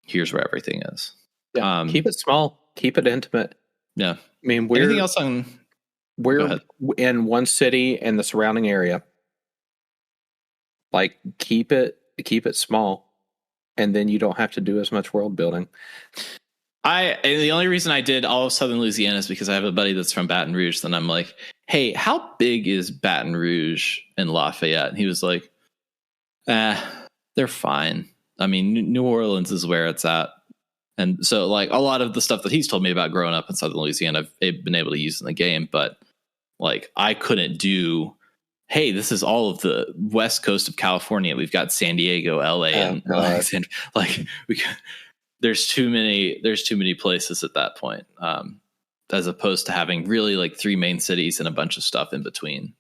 [SPEAKER 2] here's where everything is.
[SPEAKER 3] Yeah, keep it small, keep it intimate.
[SPEAKER 2] Yeah.
[SPEAKER 3] I mean,
[SPEAKER 2] anything else on?
[SPEAKER 3] We're in one city and the surrounding area. Like keep it small, and then you don't have to do as much world building.
[SPEAKER 2] The only reason I did all of Southern Louisiana is because I have a buddy that's from Baton Rouge. Then I'm like, hey, how big is Baton Rouge and Lafayette? And he was like, they're fine. I mean, New Orleans is where it's at. And so like a lot of the stuff that he's told me about growing up in Southern Louisiana, I've been able to use in the game, but like I couldn't do, hey, this is all of the west coast of California. We've got San Diego, LA, and Alexandria. Like there's too many places at that point. As opposed to having really like 3 main cities and a bunch of stuff in between,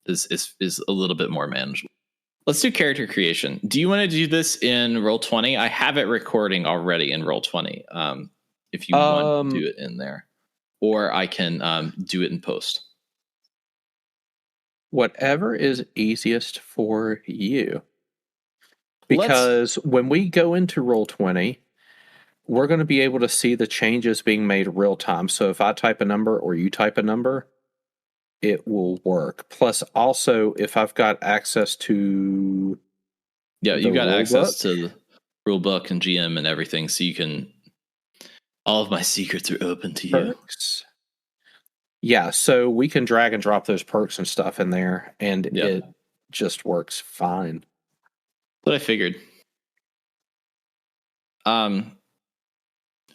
[SPEAKER 2] is a little bit more manageable. Let's do character creation. Do you want to do this in Roll20? I have it recording already in Roll20. If you want to do it in there, or I can do it in post.
[SPEAKER 3] Whatever is easiest for you. Because when we go into Roll20, we're going to be able to see the changes being made real time. So if I type a number or you type a number, it will work. Plus, also, if I've got access to...
[SPEAKER 2] Yeah, you got access to the rule book and GM and everything, so you can... All of my secrets are open to
[SPEAKER 3] perks. Yeah, so we can drag and drop those perks and stuff in there, and it just works fine.
[SPEAKER 2] What I figured.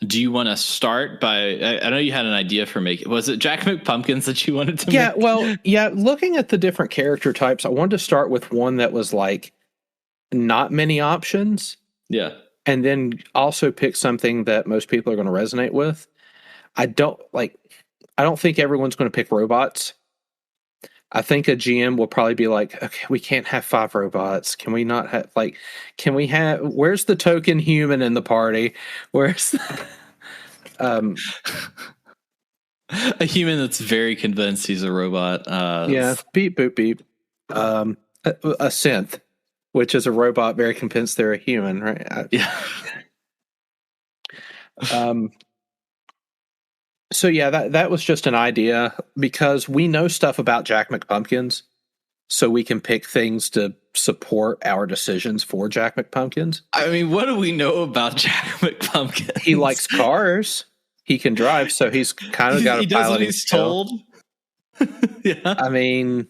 [SPEAKER 2] Do you want to start by... I know you had an idea for making... Was it Jack McPumpkins that you wanted to make?
[SPEAKER 3] Yeah, well, looking at the different character types, I wanted to start with one that was like not many options.
[SPEAKER 2] Yeah.
[SPEAKER 3] And then also pick something that most people are going to resonate with. I don't think everyone's going to pick robots. I think a GM will probably be like, okay, we can't have 5 robots. Can we not have, where's the token human in the party? Where's
[SPEAKER 2] a human that's very convinced he's a robot?
[SPEAKER 3] Beep, boop, beep. A synth, which is a robot very convinced they're a human, right? So that was just an idea because we know stuff about Jack McPumpkins, so we can pick things to support our decisions for Jack McPumpkins.
[SPEAKER 2] I mean, what do we know about Jack McPumpkins?
[SPEAKER 3] He likes cars. He can drive, so he's kind of got a piloting skill.
[SPEAKER 2] He does what he's told. Yeah.
[SPEAKER 3] I mean,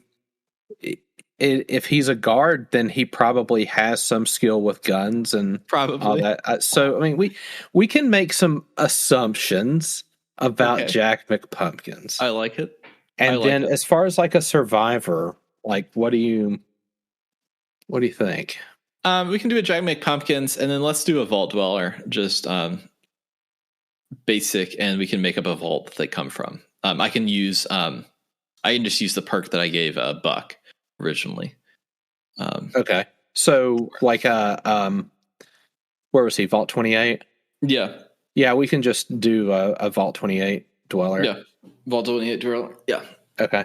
[SPEAKER 3] if he's a guard, then he probably has some skill with guns and all that. So, I mean, we can make some assumptions about Jack McPumpkins.
[SPEAKER 2] I like it.
[SPEAKER 3] And then as far as like a survivor, like what do you think?
[SPEAKER 2] We can do a Jack McPumpkins, and then let's do a Vault Dweller, just basic, and we can make up a vault that they come from. I can just use the perk that I gave Buck originally.
[SPEAKER 3] Okay. So like where was he? Vault 28?
[SPEAKER 2] Yeah.
[SPEAKER 3] Yeah, we can just do a Vault 28 Dweller.
[SPEAKER 2] Yeah, Vault 28 Dweller. Yeah.
[SPEAKER 3] Okay.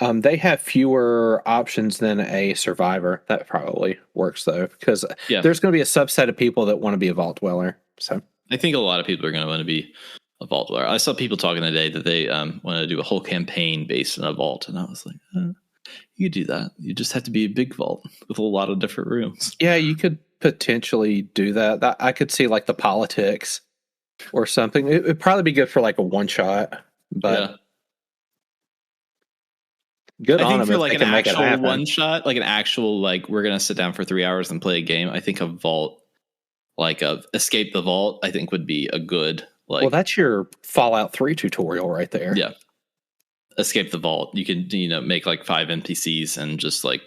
[SPEAKER 3] They have fewer options than a Survivor. That probably works, though, because there's going to be a subset of people that want to be a Vault Dweller. So
[SPEAKER 2] I think a lot of people are going to want to be a Vault Dweller. I saw people talking today that they want to do a whole campaign based in a vault, and I was like, you could do that. You just have to be a big vault with a lot of different rooms.
[SPEAKER 3] Yeah, you could potentially do that. I could see like the politics or something. It'd probably be good for like a one shot, but good on them
[SPEAKER 2] for like
[SPEAKER 3] an actual
[SPEAKER 2] one shot, like an actual like we're gonna sit down for 3 hours and play a game. I think a vault, like a escape the vault, I think would be a good like.
[SPEAKER 3] Well, that's your Fallout 3 tutorial right there.
[SPEAKER 2] Yeah, escape the vault. You can make like 5 NPCs and just like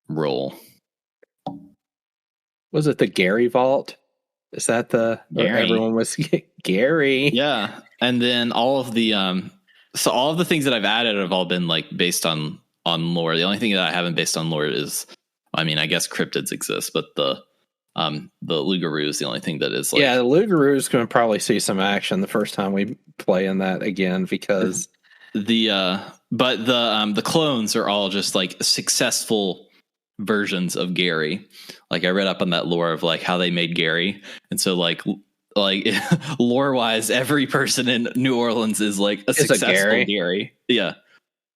[SPEAKER 2] roll.
[SPEAKER 3] Was it the Gary Vault? Is that
[SPEAKER 2] Gary?
[SPEAKER 3] Everyone was Gary?
[SPEAKER 2] Yeah, and then all of the all of the things that I've added have all been like based on lore. The only thing that I haven't based on lore is, I mean, I guess cryptids exist, but the Lugaroo is the only thing that is like.
[SPEAKER 3] Yeah, the Lugaroo is going to probably see some action the first time we play in that again because the clones are all just like successful versions of Gary. Like I read up on that lore of like how they made Gary, and so like lore wise, every person in New Orleans is like a successful Gary. Yeah,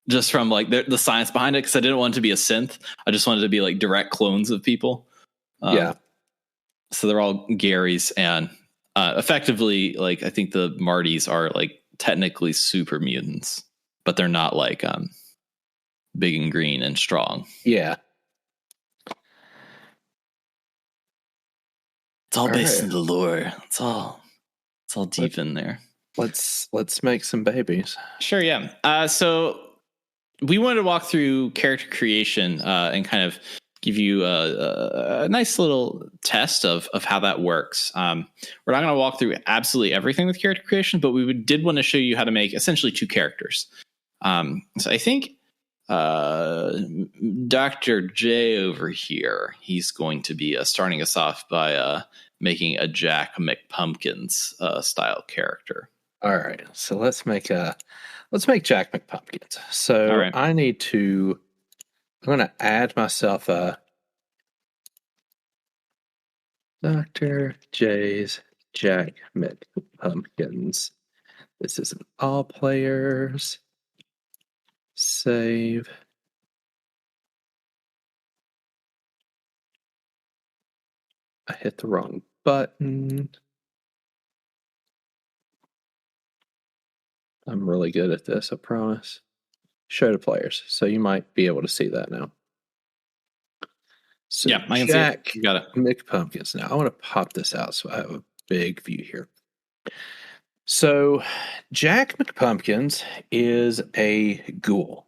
[SPEAKER 3] just from like the science behind it. Because I didn't want it to be a synth. I just wanted to be like direct clones of people. So they're all Garys, and effectively, like I think the Martys are like technically super mutants, but they're not like big and green and strong. Yeah.
[SPEAKER 2] It's all based in the lore. It's all deep in there.
[SPEAKER 3] Let's make some babies.
[SPEAKER 2] Sure, yeah. So we wanted to walk through character creation and kind of give you a nice little test of how that works. We're not going to walk through absolutely everything with character creation, but we did want to show you how to make essentially 2 characters. So I think Dr. J over here, he's going to be starting us off by making a Jack McPumpkins style character.
[SPEAKER 3] All right, so let's make Jack McPumpkins. So right. I'm going to add myself a Dr. J's Jack McPumpkins. This is an all players. Save. I hit the wrong button. I'm really good at this, I promise. Show to players. So you might be able to see that now. So
[SPEAKER 2] yeah, I can
[SPEAKER 3] Jack
[SPEAKER 2] see it. You got it.
[SPEAKER 3] McPumpkins. Now I want to pop this out so I have a big view here. So Jack McPumpkins is a ghoul.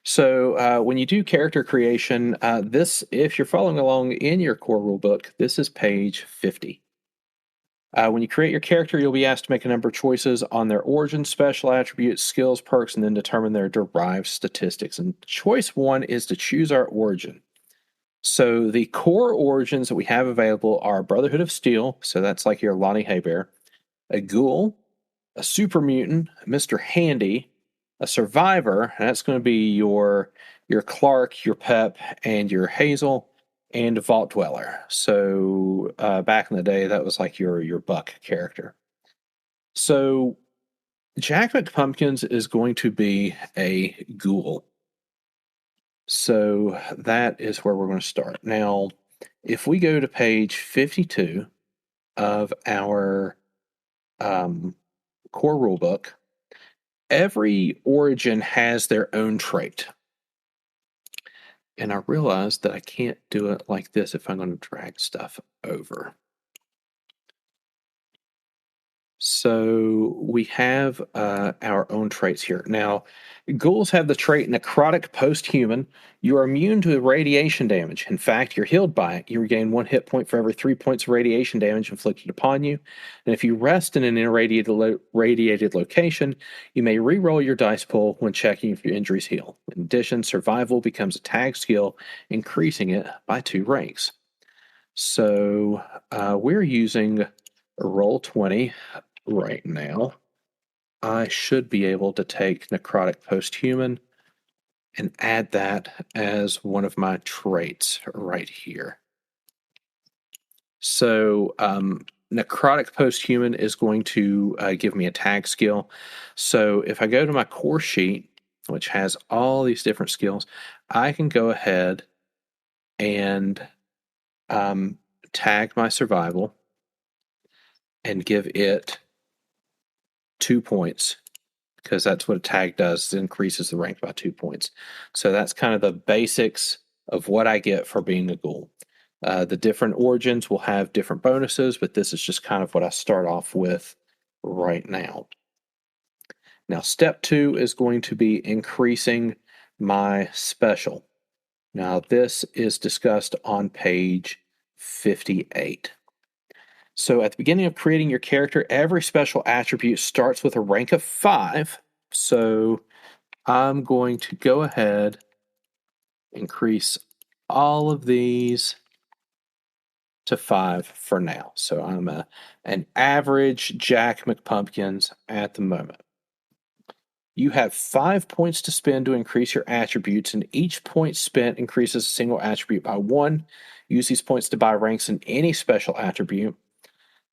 [SPEAKER 3] So when you do character creation, this, if you're following along in your core rulebook, this is page 50. When you create your character, you'll be asked to make a number of choices on their origin, special attributes, skills, perks, and then determine their derived statistics. And choice 1 is to choose our origin. So the core origins that we have available are Brotherhood of Steel, so that's like your Lonnie Haybear, a ghoul, a super mutant, Mr. Handy, a survivor, and that's going to be your Clark, your Pep, and your Hazel, and a Vault Dweller. So back in the day, that was like your Buck character. So Jack McPumpkins is going to be a ghoul. So that is where we're going to start. Now, if we go to page 52 of our core rulebook, every origin has their own trait. And I realized that I can't do it like this if I'm going to drag stuff over. So we have our own traits here. Now, ghouls have the trait necrotic post-human. You are immune to radiation damage. In fact, you're healed by it. You regain 1 hit point for every 3 points of radiation damage inflicted upon you. And if you rest in an irradiated location, you may re-roll your dice pool when checking if your injuries heal. In addition, survival becomes a tag skill, increasing it by 2 ranks. So we're using roll 20 right now. I should be able to take necrotic post-human and add that as one of my traits right here. So necrotic post-human is going to give me a tag skill. So if I go to my core sheet, which has all these different skills, I can go ahead and tag my survival and give it 2 points, because that's what a tag does. It increases the rank by 2 points. So that's kind of the basics of what I get for being a ghoul. The different origins will have different bonuses, but this is just kind of what I start off with right now. Now, step 2 is going to be increasing my special. Now, this is discussed on page 58. So at the beginning of creating your character, every special attribute starts with a rank of 5. So I'm going to go ahead, increase all of these to 5 for now. So I'm an average Jack McPumpkins at the moment. You have 5 points to spend to increase your attributes, and each point spent increases a single attribute by 1. Use these points to buy ranks in any special attribute.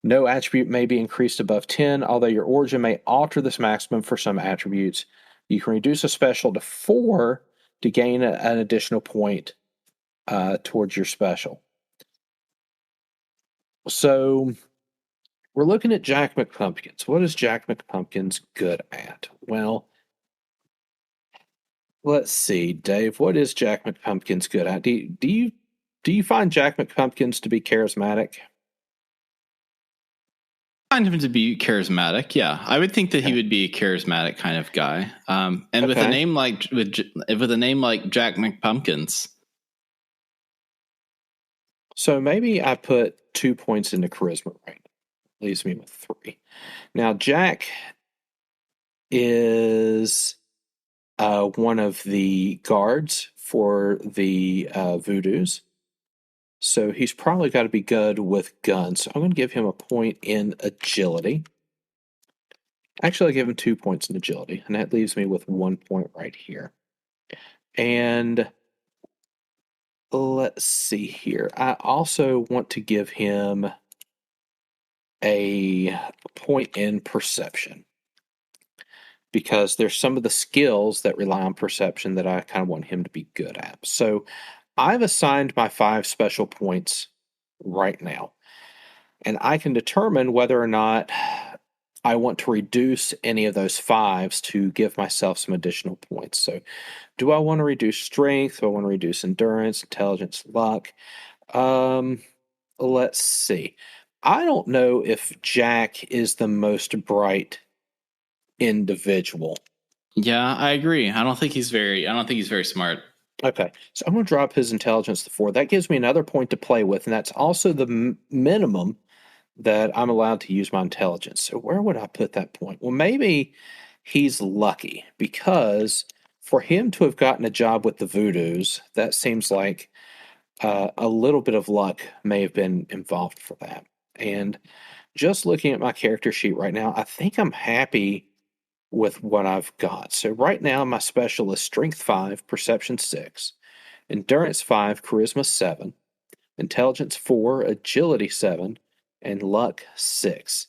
[SPEAKER 3] No attribute may be increased above 10, although your origin may alter this maximum for some attributes. You can reduce a special to 4 to gain an additional point towards your special. So we're looking at Jack McPumpkins. What is Jack McPumpkins good at? Well, let's see, Dave. What is Jack McPumpkins good at? Do you find Jack McPumpkins to be charismatic?
[SPEAKER 2] find him to be charismatic. Yeah, I would think that he would be a charismatic kind of guy. And with a name like Jack McPumpkins.
[SPEAKER 3] So maybe I put 2 points into charisma right now. Leaves me with 3. Now Jack is one of the guards for the Voodoos. So he's probably got to be good with guns. So I'm going to give him a point in agility. Actually, I give him 2 points in agility, and that leaves me with 1 point right here. And let's see here. I also want to give him a point in perception, because there's some of the skills that rely on perception that I kind of want him to be good at. So I've assigned my 5 special points right now, and I can determine whether or not I want to reduce any of those 5s to give myself some additional points. So do I want to reduce strength? Do I want to reduce endurance, intelligence, luck? Let's see. I don't know if Jack is the most bright individual.
[SPEAKER 2] Yeah, I agree. I don't think he's very smart.
[SPEAKER 3] Okay, so I'm going to drop his intelligence to 4. That gives me another point to play with, and that's also the minimum that I'm allowed to use my intelligence. So where would I put that point? Well, maybe he's lucky, because for him to have gotten a job with the Voodoos, that seems like a little bit of luck may have been involved for that. And just looking at my character sheet right now, I think I'm happy with what I've got. So right now, my special is Strength 5, Perception 6, Endurance 5, Charisma 7, Intelligence 4, Agility 7, and Luck 6.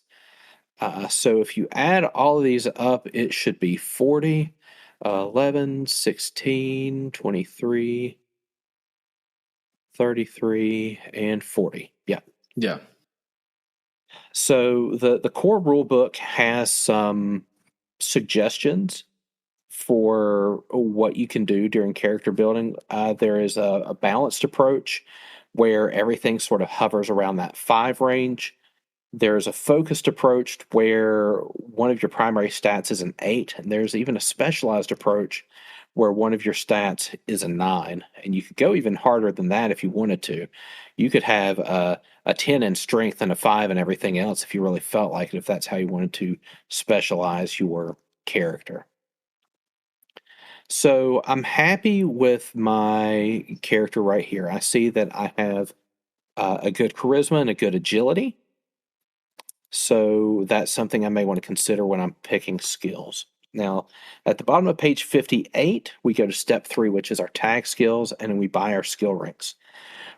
[SPEAKER 3] So if you add all of these up, it should be 40, 11, 16, 23, 33, and 40. Yeah.
[SPEAKER 2] Yeah.
[SPEAKER 3] So the core rule book has some suggestions for what you can do during character building. There is a balanced approach where everything sort of hovers around that 5 range. There's a focused approach where one of your primary stats is an 8, and there's even a specialized approach where one of your stats is a 9. And you could go even harder than that if you wanted to. You could have a 10 in strength and a 5 in everything else if you really felt like it, if that's how you wanted to specialize your character. So I'm happy with my character right here. I see that I have a good charisma and a good agility. So that's something I may want to consider when I'm picking skills. Now, at the bottom of page 58, we go to step 3, which is our tag skills, and then we buy our skill ranks.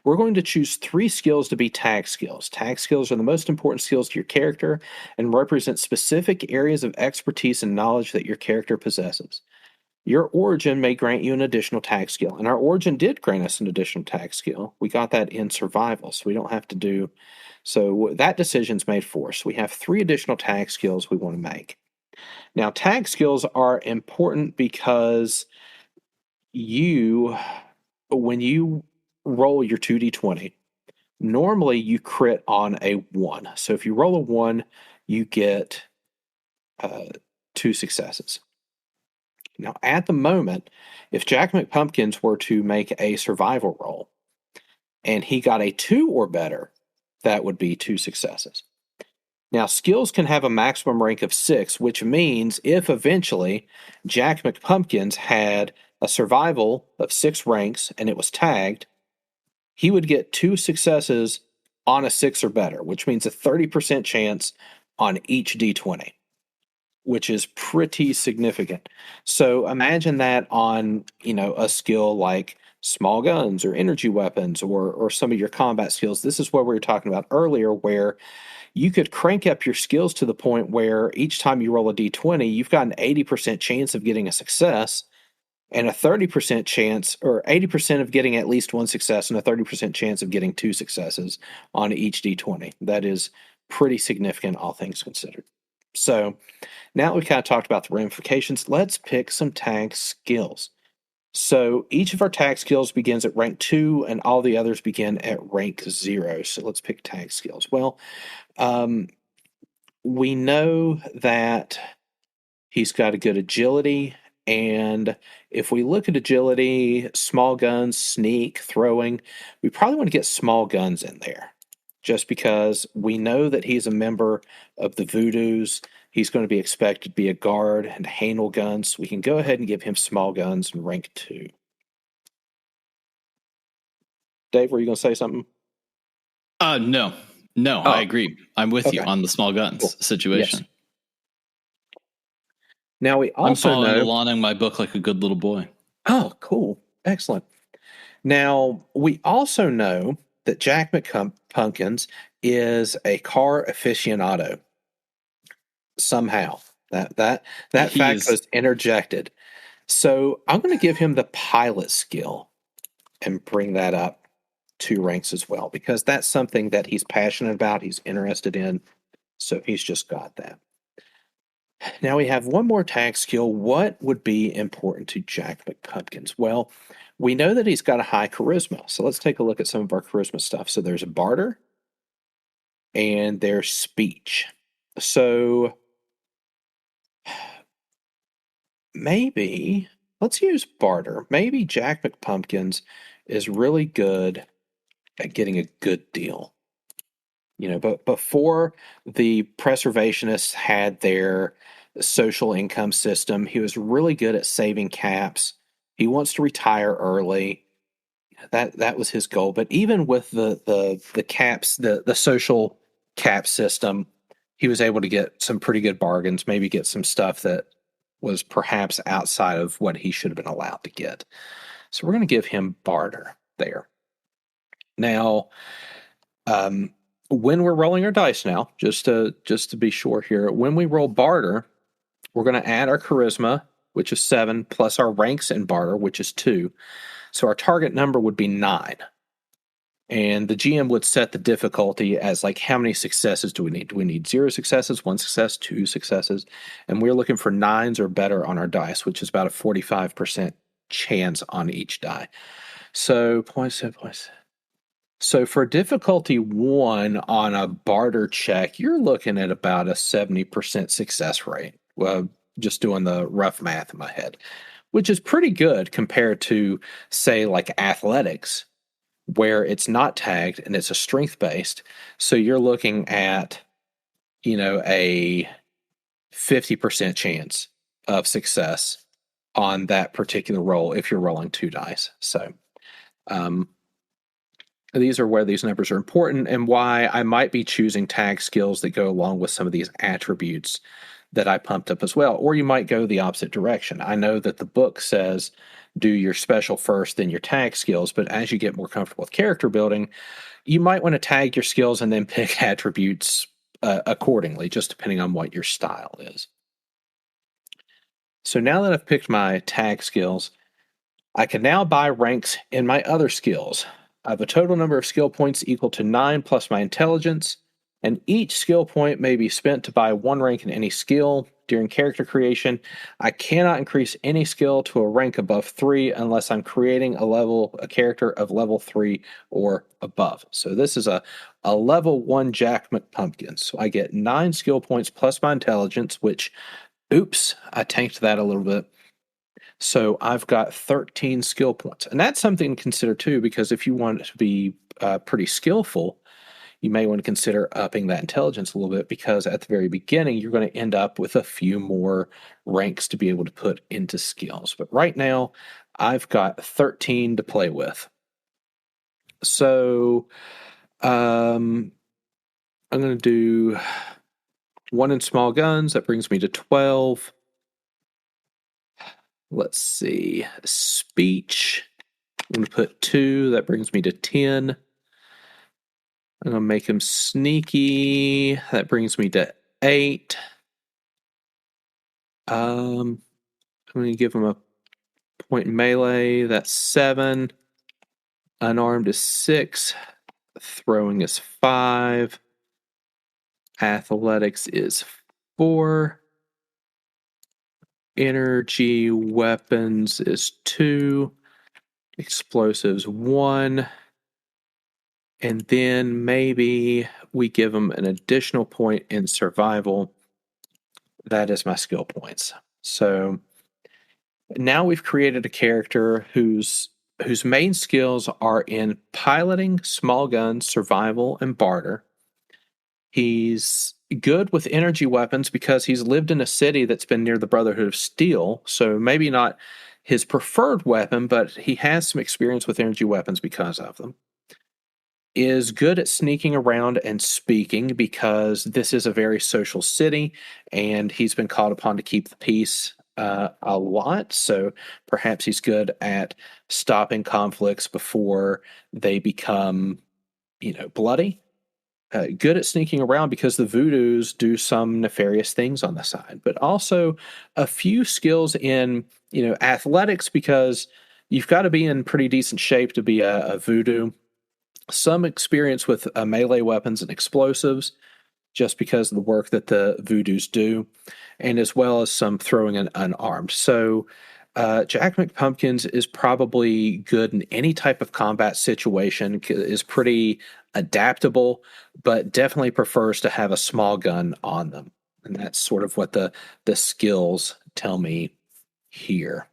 [SPEAKER 3] We're going to choose 3 skills to be tag skills. Tag skills are the most important skills to your character and represent specific areas of expertise and knowledge that your character possesses. Your origin may grant you an additional tag skill, and our origin did grant us an additional tag skill. We got that in survival, so we don't have to do. So that decision's made for us. We have 3 additional tag skills we want to make. Now, tag skills are important because when you roll your 2d20, normally you crit on a 1. So if you roll a 1, you get 2 successes. Now, at the moment, if Jack McPumpkins were to make a survival roll and he got a 2 or better, that would be 2 successes. Now, skills can have a maximum rank of 6, which means if eventually Jack McPumpkins had a survival of 6 ranks and it was tagged, he would get 2 successes on a 6 or better, which means a 30% chance on each d20, which is pretty significant. So imagine that on, a skill like small guns or energy weapons or some of your combat skills. This is what we were talking about earlier, where you could crank up your skills to the point where each time you roll a d20, you've got an 80% chance of getting a success and a 30% chance, or 80% of getting at least 1 success and a 30% chance of getting 2 successes on each d20. That is pretty significant, all things considered. So now we kind of talked about the ramifications, let's pick some tag skills. So each of our tag skills begins at rank 2 and all the others begin at rank 0. So let's pick tag skills. Well, we know that he's got a good agility. And if we look at agility, small guns, sneak, throwing, we probably want to get small guns in there just because we know that he's a member of the Voodoos. He's going to be expected to be a guard and handle guns. We can go ahead and give him small guns in rank 2. Dave, were you going to say something?
[SPEAKER 2] No, I agree. I'm with you on the small guns situation.
[SPEAKER 3] Yes. Now we also
[SPEAKER 2] I'm following along in my book like a good little boy.
[SPEAKER 3] Oh, cool. Excellent. Now, we also know that Jack McPumpkins is a car aficionado. Somehow. That fact was interjected. So I'm going to give him the pilot skill and bring that up 2 ranks as well, because that's something that he's passionate about, he's interested in. So he's just got that. Now we have one more tag skill. What would be important to Jack McPumpkins? Well, we know that he's got a high charisma. So let's take a look at some of our charisma stuff. So there's barter and there's speech. So maybe let's use barter. Maybe Jack McPumpkins is really good at getting a good deal. But before the preservationists had their social income system, he was really good at saving caps. He wants to retire early. That was his goal. But even with the caps, the social cap system, he was able to get some pretty good bargains, maybe get some stuff that was perhaps outside of what he should have been allowed to get. So we're going to give him barter there. Now, when we're rolling our dice now, just to be sure here, when we roll barter, we're going to add our charisma, which is 7, plus our ranks in barter, which is 2. So our target number would be 9. And the GM would set the difficulty as like, how many successes do we need? Do we need 0 successes, 1 success, 2 successes? And we're looking for 9s or better on our dice, which is about a 45% chance on each die. So So for difficulty 1 on a barter check, you're looking at about a 70% success rate. Well, just doing the rough math in my head, which is pretty good compared to, say, like athletics, where it's not tagged and it's a strength based. So you're looking at, a 50% chance of success on that particular roll if you're rolling 2 dice. So, these are where these numbers are important and why I might be choosing tag skills that go along with some of these attributes that I pumped up as well. Or you might go the opposite direction. I know that the book says do your special first, then your tag skills, but as you get more comfortable with character building, you might want to tag your skills and then pick attributes accordingly, just depending on what your style is. So now that I've picked my tag skills, I can now buy ranks in my other skills. I have a total number of skill points equal to 9 plus my intelligence, and each skill point may be spent to buy 1 rank in any skill. During character creation, I cannot increase any skill to a rank above 3 unless I'm creating a character of level 3 or above. So this is a level 1 Jack McPumpkins. So I get 9 skill points plus my intelligence, which, oops, I tanked that a little bit. So I've got 13 skill points. And that's something to consider too, because if you want to be pretty skillful, you may want to consider upping that intelligence a little bit, because at the very beginning, you're going to end up with a few more ranks to be able to put into skills. But right now, I've got 13 to play with. So I'm going to do 1 in small guns. That brings me to 12. Let's see. Speech. I'm going to put 2. That brings me to 10. I'm going to make him sneaky. That brings me to 8. I'm going to give him a point in melee. That's 7. Unarmed is 6. Throwing is 5. Athletics is 4. Energy weapons is 2. Explosives 1. And then maybe we give them an additional point in survival. That is my skill points. So now we've created a character whose main skills are in piloting, small guns, survival, and barter. He's good with energy weapons because he's lived in a city that's been near the Brotherhood of Steel. So maybe not his preferred weapon, but he has some experience with energy weapons because of them. Is good at sneaking around and speaking because this is a very social city and he's been called upon to keep the peace a lot. So perhaps he's good at stopping conflicts before they become, bloody. Good at sneaking around because the Voodoos do some nefarious things on the side, but also a few skills in, athletics because you've got to be in pretty decent shape to be a Voodoo. Some experience with melee weapons and explosives just because of the work that the Voodoos do, and as well as some throwing and unarmed. So Jack McPumpkins is probably good in any type of combat situation, is pretty adaptable, but definitely prefers to have a small gun on them. And that's sort of what the skills tell me here.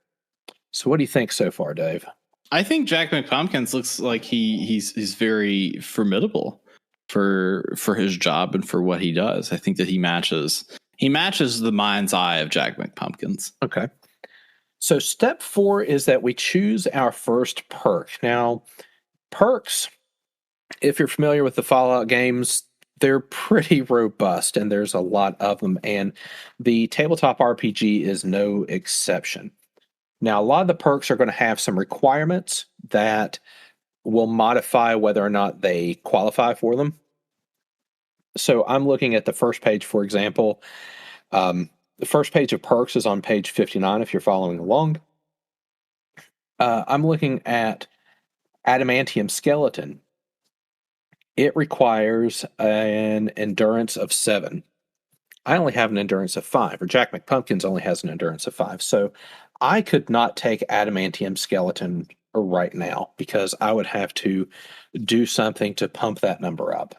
[SPEAKER 3] So what do you think so far, Dave?
[SPEAKER 2] I think Jack McPumpkins looks like he's very formidable for his job and for what he does. I think that he matches the mind's eye of Jack McPumpkins.
[SPEAKER 3] Okay. So step 4 is that we choose our first perk. Now, perks, if you're familiar with the Fallout games, they're pretty robust and there's a lot of them, and the tabletop RPG is no exception. Now, a lot of the perks are going to have some requirements that will modify whether or not they qualify for them. So I'm looking at the first page, for example. The first page of perks is on page 59 if you're following along. I'm looking at Adamantium Skeleton. It requires an endurance of 7. I only have an endurance of 5, or Jack McPumpkins only has an endurance of 5. So I could not take Adamantium Skeleton right now because I would have to do something to pump that number up.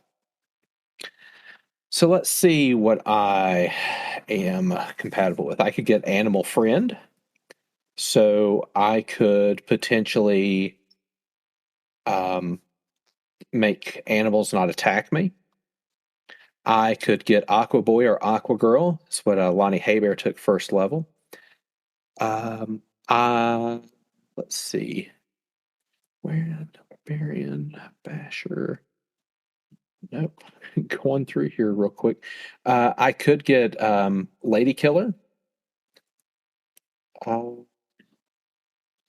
[SPEAKER 3] So let's see what I am compatible with. I could get Animal Friend. So I could potentially make animals not attack me. I could get Aqua Boy or Aqua Girl. That's what Lonnie Haybear took first level. Let's see. Where? Barbarian, Basher. Nope. Going through here real quick. I could get Lady Killer.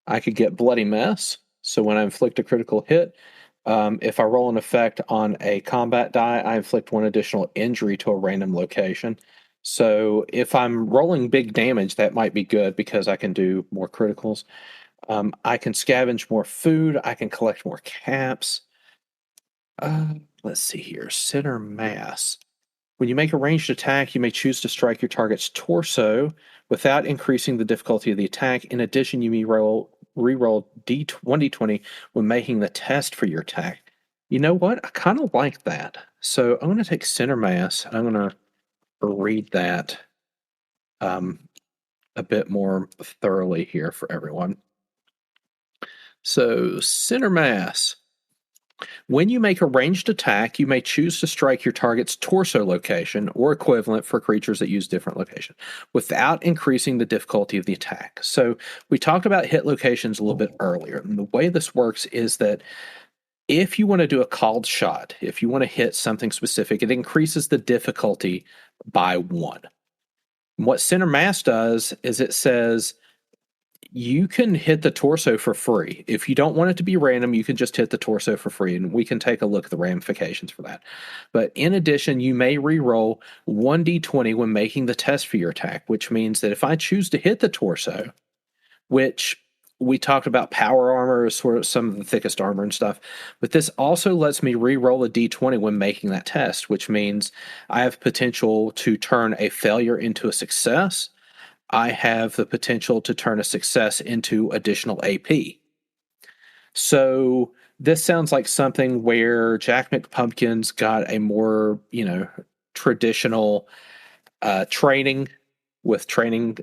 [SPEAKER 3] I could get Bloody Mess. So when I inflict a critical hit, if I roll an effect on a combat die, I inflict 1 additional injury to a random location. So if I'm rolling big damage, that might be good because I can do more criticals. I can scavenge more food. I can collect more caps. Let's see here. Center mass. When you make a ranged attack, you may choose to strike your target's torso without increasing the difficulty of the attack. In addition, you may reroll 1d20 when making the test for your attack. You know what? I kind of like that. So I'm going to take center mass, and I'm going to read that a bit more thoroughly here for everyone. So center mass. When you make a ranged attack, you may choose to strike your target's torso location or equivalent for creatures that use different location without increasing the difficulty of the attack. So we talked about hit locations a little bit earlier. And the way this works is that if you want to do a called shot, if you want to hit something specific, it increases the difficulty by 1. And what center mass does is it says, you can hit the torso for free. If you don't want it to be random, you can just hit the torso for free, and we can take a look at the ramifications for that. But in addition, you may re-roll 1d20 when making the test for your attack, which means that if I choose to hit the torso, which we talked about power armor is sort of some of the thickest armor and stuff, but this also lets me re-roll a d20 when making that test, which means I have potential to turn a failure into a success. I have the potential to turn a success into additional AP. So this sounds like something where Jack McPumpkins got a more, traditional training with training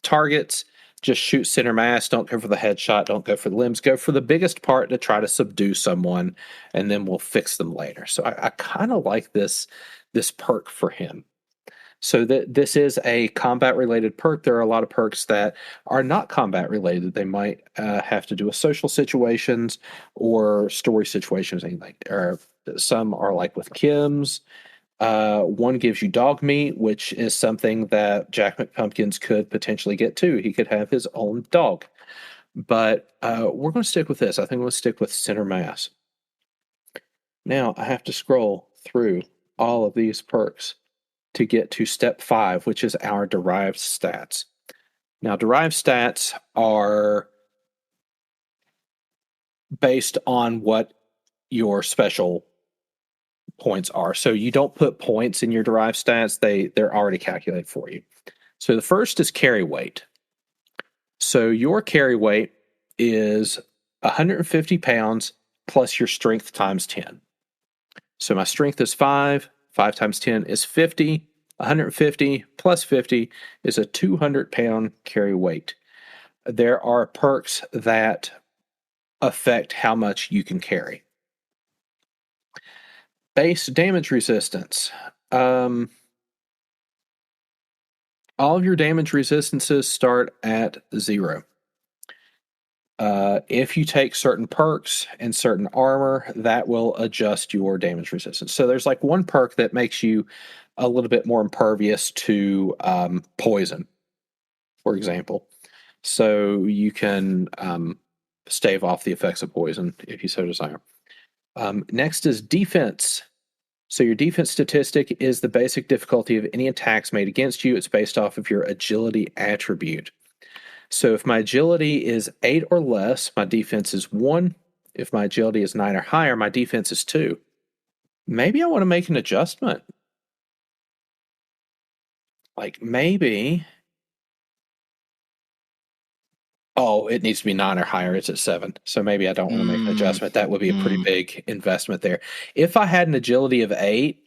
[SPEAKER 3] targets. Just shoot center mass. Don't go for the headshot. Don't go for the limbs. Go for the biggest part to try to subdue someone, and then we'll fix them later. So I kind of like this perk for him. So this is a combat-related perk. There are a lot of perks that are not combat-related. They might have to do with social situations or story situations. Anything. Or some are like with Kim's. One gives you dog meat, which is something that Jack McPumpkins could potentially get too. He could have his own dog. But we're going to stick with this. I think we'll stick with center mass. Now I have to scroll through all of these perks to get to step 5, which is our derived stats. Now, derived stats are based on what your special points are. So you don't put points in your derived stats. They're already calculated for you. So the first is carry weight. So your carry weight is 150 pounds plus your strength times 10. So my strength is 5. 5 times 10 is 50. 150 plus 50 is a 200-pound carry weight. There are perks that affect how much you can carry. Base damage resistance. All of your damage resistances start at 0. If you take certain perks and certain armor, that will adjust your damage resistance. So there's like one perk that makes you a little bit more impervious to poison, for example. So you can stave off the effects of poison if you so desire. Next is defense. So your defense statistic is the basic difficulty of any attacks made against you. It's based off of your agility attribute. So if my agility is 8 or less, my defense is 1. If my agility is 9 or higher, my defense is 2. Maybe I want to make an adjustment. Like maybe... Oh, it needs to be 9 or higher. It's at 7. So maybe I don't want to make an adjustment. That would be a pretty big investment there. If I had an agility of 8,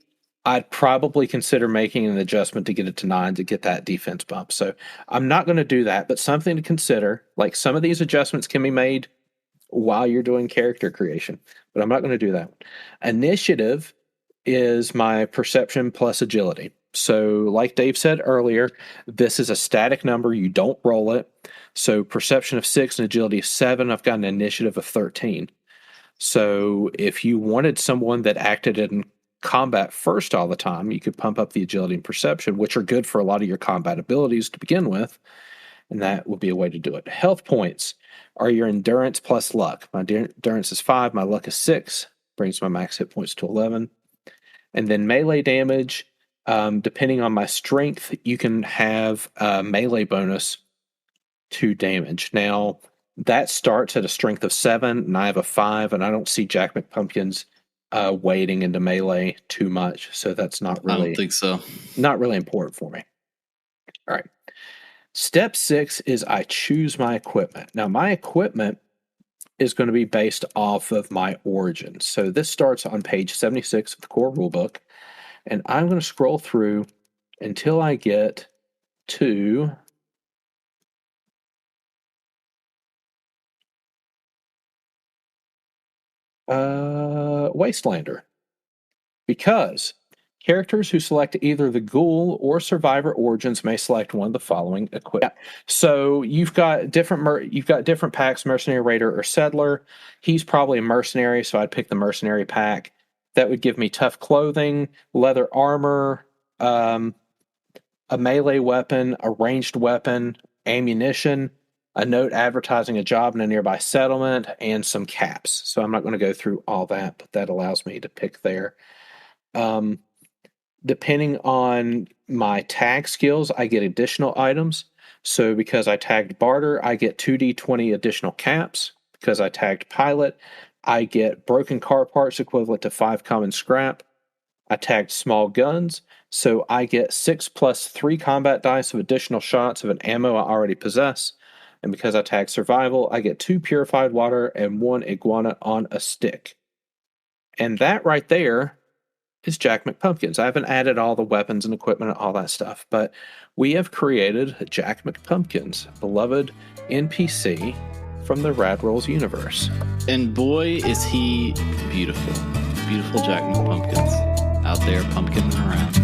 [SPEAKER 3] I'd probably consider making an adjustment to get it to 9 to get that defense bump. So I'm not going to do that, but something to consider. Like some of these adjustments can be made while you're doing character creation, but I'm not going to do that. Initiative is my perception plus agility. So like Dave said earlier, this is a static number. You don't roll it. So perception of 6 and agility of 7, I've got an initiative of 13. So if you wanted someone that acted in combat first all the time, you could pump up the agility and perception, which are good for a lot of your combat abilities to begin with. And that would be a way to do it. Health points are your endurance plus luck. My endurance is 5. My luck is 6. Brings my max hit points to 11. And then melee damage, depending on my strength, you can have a melee bonus to damage. Now, that starts at a strength of 7, and I have a 5, and I don't see Jack McPumpkins wading into melee too much, so that's not really...
[SPEAKER 2] I don't think so.
[SPEAKER 3] Not really important for me. All right. Step 6 is I choose my equipment. Now, my equipment is going to be based off of my origins. So this starts on page 76 of the core rulebook, and I'm going to scroll through until I get to... Wastelander. Because characters who select either the Ghoul or Survivor origins may select one of the following equipment. So you've got different packs, Mercenary, Raider, or Settler. He's probably a Mercenary, so I'd pick the Mercenary pack. That would give me tough clothing, leather armor, a melee weapon, a ranged weapon, ammunition, a note advertising a job in a nearby settlement, and some caps. So I'm not going to go through all that, but that allows me to pick there. Depending on my tag skills, I get additional items. So because I tagged Barter, I get 2d20 additional caps. Because I tagged Pilot, I get broken car parts equivalent to 5 common scrap. I tagged Small Guns, so I get 6 plus 3 combat dice of additional shots of an ammo I already possess. And because I tag survival, I get 2 purified water and 1 iguana on a stick. And that right there is Jack McPumpkins. I haven't added all the weapons and equipment and all that stuff, but we have created Jack McPumpkins, beloved NPC from the Rad Rolls universe.
[SPEAKER 2] And boy, is he beautiful. Beautiful Jack McPumpkins out there pumpkining around.